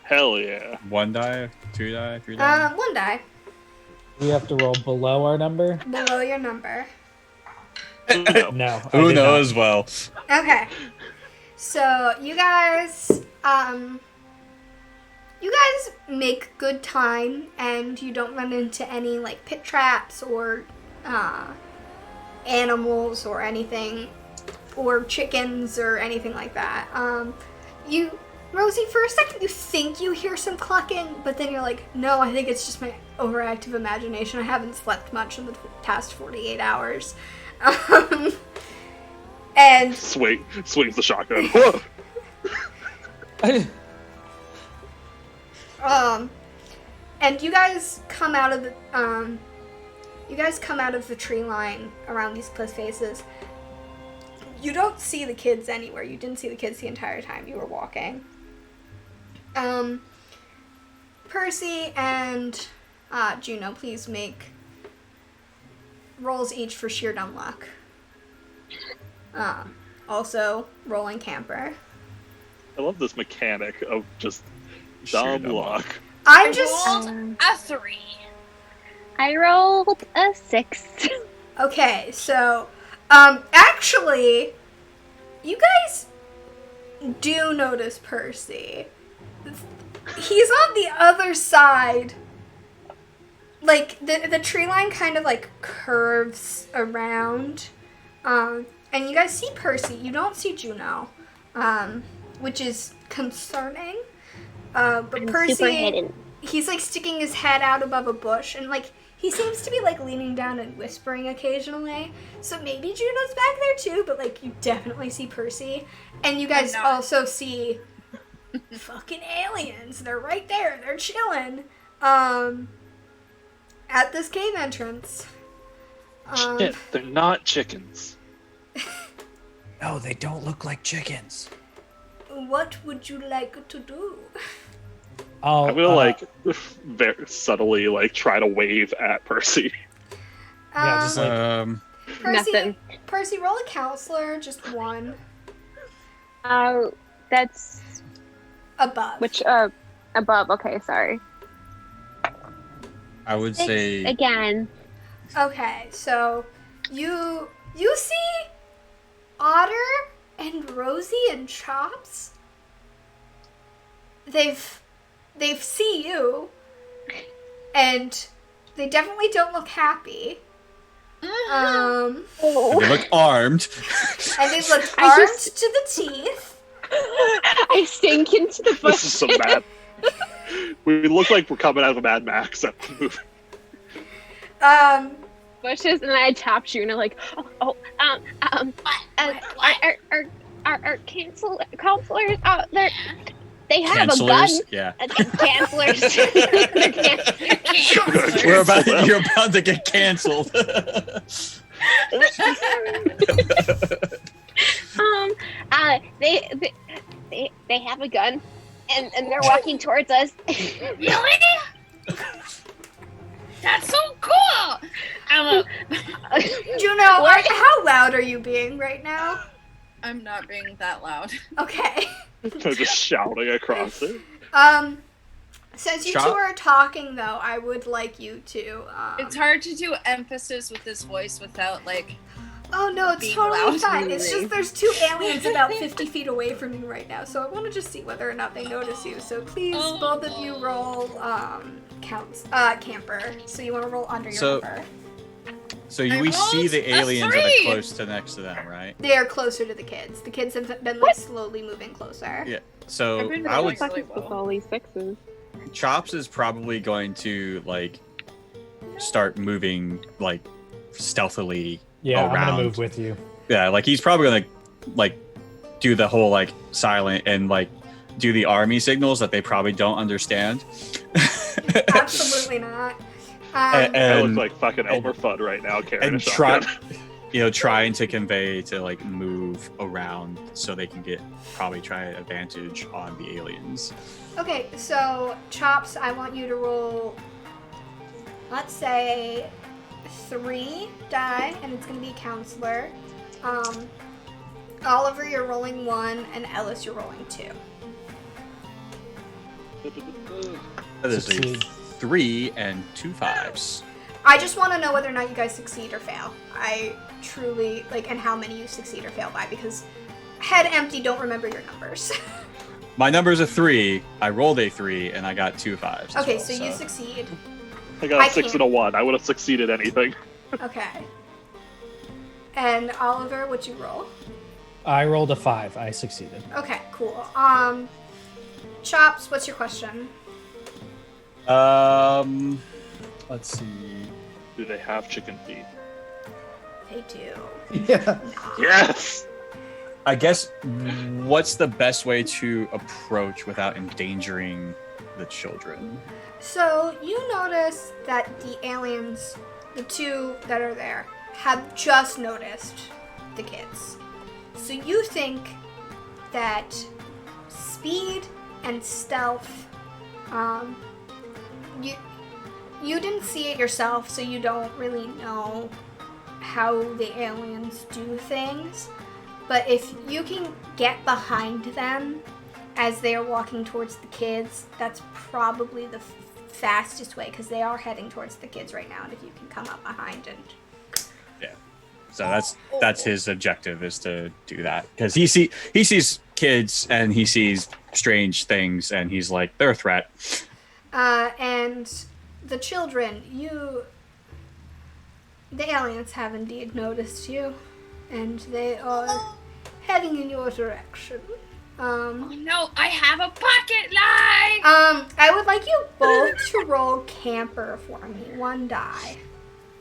Hell yeah. 1 die, 2 die, 3 die. 1 die We have to roll below our number. below your number. No. I Who did knows? Well, Okay. So you guys make good time, and you don't run into any like pit traps or animals or anything, or chickens or anything like that. Rosie, for a second you think you hear some clucking, but then you're like, no, I think it's just my overactive imagination. I haven't slept much in the past 48 hours. And Swings the shotgun. Whoa! And you guys come out of the tree line around these cliff faces. You don't see the kids anywhere. You didn't see the kids the entire time you were walking. Percy and Juno, please make rolls each for sheer dumb luck. Also, rolling camper. I love this mechanic of just Sheer dumb dumb luck. I'm just rolled a 3. I rolled a 6. okay. So, actually, you guys do notice Percy. He's on the other side. Like the tree line kind of like curves around, and you guys see Percy. You don't see Juno, which is concerning. But I'm Percy, super hidden. he's like sticking his head out above a bush, and like he seems to be like leaning down and whispering occasionally. So maybe Juno's back there too, but like you definitely see Percy, and you guys not. also see fucking aliens. They're right there. They're chilling. At this cave entrance. Shit, they're not chickens. No, they don't look like chickens. What would you like to do? I'm gonna very subtly try to wave at Percy. Yeah, just like Percy, Nothing. Percy, roll a counselor, just one. That's Above. which above. Okay, sorry. I would 6 say again. Okay, so you see Otter and Rosie and Chops. They've see you, and they definitely don't look happy. Oh. they look armed. And they look I armed just- to the teeth. I sink into the bush. This is some bad. We look like we're coming out of Mad Max at the movie. bushes, and I tap Juno like, our counselors out there. They have a gun. Cancelers. Yeah. Counselors. They're cancelers. You're about to get canceled. They have a gun, and they're walking towards us. Really? That's so cool! Juno, how loud are you being right now? I'm not being that loud. Okay. They're just shouting across it. Since you Shot? two are talking, though, I would like you to. It's hard to do emphasis with this voice without Oh no, it's being totally loud. fine. It's just there's two aliens about 50 feet away from you right now, so I want to just see whether or not they notice you. So please, both of you roll camper. So you want to roll under your So- number. So I we see rolled the a aliens that are 3. close to next to them, right? They are closer to the kids. The kids have been like slowly moving closer. Yeah. So I've been I rolling would. Fuck really is with well. all these sixes? Chops is probably going to like start moving like stealthily. Yeah, I'm around. gonna move with you. Yeah, like he's probably gonna like do the whole like silent and like do the army signals that they probably don't understand. Absolutely not. I And look like fucking Elmer Fudd right now carrying a and try, shotgun. trying to convey to like move around so they can get probably try an advantage on the aliens. Okay, so Chops, I want you to roll, let's say, 3 die, and it's going to be Counselor. Oliver, you're rolling 1, and Ellis, you're rolling 2. That is a Succeed. 3 and 2 5s. I just want to know whether or not you guys succeed or fail. I truly, and how many you succeed or fail by, because head empty, don't remember your numbers. My number is a 3. I rolled a 3 and I got 2 5s. Okay, so you succeed. I got I a 6 can't. and a 1. I would have succeeded anything. Okay. And Oliver, what'd you roll? I rolled a 5. I succeeded. Okay, cool. Chops, what's your question? Let's see. Do they have chicken feet? They do. Yeah. Yes! I guess what's the best way to approach without endangering the children? So you notice that the aliens, the 2 that are there, have just noticed the kids. So you think that speed and stealth, you didn't see it yourself, so you don't really know how the aliens do things. But if you can get behind them as they are walking towards the kids, that's probably the fastest way, because they are heading towards the kids right now. And if you can come up behind and So that's his objective, is to do that, because he sees kids and he sees strange things and he's like, they're a threat. and the children, the aliens have indeed noticed you, and they are heading in your direction. Oh no, I have a pocket knife! I would like you both to roll camper for me. 1 die.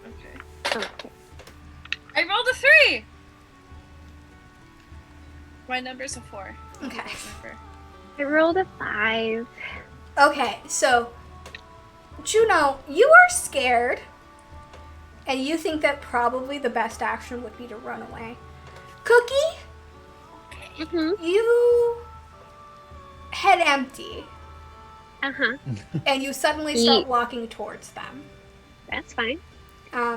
Okay. Okay. I rolled a 3. My number's a 4. Okay. Remember. I rolled a 5. Okay, so Juno, you are scared, and you think that probably the best action would be to run away. Cookie, Mm-hmm. you head empty, Uh-huh. and you suddenly start Yeet. walking towards them. That's fine.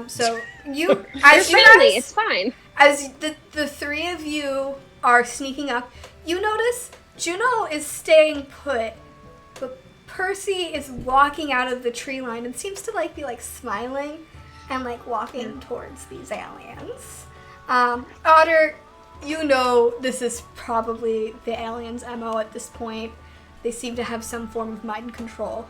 So you, They're as you friendly. guys, It's fine. as the 3 of you are sneaking up, you notice Juno is staying put, but Percy is walking out of the tree line and seems to be smiling and walking towards these aliens. Otter, you know this is probably the aliens' MO at this point. They seem to have some form of mind control.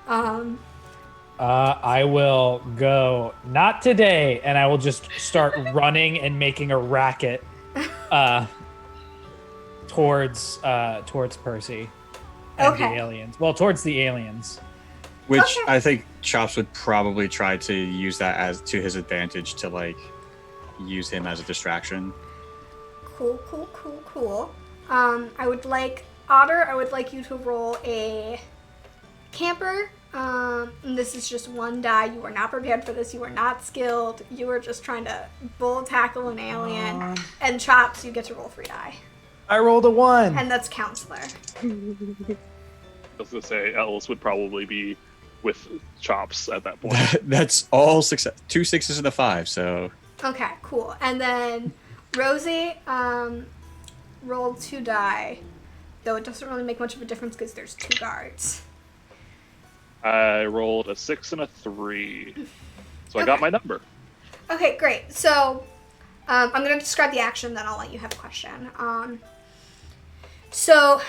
I will go, not today, and I will just start running and making a racket towards Percy and Okay. the aliens. Well, towards the aliens. Which Okay. I think Chops would probably try to use that as to his advantage to use him as a distraction. Cool. I would like, Otter, I would like you to roll a camper. And this is just 1 die. You are not prepared for this. You are not skilled. You are just trying to bull tackle an alien. And Chops, you get to roll 3 die. I rolled a 1. And that's Counselor. I was going to say, Ellis would probably be with Chops at that point. That's all success. 2 6s and a 5. So Okay, cool. And then Rosie rolled 2 die. Though it doesn't really make much of a difference because there's 2 guards. I rolled a 6 and a 3. So I got my number. Okay, great. So, I'm going to describe the action, then I'll let you have a question. So,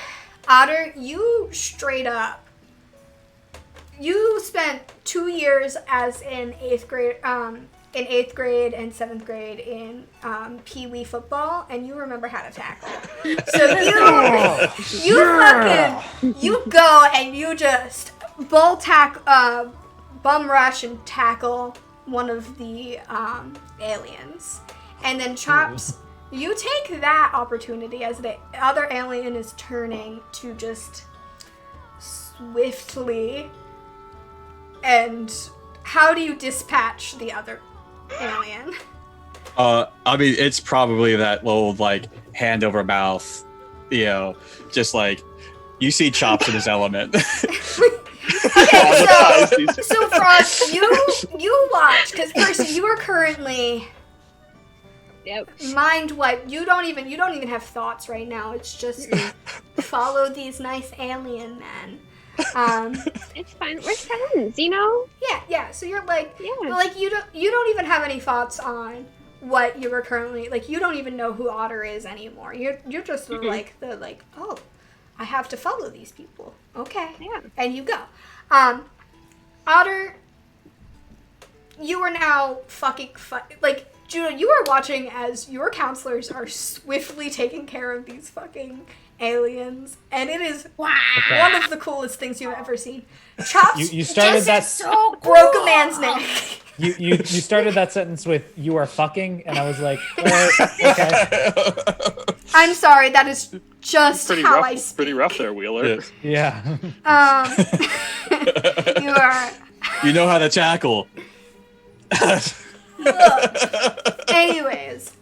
Otter, you straight up, you spent 2 years as an 8th grade, in 8th grade and 7th grade in Pee Wee football, and you remember how to tackle. So you go and you just bum rush and tackle one of the aliens. And then Chops, you take that opportunity as the other alien is turning to just swiftly. And how do you dispatch the other alien? I mean, it's probably that little, like, hand over mouth, you know, just like, you see Chops in his element. Okay, so Frog, you watch, because Percy, you are currently mind wiped. You don't even have thoughts right now. It's just follow these nice alien men. It's fine. We're friends, you know? Yeah. So you're like, but like you don't even have any thoughts on what you were currently like. You don't even know who Otter is anymore. You're just sort of like oh, I have to follow these people. Okay. Yeah. And you go. Otter, you are now like Judah. You are watching as your counselors are swiftly taking care of these fucking aliens, and it is one of the coolest things you've ever seen. Chops, you started that so broke a man's neck. You started that sentence with "you are fucking," and I was like, okay. I'm sorry, that is just Pretty how rough, I speak. pretty rough there, Wheeler. Yeah. You are. You know how to tackle. Anyways,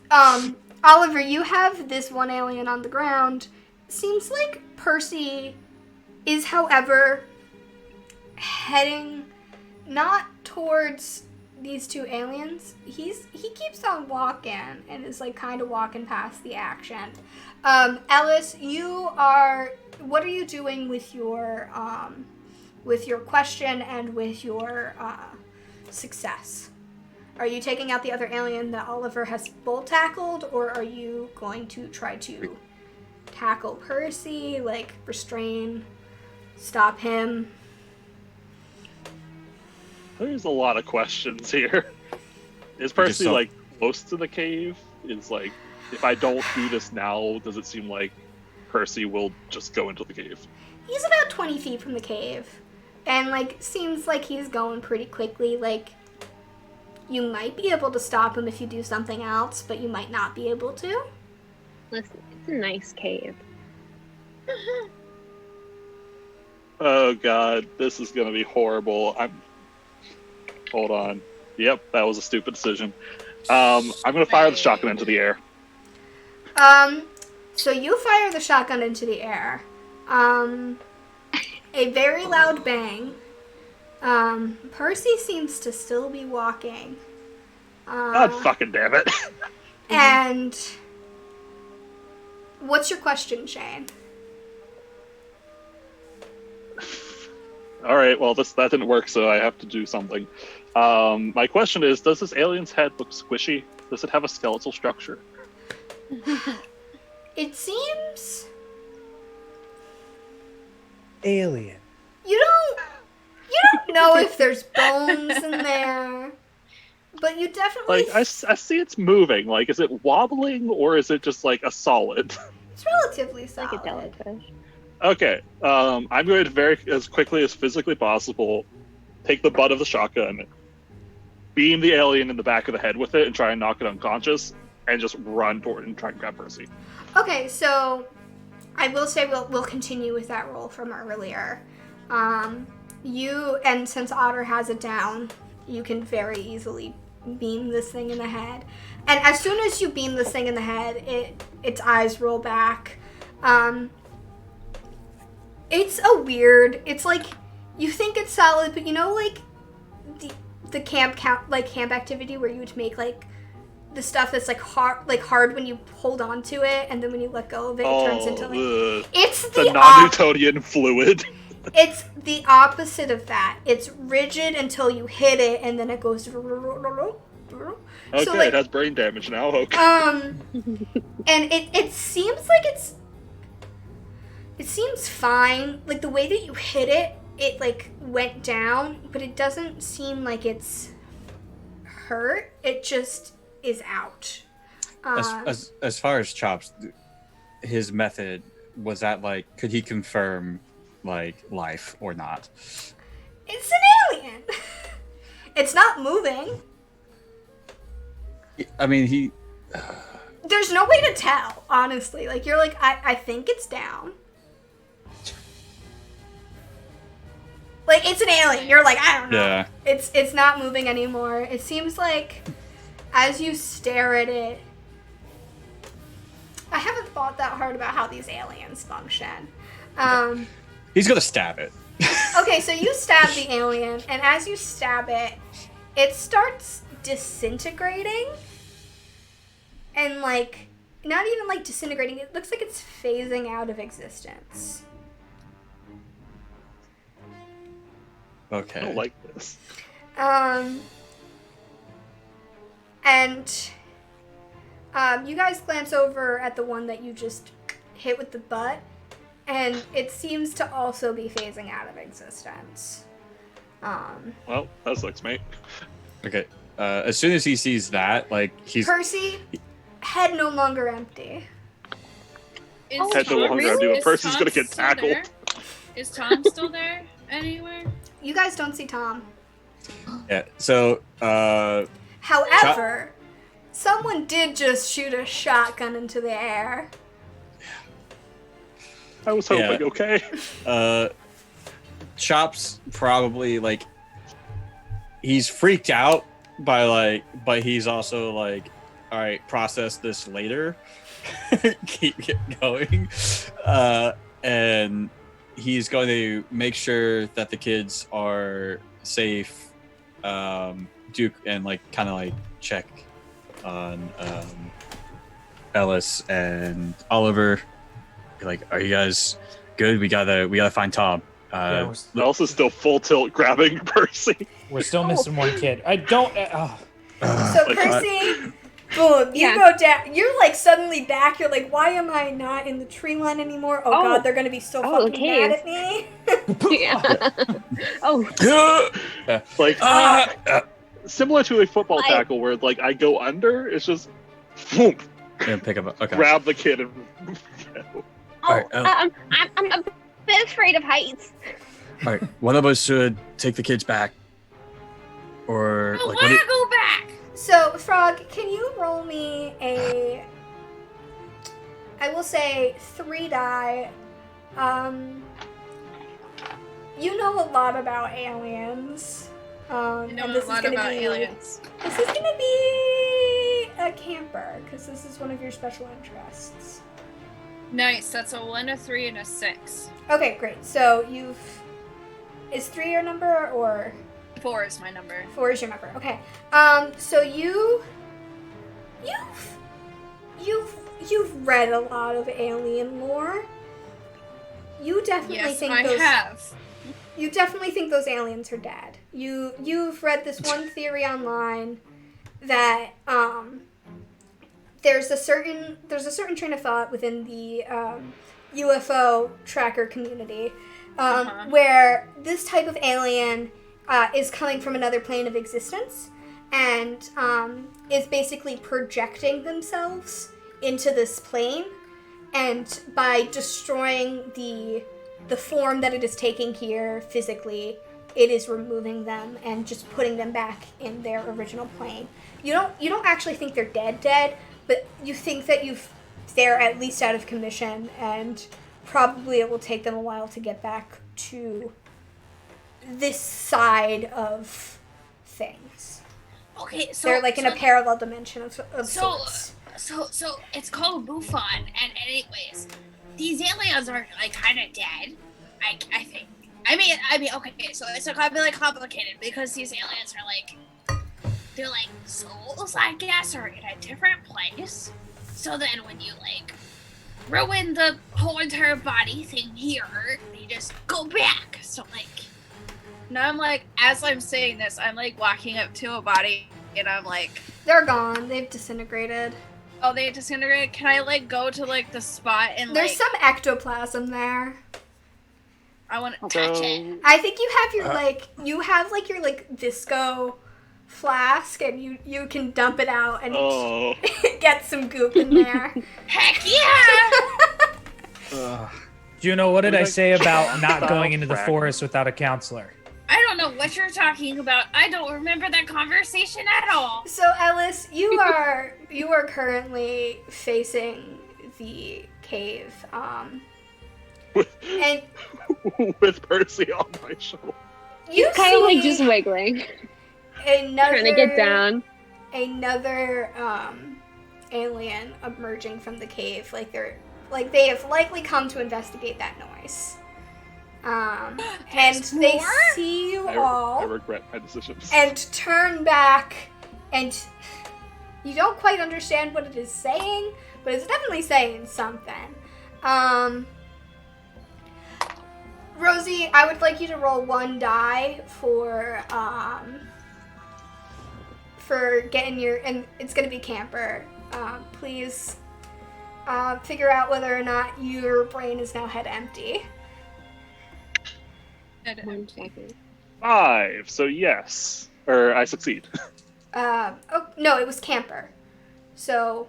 Oliver, you have this one alien on the ground. Seems like Percy is, however, heading not towards these two aliens. He keeps on walking and is like kind of walking past the action. Ellis, what are you doing with your question and with your success? Are you taking out the other alien that Oliver has bull tackled, or are you going to try to tackle Percy, like restrain, stop him? There's a lot of questions here. Is Percy like close to the cave? Is like, if I don't do this now, does it seem like Percy will just go into the cave? He's about 20 feet from the cave, and like seems like he's going pretty quickly. Like, you might be able to stop him if you do something else, but you might not be able to. Listen, it's a nice cave. Oh god, this is gonna be horrible. Hold on. Yep, that was a stupid decision. I'm gonna fire the shotgun into the air. So you fire the shotgun into the air. A very loud bang. Percy seems to still be walking. God fucking damn it. And what's your question, Shane? Alright, well that didn't work, so I have to do something. My question is, does this alien's head look squishy? Does it have a skeletal structure? It seems Alien. you don't know if there's bones in there, but you definitely Like, I see it's moving. Like, is it wobbling, or is it just like a solid? it's relatively solid. Like a jellyfish. Okay, I'm going to as quickly as physically possible take the butt of the shotgun, beam the alien in the back of the head with it, and try and knock it unconscious, and just run toward it and try and grab Percy. Okay, so I will say we'll continue with that roll from earlier. And since Otter has it down, you can very easily beam this thing in the head. And as soon as you beam this thing in the head, its eyes roll back. It's like, you think it's solid, but you know, like the camp activity where you would make like the stuff that's like hard when you hold on to it, and then when you let go of it, it turns into like it's the non-Newtonian fluid. It's the opposite of that. It's rigid until you hit it, and then it goes. Okay, So, like, it has brain damage now. Okay. And it seems like it seems fine. Like the way that you hit it, it like went down, but it doesn't seem like it's hurt. It just is out. As far as Chops, his method was that like, could he confirm like life or not? It's an alien. It's not moving. I mean, he. There's no way to tell, honestly. Like, you're like, I think it's down. Like, it's an alien. You're like, I don't know. Yeah. It's not moving anymore. It seems like as you stare at it, I haven't thought that hard about how these aliens function. He's gonna stab it. Okay, so you stab the alien, and as you stab it, it starts disintegrating. And, like, not even, like, disintegrating. It looks like it's phasing out of existence. Okay. I don't like this. And you guys glance over at the one that you just hit with the butt, and it seems to also be phasing out of existence. Well, that sucks, mate. Okay. As soon as he sees that, like he's. Percy, head no longer empty. Is Head no Tom- longer empty, but is Percy's Tom gonna get still tackled. there? Is Tom still there anywhere? You guys don't see Tom. Yeah. So. However, someone did just shoot a shotgun into the air. I was hoping, Yeah. okay? Chops probably like. He's freaked out by like, but he's also like, all right, process this later. Keep going. And he's going to make sure that the kids are safe. Duke and like kind of like check on Ellis and Oliver. Be like, are you guys good? We gotta find Tom. Yeah, Ellis is still full tilt grabbing Percy. we're still missing one kid. I don't. So Like, Percy, boom, you Yeah. go down. You're like suddenly back. You're like, why am I not in the tree line anymore? Oh, Oh. God, they're gonna be so Oh, fucking okay. mad at me. Yeah. Oh, Like, similar to a football tackle where, like, I go under, it's just, boom, Yeah, pick up. Okay. grab the kid and oh, Alright, I'm a bit afraid of heights. All right, one of us should take the kids back, or I like wanna go back. So, Frog, can you roll me a, I will say 3 die. You know a lot about aliens. I know and this a lot is gonna about be, aliens. This is gonna be a camper, because this is one of your special interests. Nice. That's a 1, a 3, and a 6. Okay, great. So is 3 your number, or 4 is my number. 4 is your number? Okay. So you've read a lot of alien lore. You definitely Yes, think I have. You definitely think those aliens are dead. You've read this one theory online that there's a certain train of thought within the UFO tracker community where this type of alien is coming from another plane of existence and is basically projecting themselves into this plane, and by destroying the form that it is taking here physically, it is removing them and just putting them back in their original plane. You don't actually think they're dead, but you think that they're at least out of commission, and probably it will take them a while to get back to this side of things. Okay, so They're like in a parallel dimension of so- sorts. So it's called Bufon, and anyways, these aliens are like kind of dead. I think. I mean, okay. So it's kind of like complicated because these aliens are like, they're like souls, I guess, or in a different place. So then when you like ruin the whole entire body thing here, they just go back. So like, Now I'm like, as I'm saying this, I'm like walking up to a body, and I'm like, They're gone. They've disintegrated. oh, they disintegrated. Can I like go to like the spot and There's like, some ectoplasm there. I want to touch it. I think you have your your visco flask, and you can dump it out and Oh. get some goop in there. Heck yeah! Juno, what did I Like, say about not style going into the track. forest without a counselor? I don't know what you're talking about. I don't remember that conversation at all. So Ellis, you are currently facing the cave, and With Percy on my shoulder. you Kind of like see just wiggling, another trying to get down. another alien emerging from the cave. Like they have likely come to investigate that noise. And they more? see you I all regret my decisions. and turn back, and you don't quite understand what it is saying, but it's definitely saying something. Rosie, I would like you to roll 1 die for getting your, and it's gonna be camper. Please figure out whether or not your brain is now head empty. 1 second. 5, so yes. Or I succeed. Oh no, it was camper. So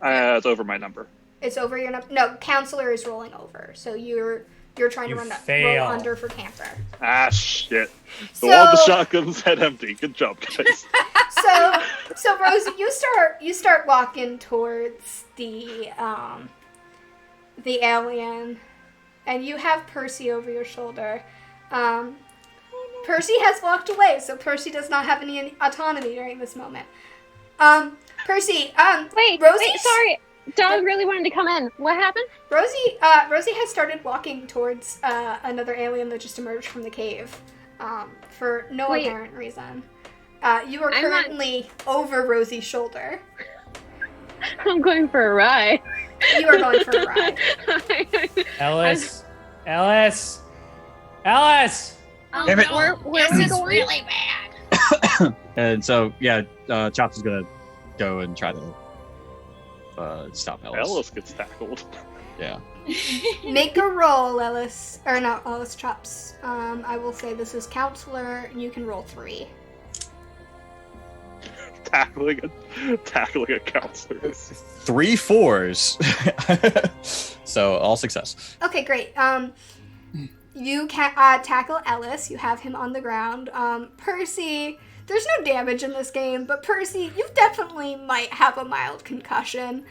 It's over my number. it's over your number. No, counselor is rolling over. So you're trying You to roll fail. under for camper. Ah, shit. The So one with the shotgun's head empty. Good job, guys. so Rosie, you start walking towards the alien, and you have Percy over your shoulder. Percy has walked away, so Percy does not have any autonomy during this moment. Percy, Wait, Rosie's- sorry. Dog really wanted to come in. What happened? Rosie has started walking towards another alien that just emerged from the cave, for no Wait. apparent reason. You are I'm not- currently over Rosie's shoulder. I'm going for a ride. You are going for a ride. Ellis! Oh Damn it. no, Where this we is going? really bad. And so, yeah, Chops is gonna go and try to stop Ellis. Ellis gets tackled. Yeah. Make a roll, Ellis. Or not Ellis Chops. I will say this is counselor, and you can roll 3. tackling a counselor. 3 4s. So all success. Okay, great. You can tackle Ellis. You have him on the ground. Percy, there's no damage in this game, but Percy, you definitely might have a mild concussion.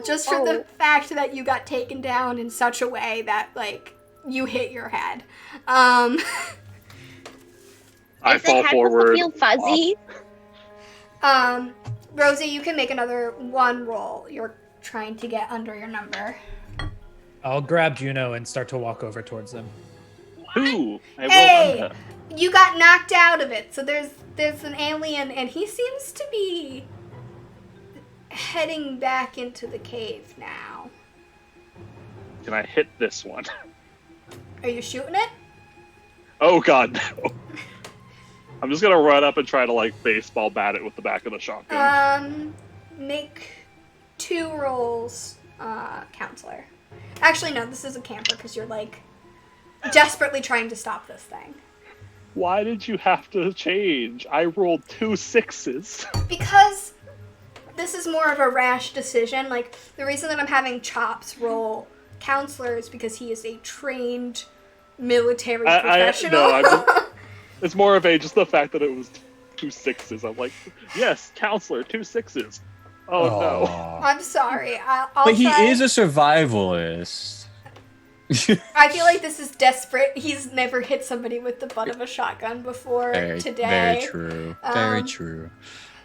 Just for the fact that you got taken down in such a way that, like, you hit your head. I Is fall it head forward. feel fuzzy? Rosie, you can make another 1 roll. You're trying to get under your number. I'll grab Juno and start to walk over towards them. Ooh, I rolled Hey! under. You got knocked out of it. So there's an alien, and he seems to be heading back into the cave now. Can I hit this one? Are you shooting it? Oh god, no. I'm just gonna run up and try to like baseball bat it with the back of the shotgun. Make 2 rolls, counselor. Actually, no, this is a camper because you're like desperately trying to stop this thing. Why did you have to change? I rolled 2 6s. Because this is more of a rash decision. Like, the reason that I'm having Chops roll counselor is because he is a trained military professional. It's more of just the fact that it was 2 6s. I'm like, yes, counselor, 2 6s. Oh no. I'm sorry. I'll But he try. is a survivalist. I feel like this is desperate. He's never hit somebody with the butt of a shotgun before today. Very true. Very Um, true.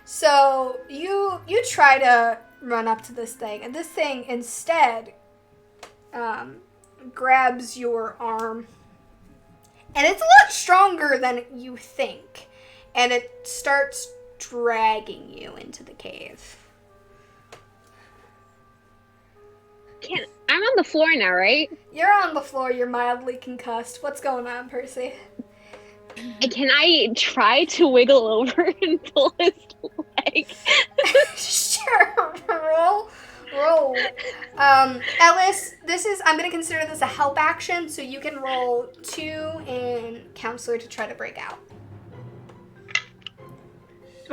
So you try to run up to this thing, and this thing instead grabs your arm, and it's a lot stronger than you think, and it starts dragging you into the cave. I'm on the floor now, right? You're on the floor. You're mildly concussed. What's going on, Percy? Can I try to wiggle over and pull his leg? Sure. Roll. Ellis, I'm gonna consider this a help action, so you can roll 2 in counselor to try to break out.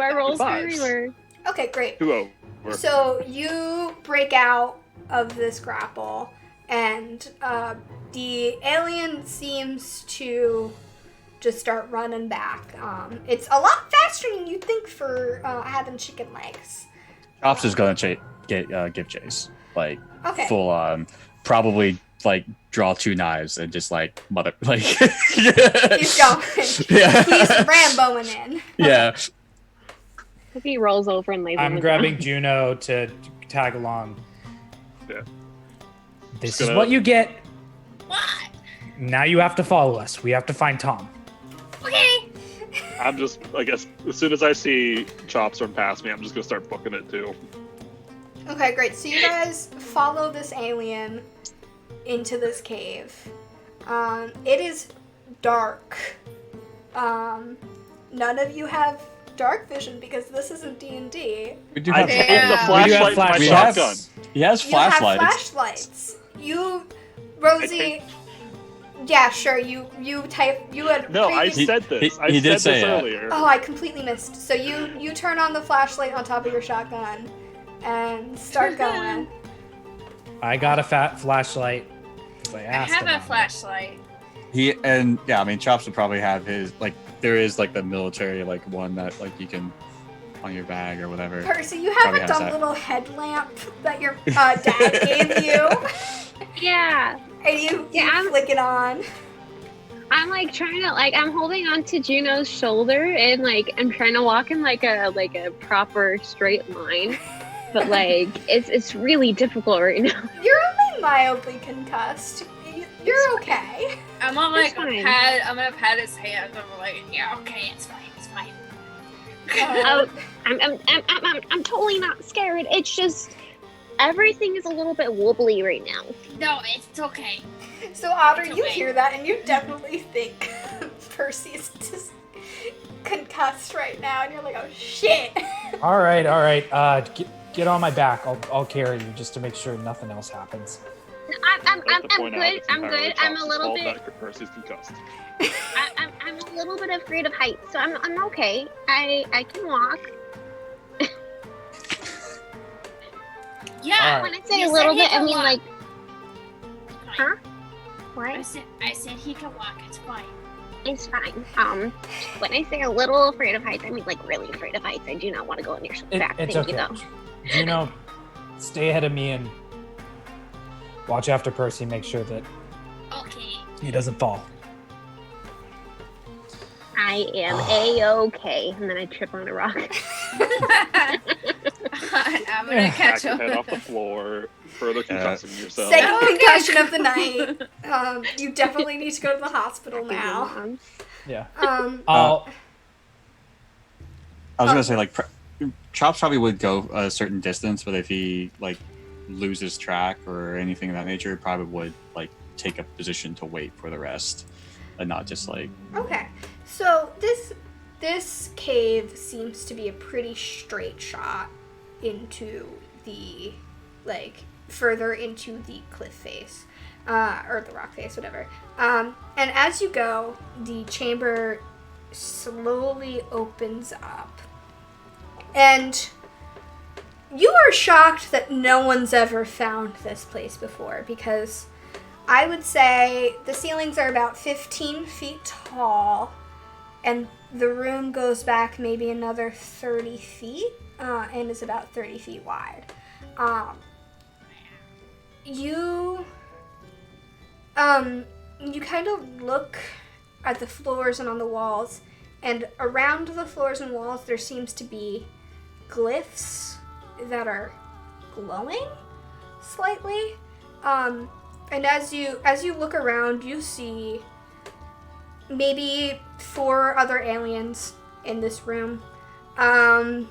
my rolls Fives. everywhere. Okay, great. 2 over. So you break out of this grapple, and the alien seems to just start running back. It's a lot faster than you'd think for having chicken legs. Chops is gonna give chase, like Okay. full on, probably like draw 2 knives and just like mother like. He's going. Yeah. He's Ramboing in. Yeah. If he rolls over and lays on I'm the grabbing ground. Juno to tag along. Yeah. This Just is gonna- what you get. What? Now you have to follow us. We have to find Tom. Okay. I'm just, I guess, as soon as I see Chops run past me, I'm just gonna start booking it too. Okay, great. So you guys follow this alien into this cave. It is dark. None of you have dark vision because this isn't D&D. We do I have. take Yeah. the We do flashlight have to my flashlights. shotgun. He has You have flashlights. flashlights. You, Rosie. Yeah, sure. You had. No, I previous- said this. he I did said say this that. earlier. Oh, I completely missed. So you turn on the flashlight on top of your shotgun and start going. I got a fat flashlight. 'Cause I I asked have about a it. flashlight. He and yeah, I mean Chops would probably have his like. There is like the military like one that like you can on your bag or whatever. Percy, you have Probably a has dumb that. little headlamp that your dad gave you, Yeah, and you Yeah, flick it on. I'm like trying to like I'm holding onto Juno's shoulder and like I'm trying to walk in like a proper straight line, but like it's really difficult right now. You're only mildly concussed. You're okay. I'm gonna It's fine. I'm gonna pat his hand. I'm like, yeah, okay, it's fine, it's fine. Uh, I'm totally not scared. It's just everything is a little bit wobbly right now. No, it's okay. so Otter, It's you okay. hear that, and you definitely think Percy's just concussed right now, and you're like, oh shit. All right. Get on my back. I'll carry you just to make sure nothing else happens. I'm I have to I'm point out good. it's I'm entirely good. I'm a Chops' little fault bit. that Percy's concussed. I'm a little bit afraid of heights, so I'm okay. I can walk. Yeah. All right. When I say You a said little he bit, I can mean walk. like Fine. what? I said he can walk. It's fine. It's fine. When I say a little afraid of heights, I mean like really afraid of heights. I do not want to go on your back. It's Thank okay. you though. Juno, stay ahead of me and watch after Percy. Make sure that Okay. he doesn't fall. I am a-okay. And then I trip on a rock. I'm gonna catch Back your up. head off the floor, further concussing yourself. Second Okay. concussion of the night. You definitely need to go to the hospital now. Yeah. I I'll. was gonna say like Chops probably would go a certain distance, but if he like loses track or anything of that nature, probably would like take a position to wait for the rest, and not just like Okay, so this cave seems to be a pretty straight shot into the further into the cliff face, or the rock face, whatever. And as you go, the chamber slowly opens up, and you are shocked that no one's ever found this place before, because I would say the ceilings are about 15 feet tall, and the room goes back maybe another 30 feet, and is about 30 feet wide. You kind of look at the floors and on the walls, and around the floors and walls there seems to be glyphs that are glowing slightly. And as you look around, you see maybe 4 other aliens in this room. And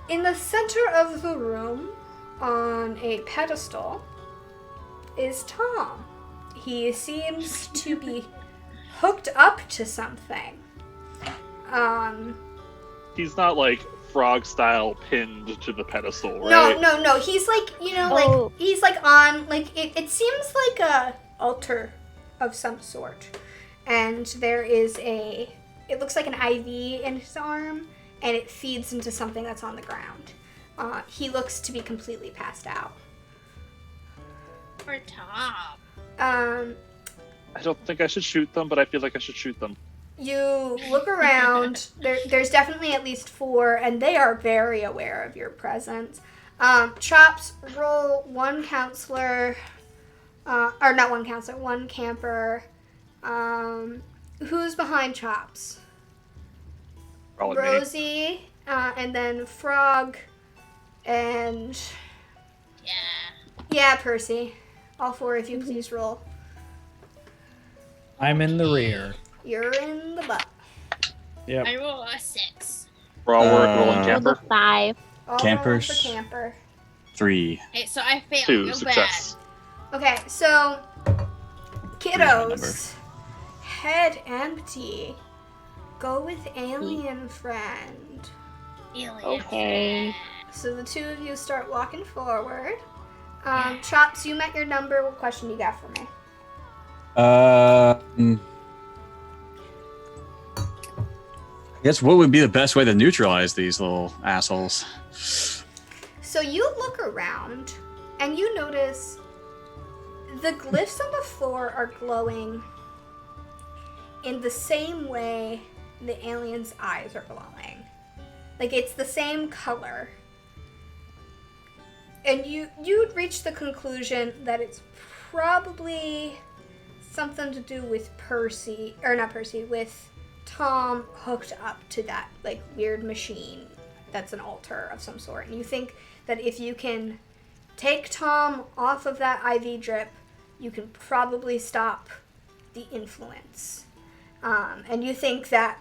in the center of the room, on a pedestal, is Tom. He seems to be hooked up to something. He's not like frog style pinned to the pedestal, right? No. He's like, Oh. like he's like on like it seems like a altar of some sort. and there is it looks like an IV in his arm, and it feeds into something that's on the ground. He looks to be completely passed out. Poor Tom. I don't think I should shoot them, but I feel like I should shoot them. You look around. There's definitely at least 4, and they are very aware of your presence. Chops, roll 1 counselor, or not 1 counselor, 1 camper. Who's behind Chops? Probably me. Rosie, and then Frog, and yeah, Percy. All 4 of you, please roll. I'm in the rear. You're in the butt. Yep. I roll a 6. We're all rolling Roll camper. the 5. All Campers. rolling for camper. 3. Hey, so I failed. 2 Real success. Okay, so number. kiddos, head empty. Go with alien friend. bad. Alien Okay. friend. So the 2 of you start walking forward. Chops, you met your number. What question you got for me? I guess what would be the best way to neutralize these little assholes? So you look around and you notice the glyphs on the floor are glowing in the same way the alien's eyes are glowing. Like it's the same color. And you'd reach the conclusion that it's probably something to do with with Tom hooked up to that like weird machine that's an altar of some sort. And you think that if you can take Tom off of that IV drip, you can probably stop the influence. And you think that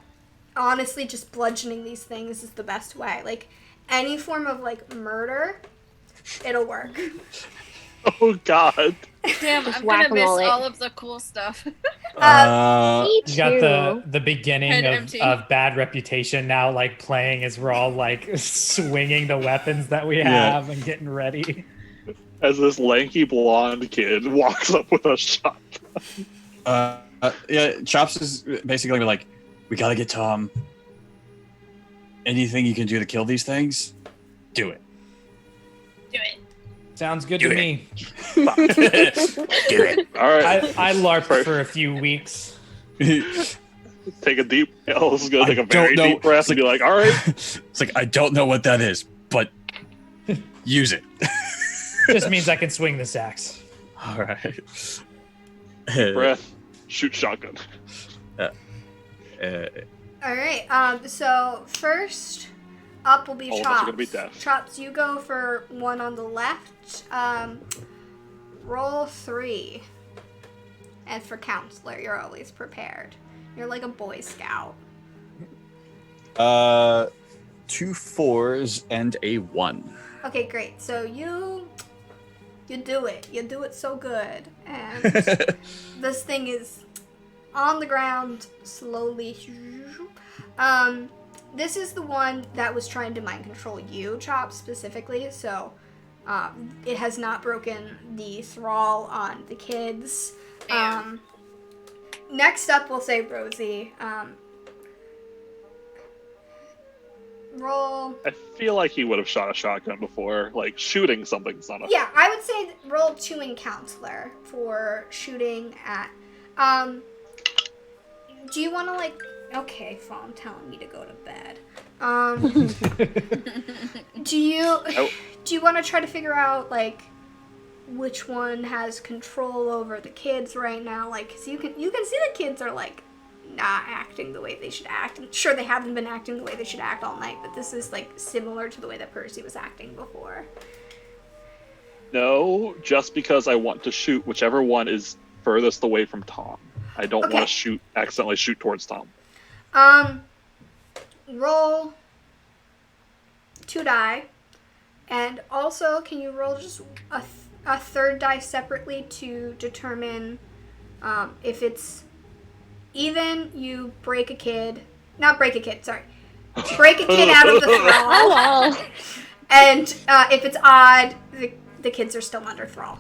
honestly just bludgeoning these things is the best way. Like any form of like murder, it'll work. Oh God. Damn, Just I'm gonna miss whack-a-mole it. all of the cool stuff. Me You got too. the beginning Head of, empty. of Bad Reputation now, like playing as we're all like swinging the weapons that we Yeah. have and getting ready. As this lanky blonde kid walks up with a shot. Yeah, Chops is basically gonna be like, we gotta get Tom. Anything you can do to kill these things, do it. Do it. Sounds good Do to it. me. Do it. All right. I LARPed for a few weeks. Take a deep. Elle's gonna I take a very don't know. deep breath and be like, "All right." It's like, I don't know what that is, but use it. Just means I can swing the sax. All right. Breath. Shoot shotgun. All right. So first up will be All of us Chops. are gonna be deaf. Chops, you go for 1 on the left. Roll 3. And for counselor, you're always prepared. You're like a Boy Scout. 2 4s and a 1. Okay, great. So you do it. You do it so good. And this thing is on the ground slowly. This is the one that was trying to mind control you, Chop, specifically. So it has not broken the thrall on the kids. Next up, we'll say Rosie. Roll. I feel like he would have shot a shotgun before. Like shooting something's not a. Yeah, I would say roll 2 in counselor for shooting at. Do you want to like? Okay, phone telling me to go to bed. Do you want to try to figure out like which one has control over the kids right now? Like, 'cause you can see the kids are like not acting the way they should act. I'm sure they haven't been acting the way they should act all night, but this is like similar to the way that Percy was acting before. No, just because I want to shoot whichever one is furthest away from Tom. I don't Okay. want to accidentally shoot towards Tom. Roll 2 die, and also can you roll just a third die separately to determine if it's even? You break a kid, not break a kid. Sorry, break a kid out of the Oh thrall, well. and if it's odd, the kids are still under thrall.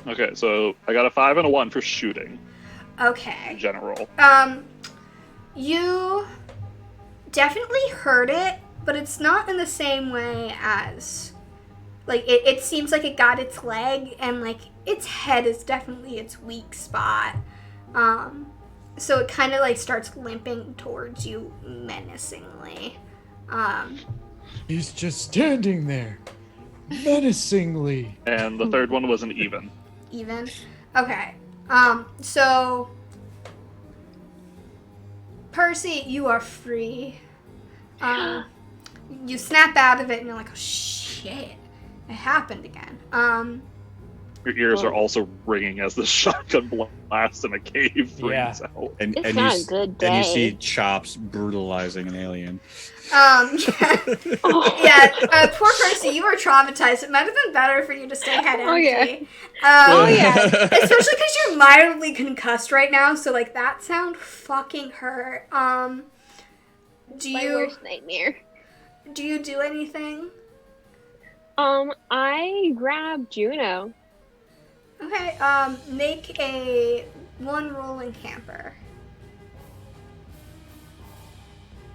Okay, so I got a 5 and a 1 for shooting. Okay. in general. You definitely heard it, but it's not in the same way as, like, it seems like it got its leg, and, like, its head is definitely its weak spot. So it kind of, like, starts limping towards you menacingly. He's just standing there, menacingly. And the third one wasn't even. Even? Okay. So Percy, you are free. You snap out of it and you're like, oh shit, it happened again. Your ears are also ringing as the shotgun blast in a cave rings out. And, It's and not you, a good and you day. see Chops brutalizing an alien. Yeah, poor Percy, you were traumatized. It might have been better for you to stay head empty. Oh, yeah. Especially because you're mildly concussed right now, so, like, that sound fucking hurt. My worst nightmare. Do you do anything? I grabbed Juno. Okay, make a one rolling camper.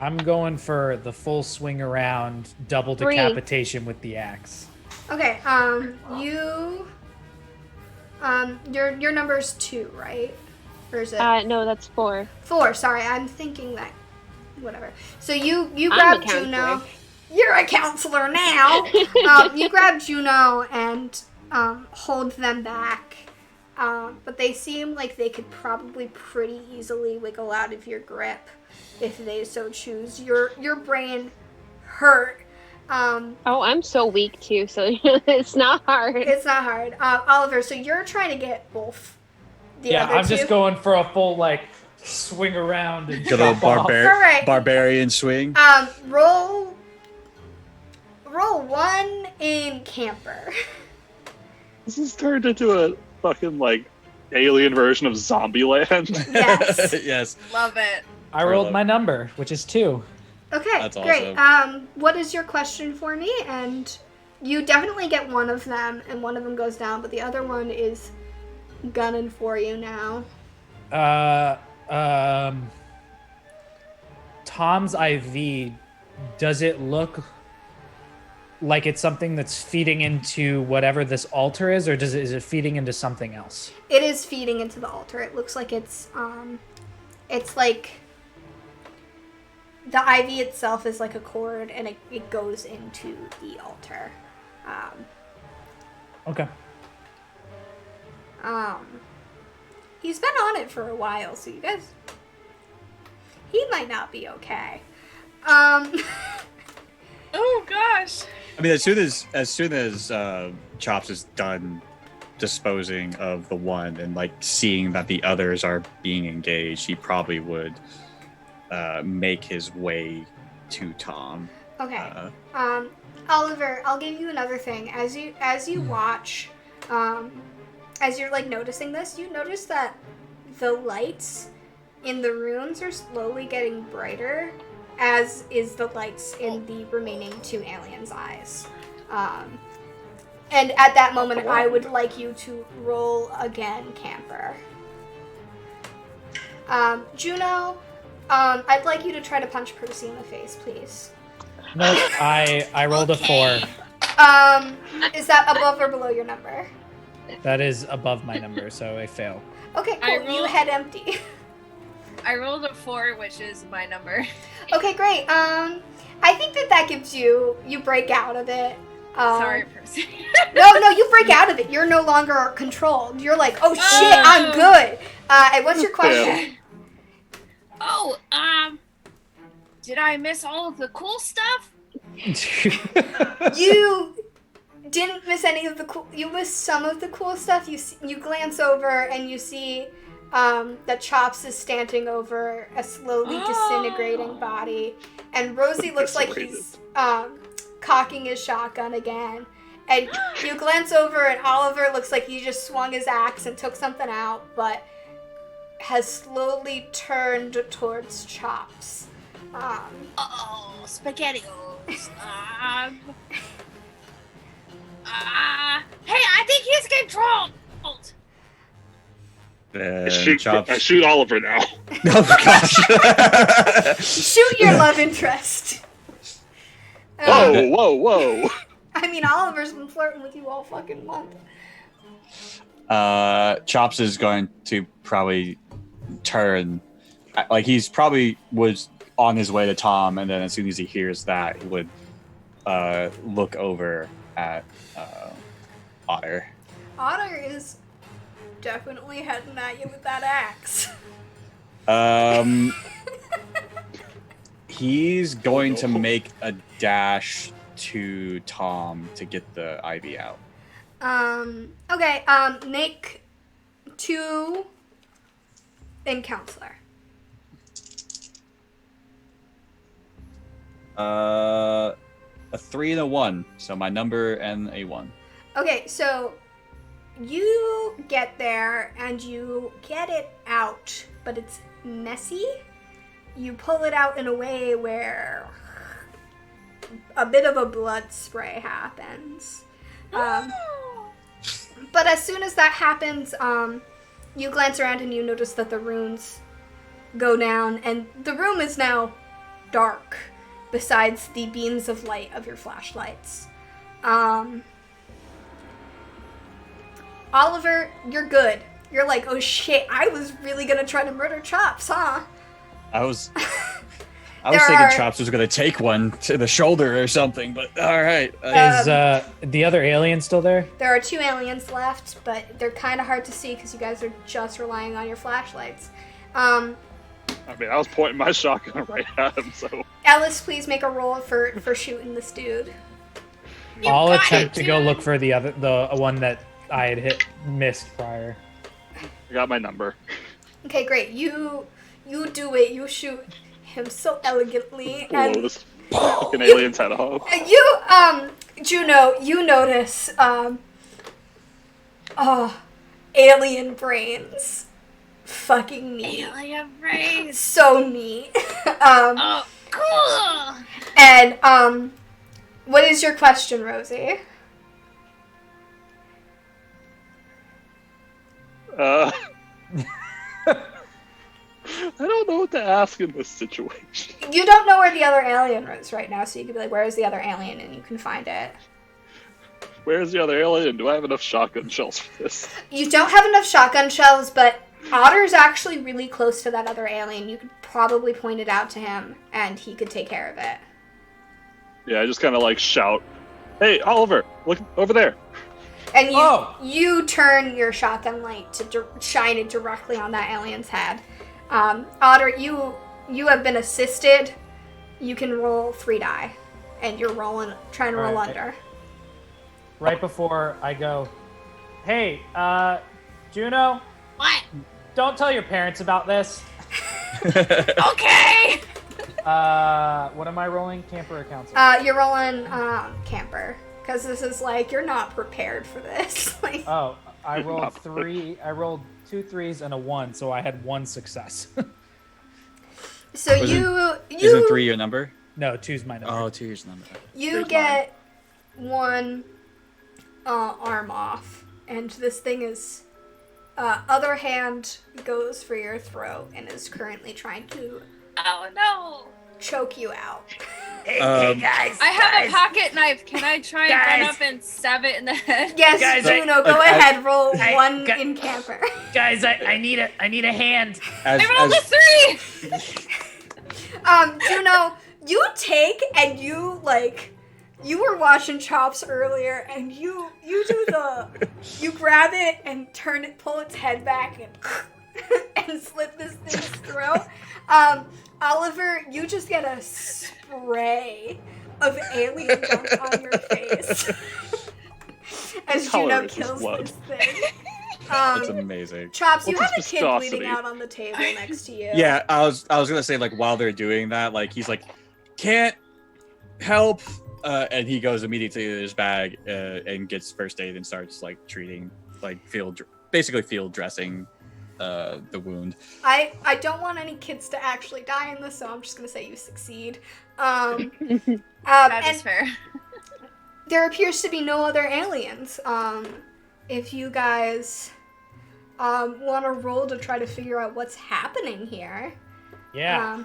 I'm going for the full swing around, double 3. decapitation with the axe. Okay, your number's 2, right? Or is it No, that's 4. 4? Sorry, I'm thinking that. Whatever. So you I'm grab a Juno. counselor. You're a counselor now. You grab Juno and hold them back. But they seem like they could probably pretty easily wiggle out of your grip if they so choose. Your brain hurt. Oh, I'm so weak too, so it's not hard. It's not hard. Oliver, so you're trying to get both the Yeah, other I'm two? just going for a full, like, swing around and Good old chop off. Alright. barbarian swing. Roll 1 in camper. This has turned into a fucking, like, alien version of Zombieland. Yes. Yes. Love it. I rolled my number, which is 2. Okay, That's great. awesome. What is your question for me? And you definitely get one of them, and one of them goes down, but the other one is gunning for you now. Tom's IV, does it look like it's something that's feeding into whatever this altar is, or is it feeding into something else? It is feeding into the altar. It looks like it's like the IV itself is like a cord, and it goes into the altar. Okay. He's been on it for a while, so you guys, he might not be okay. Oh gosh. I mean, as soon as Chops is done disposing of the one and like seeing that the others are being engaged, he probably would make his way to Tom. Okay. Oliver, I'll give you another thing. As you watch, as you're like noticing this, you notice that the lights in the runes are slowly getting brighter, as is the lights in the remaining 2 aliens' eyes. And at that moment, I would like you to roll again, camper. Juno, I'd like you to try to punch Percy in the face, please. Nope, I rolled a 4. Is that above or below your number? That is above my number, so I fail. Okay, I cool. You rolled- head empty. I rolled a 4, which is my number. Okay, great. I think that gives you break out of it. Sorry, Percy. No, you break out of it. You're no longer controlled. You're like, oh shit, I'm good. And what's your question? Oh, did I miss all of the cool stuff? You didn't miss any of the cool. You missed some of the cool stuff. You glance over and you see that Chops is standing over a slowly disintegrating body, and Rosie looks like he's cocking his shotgun again. And you glance over, and Oliver looks like he just swung his axe and took something out, but has slowly turned towards Chops. Uh-oh, SpaghettiOs. Hey, I think he's controlled. And I shoot Oliver now. Oh gosh. Shoot your love interest. Whoa! I mean, Oliver's been flirting with you all fucking month. Chops is going to probably turn, like he's probably was on his way to Tom, and then as soon as he hears that, he would look over at Otter. Otter is definitely heading at you with that axe. He's going to make a dash to Tom to get the ivy out. Okay, make 2 in counselor. A 3 and a 1, so my number and a 1. Okay, so you get there and you get it out, but it's messy. You pull it out in a way where a bit of a blood spray happens. But as soon as that happens, you glance around and you notice that the runes go down, and the room is now dark, besides the beams of light of your flashlights. Oliver, you're good. You're like, oh shit, I was really gonna try to murder Chops, huh? I was thinking Chops was going to take one to the shoulder or something, but all right. Is the other alien still there? There are 2 aliens left, but they're kind of hard to see because you guys are just relying on your flashlights. I mean, I was pointing my shotgun right at him, so. Ellis, please make a roll for shooting this dude. I'll attempt to go look for the one that I had missed prior. I got my number. Okay, great. You do it. You shoot him so elegantly, Blow and this fucking alien's head off. you, Juno, you notice, alien brains. Fucking neat. Alien brains. So neat. Oh, cool. And, what is your question, Rosie? I don't know what to ask in this situation. You don't know where the other alien is right now, so you could be like, where is the other alien? And you can find it. Where's the other alien? Do I have enough shotgun shells for this? You don't have enough shotgun shells, but Otter's actually really close to that other alien. You could probably point it out to him, and he could take care of it. Yeah, I just kind of like shout, "Hey, Oliver, look over there!" And you turn your shotgun light to shine it directly on that alien's head. Otter, you have been assisted. You can roll 3 die, and you're trying to roll under. Right before I go, hey, Juno, What? don't tell your parents about this. Okay. What am I rolling? Camper or counselor? You're rolling camper, because this is like, you're not prepared for this. Like, Oh, I rolled 3. I rolled 2 3s and a 1, so I had 1 success. so Isn't 3 your number? No, 2's my number. Oh, 2 is number. You Here's get 1 arm off, and this thing is other hand goes for your throat and is currently trying to Oh no. choke you out. Hey guys. I have a pocket knife. Can I try and run up and stab it in the head? Yes, Guys, Juno, go ahead. Roll 1 in camper. Guys, I need a hand. As, I rolled a 3. Juno, you take and you like. You were watching Chops earlier, and you do you grab it and turn it, pull its head back, and slit this thing's throat. Oliver, you just get a spray of alien gunk on your face as Juno kills this thing. That's amazing. Chops, you What's have a his kid viscosity? bleeding out on the table next to you. Yeah, I was gonna say, like, while they're doing that, like, he's like, can't help, and he goes immediately to his bag and gets first aid and starts like treating, like basically field dressing the wound. I don't want any kids to actually die in this, so I'm just gonna say you succeed. That And is fair. there appears to be no other aliens. If you guys want to roll to try to figure out what's happening here. Yeah.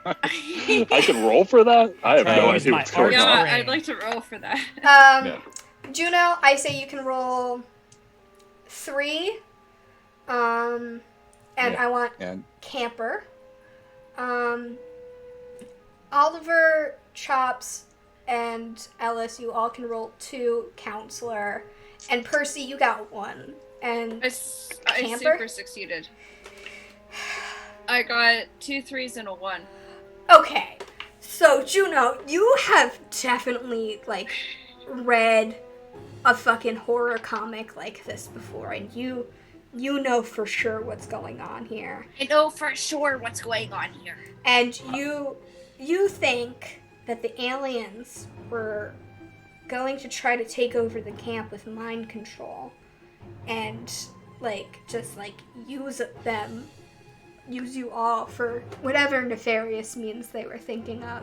I can roll for that? I have no Use idea my what's going arts Yeah, on. brain. I'd like to roll for that. Yeah. Juno, I say you can roll 3. And Yeah. I want And Camper. Oliver, Chops, and Ellis, you all can roll 2 Counselor. And Percy, you got 1. And I Camper? super succeeded. I got 2 3s and a 1. okay, so Juno, you have definitely like read a fucking horror comic like this before, and you know for sure what's going on here. I know for sure what's going on here. And you think that the aliens were going to try to take over the camp with mind control and like just like use you all for whatever nefarious means they were thinking of.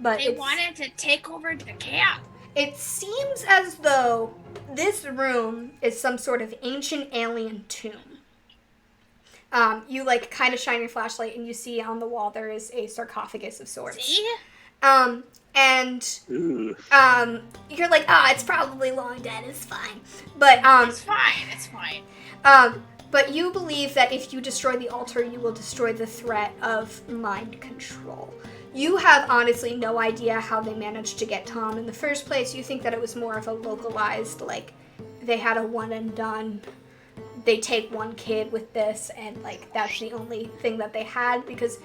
But They wanted to take over the camp. it seems as though this room is some sort of ancient alien tomb. You like kind of shine your flashlight and you see on the wall there is a sarcophagus of sorts. See? And Ooh. you're like, it's probably long dead, it's fine. But It's fine. It's fine. but you believe that if you destroy the altar, you will destroy the threat of mind control. You have honestly no idea how they managed to get Tom in the first place. You think that it was more of a localized, like, they had a one and done. They take one kid with this, and, like, that's the only thing that they had, because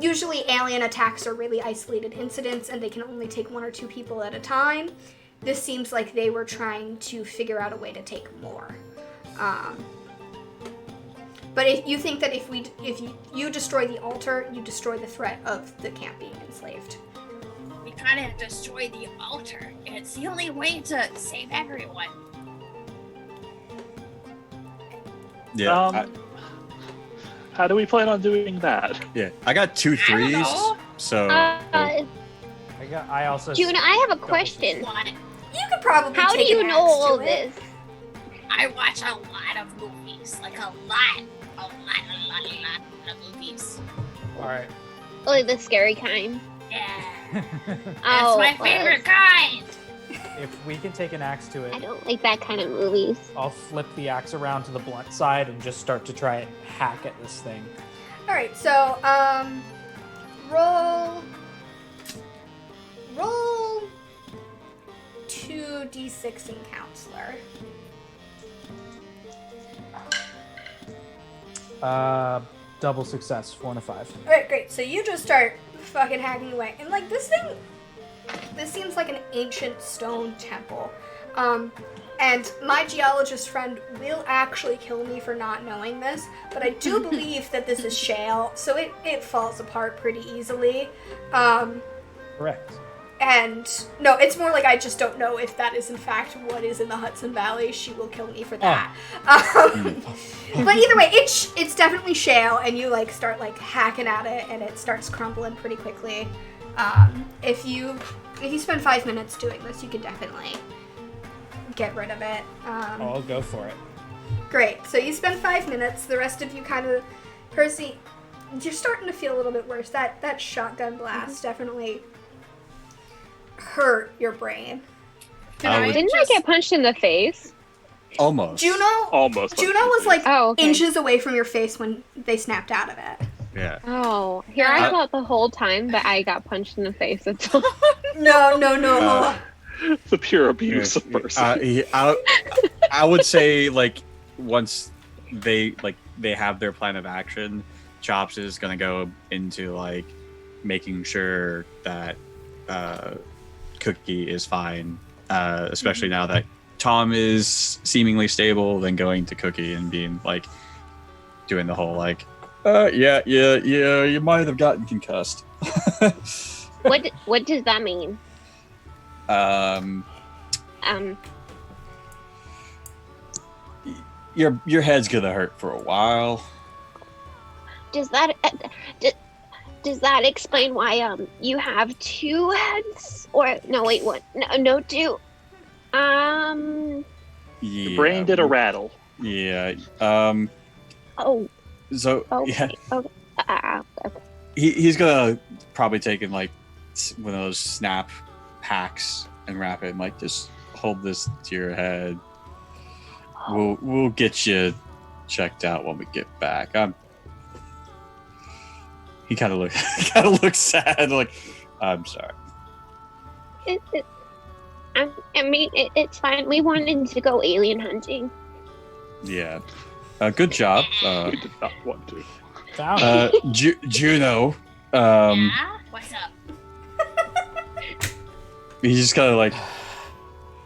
usually alien attacks are really isolated incidents, and they can only take 1 or 2 people at a time. This seems like they were trying to figure out a way to take more. But if you think that if you destroy the altar, you destroy the threat of the camp being enslaved. We kind of destroy the altar. It's the only way to save everyone. yeah, How do we plan on doing that? I got 2 I don't 3s, know. so I also. June, I have a question. What? You could probably How do take you an know axe all to it. this? I watch a lot of movies. Like a lot of movies. All right. Like the scary kind. Yeah. That's Oh, my favorite kind. If we can take an axe to I it, don't like that kind of movies. I'll flip the axe around to the blunt side and just start to try and hack at this thing. All right, so roll 2d6 in counselor. Double success, 4 and a 5. All right, great. So you just start fucking hacking away, and like this seems like an ancient stone temple. And my geologist friend will actually kill me for not knowing this, but I do believe that this is shale, so it falls apart pretty easily. Correct. And no, it's more like I just don't know if that is in fact what is in the Hudson Valley. She will kill me for that. But either way, it's definitely shale, and you like start like hacking at it, and it starts crumbling pretty quickly. If you spend 5 minutes doing this, you can definitely get rid of it. I'll go for it. Great. So you spend 5 minutes. The rest of you kind of, Percy, you're starting to feel a little bit worse. That shotgun blast definitely hurt your brain. Didn't I get punched in the face? almost. Juno Almost. was like Oh, okay. inches away from your face when they snapped out of it. Yeah. Oh, here I thought the whole time that I got punched in the face. That's all. No. The pure abuse of person. I would say like once they have their plan of action, Chops is gonna go into like making sure that Cookie is fine, especially now that Tom is seemingly stable. Then going to Cookie and being like doing the whole like, yeah, you might have gotten concussed. What does that mean? Your head's gonna hurt for a while. Does that explain why you have 2 heads? Or no, wait, what? No, 2. Yeah. Your brain did a rattle. Yeah. Oh, So okay. yeah, Okay. Okay. he's gonna probably take in like one of those snap packs and wrap it. And, like, just hold this to your head. We'll get you checked out when we get back. He kind of looks sad. Like, I'm sorry. It's fine. We wanted to go alien hunting. Yeah. Good job. We did not want to. Down. Juno. Yeah? What's up? He's just kind of like,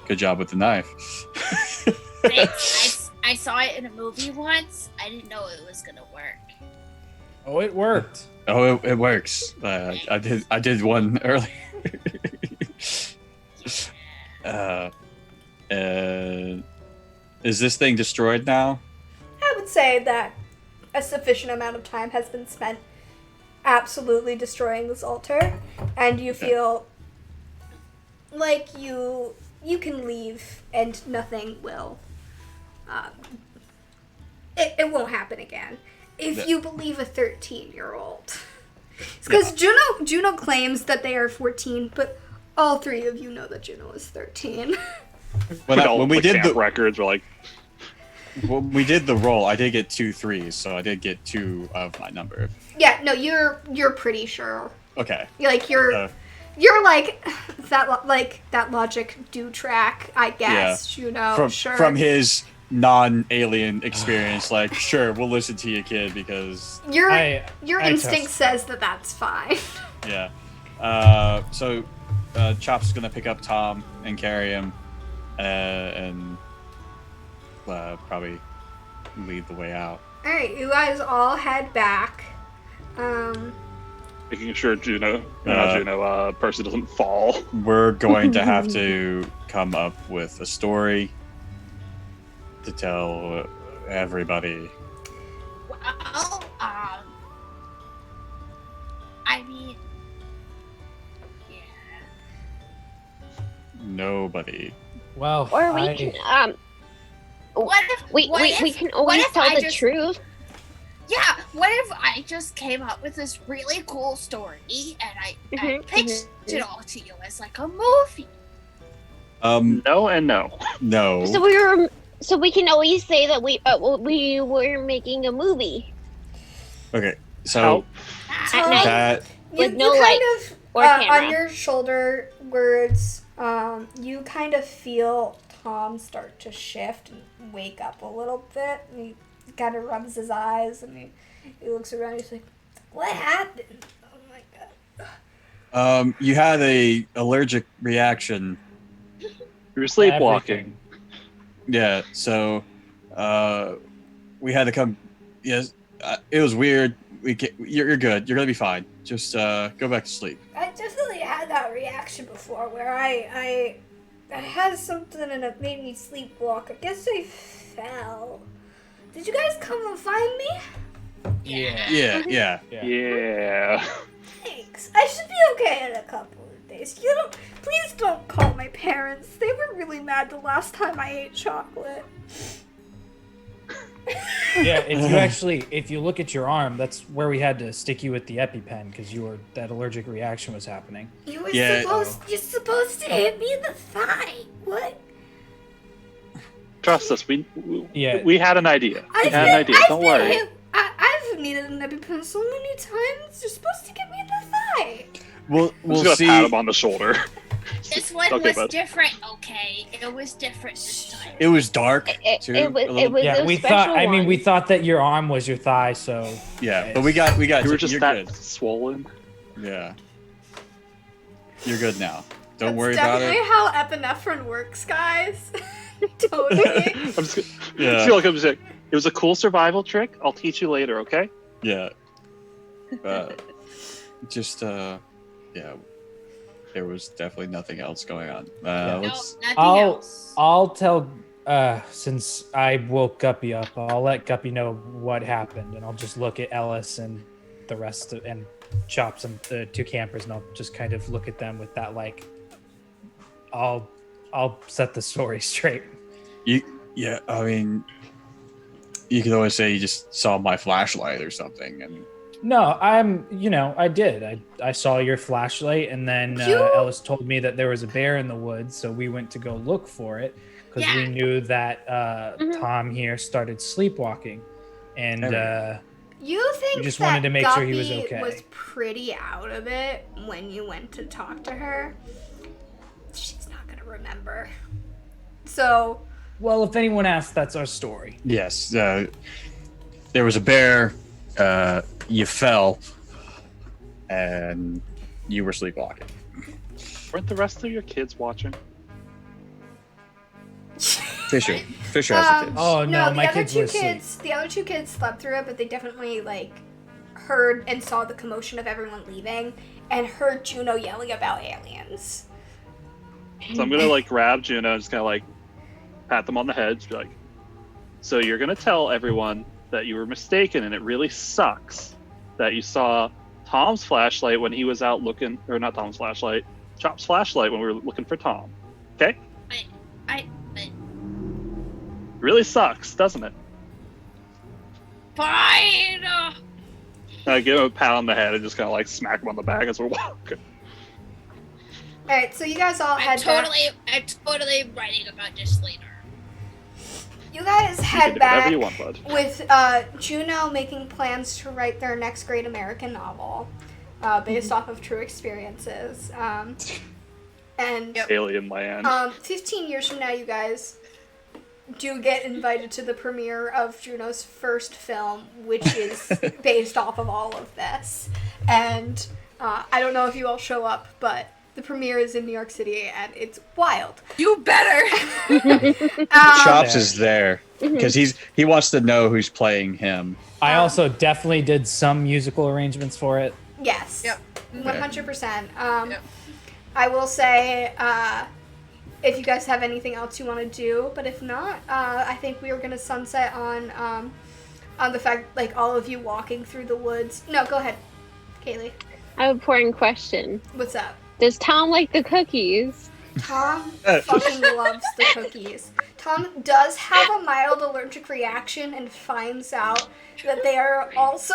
good job with the knife. Thanks. I saw it in a movie once. I didn't know it was gonna work. Oh, it worked. Oh, it works. I did one earlier. Is this thing destroyed now? I would say that a sufficient amount of time has been spent absolutely destroying this altar, and you feel like you can leave and nothing will. It won't happen again. If you believe a 13-year-old. It's because Juno claims that they are 14, but all three of you know that Juno is 13. When we did the records, we're like, when we did the roll, I did get 2 3s, so I did get 2 of my number. Yeah, no, you're pretty sure. Okay. You're like that logic do track, I guess. Juno, sure. From his non-alien experience, like, sure, we'll listen to you, kid, because Your I instinct trust. says that that's fine. yeah. So Chop's is gonna pick up Tom and carry him, and probably lead the way out. All right, you guys all head back. making sure Percy doesn't fall. We're going to have to come up with a story to tell everybody. Well, I mean, yeah. Nobody. Well, Or we can What if we can what always if tell I the just- truth. Yeah, what if I just came up with this really cool story and I pitched it all to you as like a movie? No and no. No. So we can always say that we were making a movie. Okay. So At night. that With no kind light of, or camera. on your shoulder words, you kind of feel Tom start to shift and wake up a little bit. And he kind of rubs his eyes and he looks around. He's like, "What happened?" Oh my god. you had a allergic reaction. You were sleepwalking. Yeah. So we had to come. Yes. It was weird. You're good. You're gonna be fine. Just go back to sleep. I definitely had that reaction before where I had something and it made me sleepwalk. I guess I fell. Did you guys come and find me? yeah. Yeah. Yeah. Thanks. I should be okay in a couple of days. Please don't call my parents. They were really mad the last time I ate chocolate. Yeah, if you look at your arm, that's where we had to stick you with the EpiPen because that allergic reaction was happening. You were Yeah. you're supposed to hit me in the thigh. What? Trust us. We had an idea. Don't worry. I've needed an EpiPen so many times. You're supposed to get me in the thigh. We'll I'm just see. gonna pat him on the shoulder. This one Okay, was bud. different, okay? It was different this time. It was dark too. It was a little- Yeah, a we special thought. I mean, one. we thought that your arm was your thigh, so Yeah, but we got. You were just You're that good. swollen. Yeah. You're good now. Don't That's worry about definitely it. how epinephrine works, guys. Totally. I'm just gonna, Yeah. I feel like I'm just like, it was a cool survival trick. I'll teach you later, okay? Yeah. Just yeah. There was definitely nothing else going on. No, Let's. nothing I'll else. I'll tell. Since I woke Guppy up, I'll let Guppy know what happened, and I'll just look at Ellis and the rest of, and Chops and the 2 campers, and I'll just kind of look at them with that like. I'll set the story straight. Yeah. I mean, You could always say you just saw my flashlight or something. And No, I did. I saw your flashlight, and then You- Ellis told me that there was a bear in the woods, so we went to go look for it because we Yeah. knew that Tom here started sleepwalking, and You think We just that wanted to make sure he was Guppy okay. was pretty out of it when you went to talk to her. She's not gonna remember. So well, if anyone asks, that's our story. yes, there was a bear. You fell, and you were sleepwalking. Weren't the rest of your kids watching? Fisher has the kids. Oh no, the my other kids two were asleep. kids, the other two kids slept through it, but they definitely like heard and saw the commotion of everyone leaving and heard Juno yelling about aliens. So I'm gonna like grab Juno and just kind of like pat them on the head, be like, "So you're gonna tell everyone that you were mistaken, and it really sucks that you saw Tom's flashlight when he was out looking, or not Tom's flashlight, Chop's flashlight when we were looking for Tom. Okay? I Really sucks, doesn't it?" fine. I give him a pat on the head and just kind of like smack him on the back as we're walking. All right, so you guys all I'm head back. totally writing about this later. You guys You can head do back whatever you want, bud. with Juno making plans to write their next great American novel based off of true experiences. And Alien land. 15 years from now, you guys do get invited to the premiere of Juno's first film, which is based off of all of this. And I don't know if you all show up, but the premiere is in New York City, and it's wild. You better. Chops is there because he wants to know who's playing him. I also definitely did some musical arrangements for it. Yes. Yep. 100%. Yep. I will say, if you guys have anything else you want to do, but if not, I think we are going to sunset on the fact, like, all of you walking through the woods. No, go ahead, Kaylee. I have a important question. What's up? Does Tom like the cookies? Tom fucking loves the cookies. Tom does have a mild allergic reaction and finds out that they are also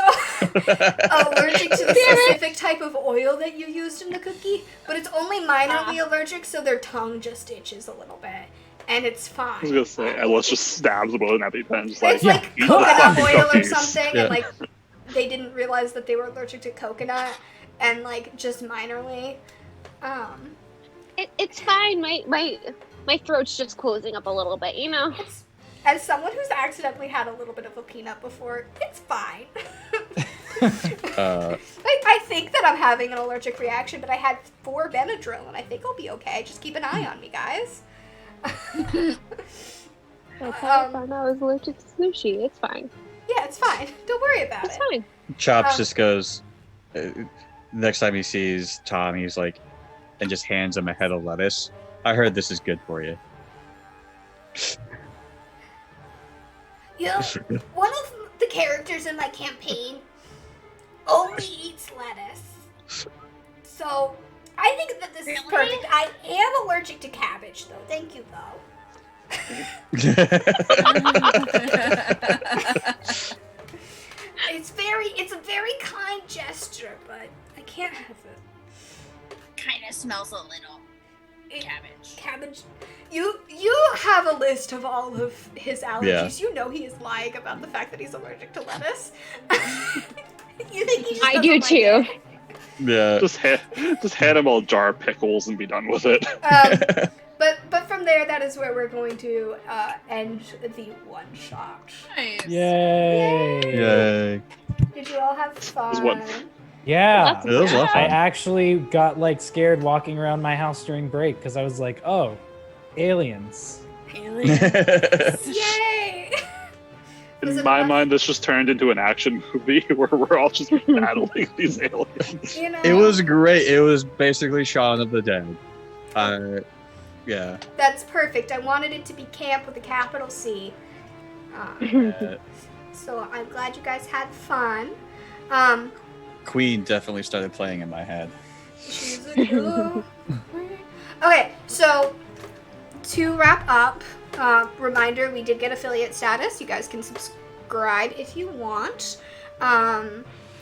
allergic to the specific type of oil that you used in the cookie, but it's only minorly allergic, so their tongue just itches a little bit, and it's fine. I was gonna say, Ellis just stabs him with an EpiPen, just like, It's like "Eat the coconut fucking oil or cookies." something, Yeah. and like they didn't realize that they were allergic to coconut, and like just minorly. It's fine. My throat's just closing up a little bit, you know. As someone who's accidentally had a little bit of a peanut before, it's fine. I think that I'm having an allergic reaction, but I had 4 Benadryl, and I think I'll be okay. Just keep an eye on me, guys. I found out I was allergic to sushi. It's fine. Yeah, it's fine. Don't worry about It's it. fine. Chops just goes. Next time he sees Tom, he's like, and just hands him a head of lettuce. I heard this is good for you. You know, one of the characters in my campaign only eats lettuce. So, I think that this is Really? perfect. I am allergic to cabbage, though. Thank you, though. It's a very kind gesture, but I can't have it. Kind of smells a little It- cabbage. Cabbage. You have a list of all of his allergies. Yeah. You know he is lying about the fact that he's allergic to lettuce. You think he just I doesn't do like too. it. Yeah. Just hand him a jar of pickles and be done with it. But from there, that is where we're going to end the one shot. Nice. Yay! Yay. Did you all have fun? is what- Yeah. Lots It was a lot of I fun. actually got like scared walking around my house during break because I was like, oh, aliens. Yay! Was In it my fun? mind, this just turned into an action movie where we're all just battling these aliens. You know, It was great. It was basically Shaun of the Dead. Yeah. That's perfect. I wanted it to be camp with a capital C. So I'm glad you guys had fun. Queen definitely started playing in my head. She's a good queen. Okay, so to wrap up, reminder, we did get affiliate status. You guys can subscribe if you want.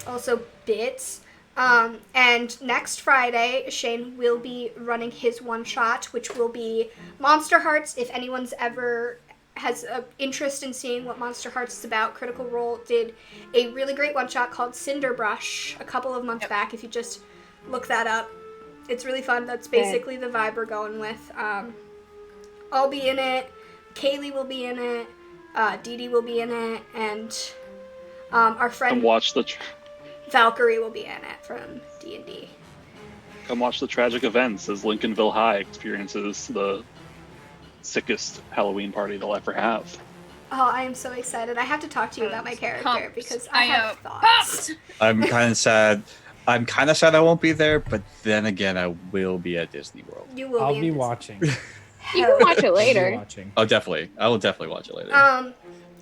Also, bits. And next Friday, Shane will be running his one-shot, which will be Monster Hearts. If anyone's ever has an interest in seeing what Monster Hearts is about, Critical Role did a really great one-shot called Cinderbrush a couple of months back. If you just look that up, it's really fun. That's basically the vibe we're going with. I'll be in it. Kaylee will be in it. Dee Dee will be in it. And our friend Come watch the Valkyrie will be in it from D&D. come watch the tragic events as Lincolnville High experiences the sickest Halloween party they'll ever have. Oh, I am so excited. I have to talk to you about my character Pumped. because I I have know. thoughts. I'm kind of sad. I'm kind of sad I won't be there, but then again, I will be at Disney World. You will I'll be be in this- watching. You can watch it I'll be later. watching. Oh, definitely. I will definitely watch it later.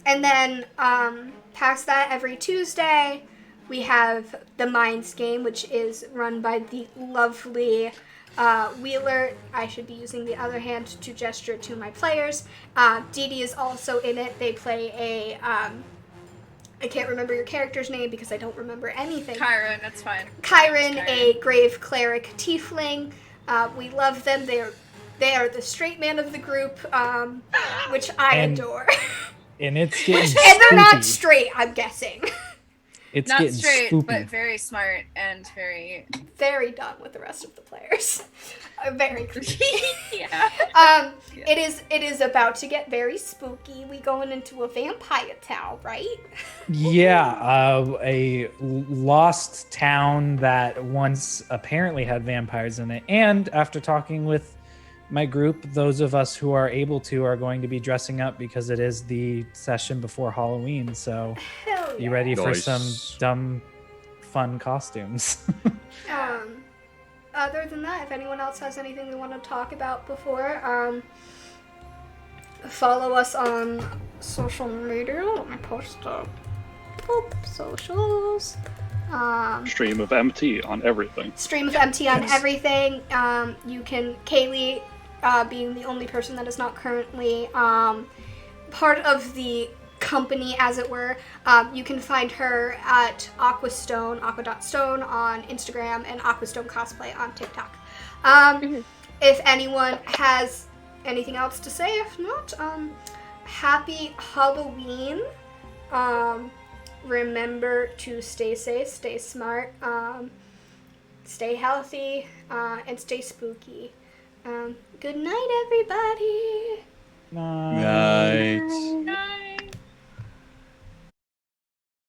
And then past that, every Tuesday, we have the Minds game, which is run by the lovely Wheeler. I should be using the other hand to gesture to my players. Dee Dee is also in it. They play a I can't remember your character's name because I don't remember anything. Chiron, that's fine. Chiron, Chiron. a grave cleric tiefling. We love them. They are the straight man of the group, which I And- adore. And it's getting And they're not spooky. straight, I'm guessing. It's Not getting straight, spoopy. but very smart and very. Very done with the rest of the players. Very creepy. Yeah. It is about to get very spooky. We going into a vampire town, right? Yeah, a lost town that once apparently had vampires in it. And after talking with my group, those of us who are able to are going to be dressing up because it is the session before Halloween. So Hell be yeah. ready for Nice. some dumb, fun costumes. Other than that, if anyone else has anything they want to talk about before, follow us on social media. Let me post the socials. Stream of MT on everything. Stream of MT on Yes. everything. You can, Kaylee, being the only person that is not currently part of the company, as it were, you can find her at aqua.stone on Instagram and Aquastone Cosplay on TikTok. If anyone has anything else to say, if not, happy Halloween. Remember to stay safe, stay smart, stay healthy, and stay spooky. Good night, everybody. Nice. Night. Nice.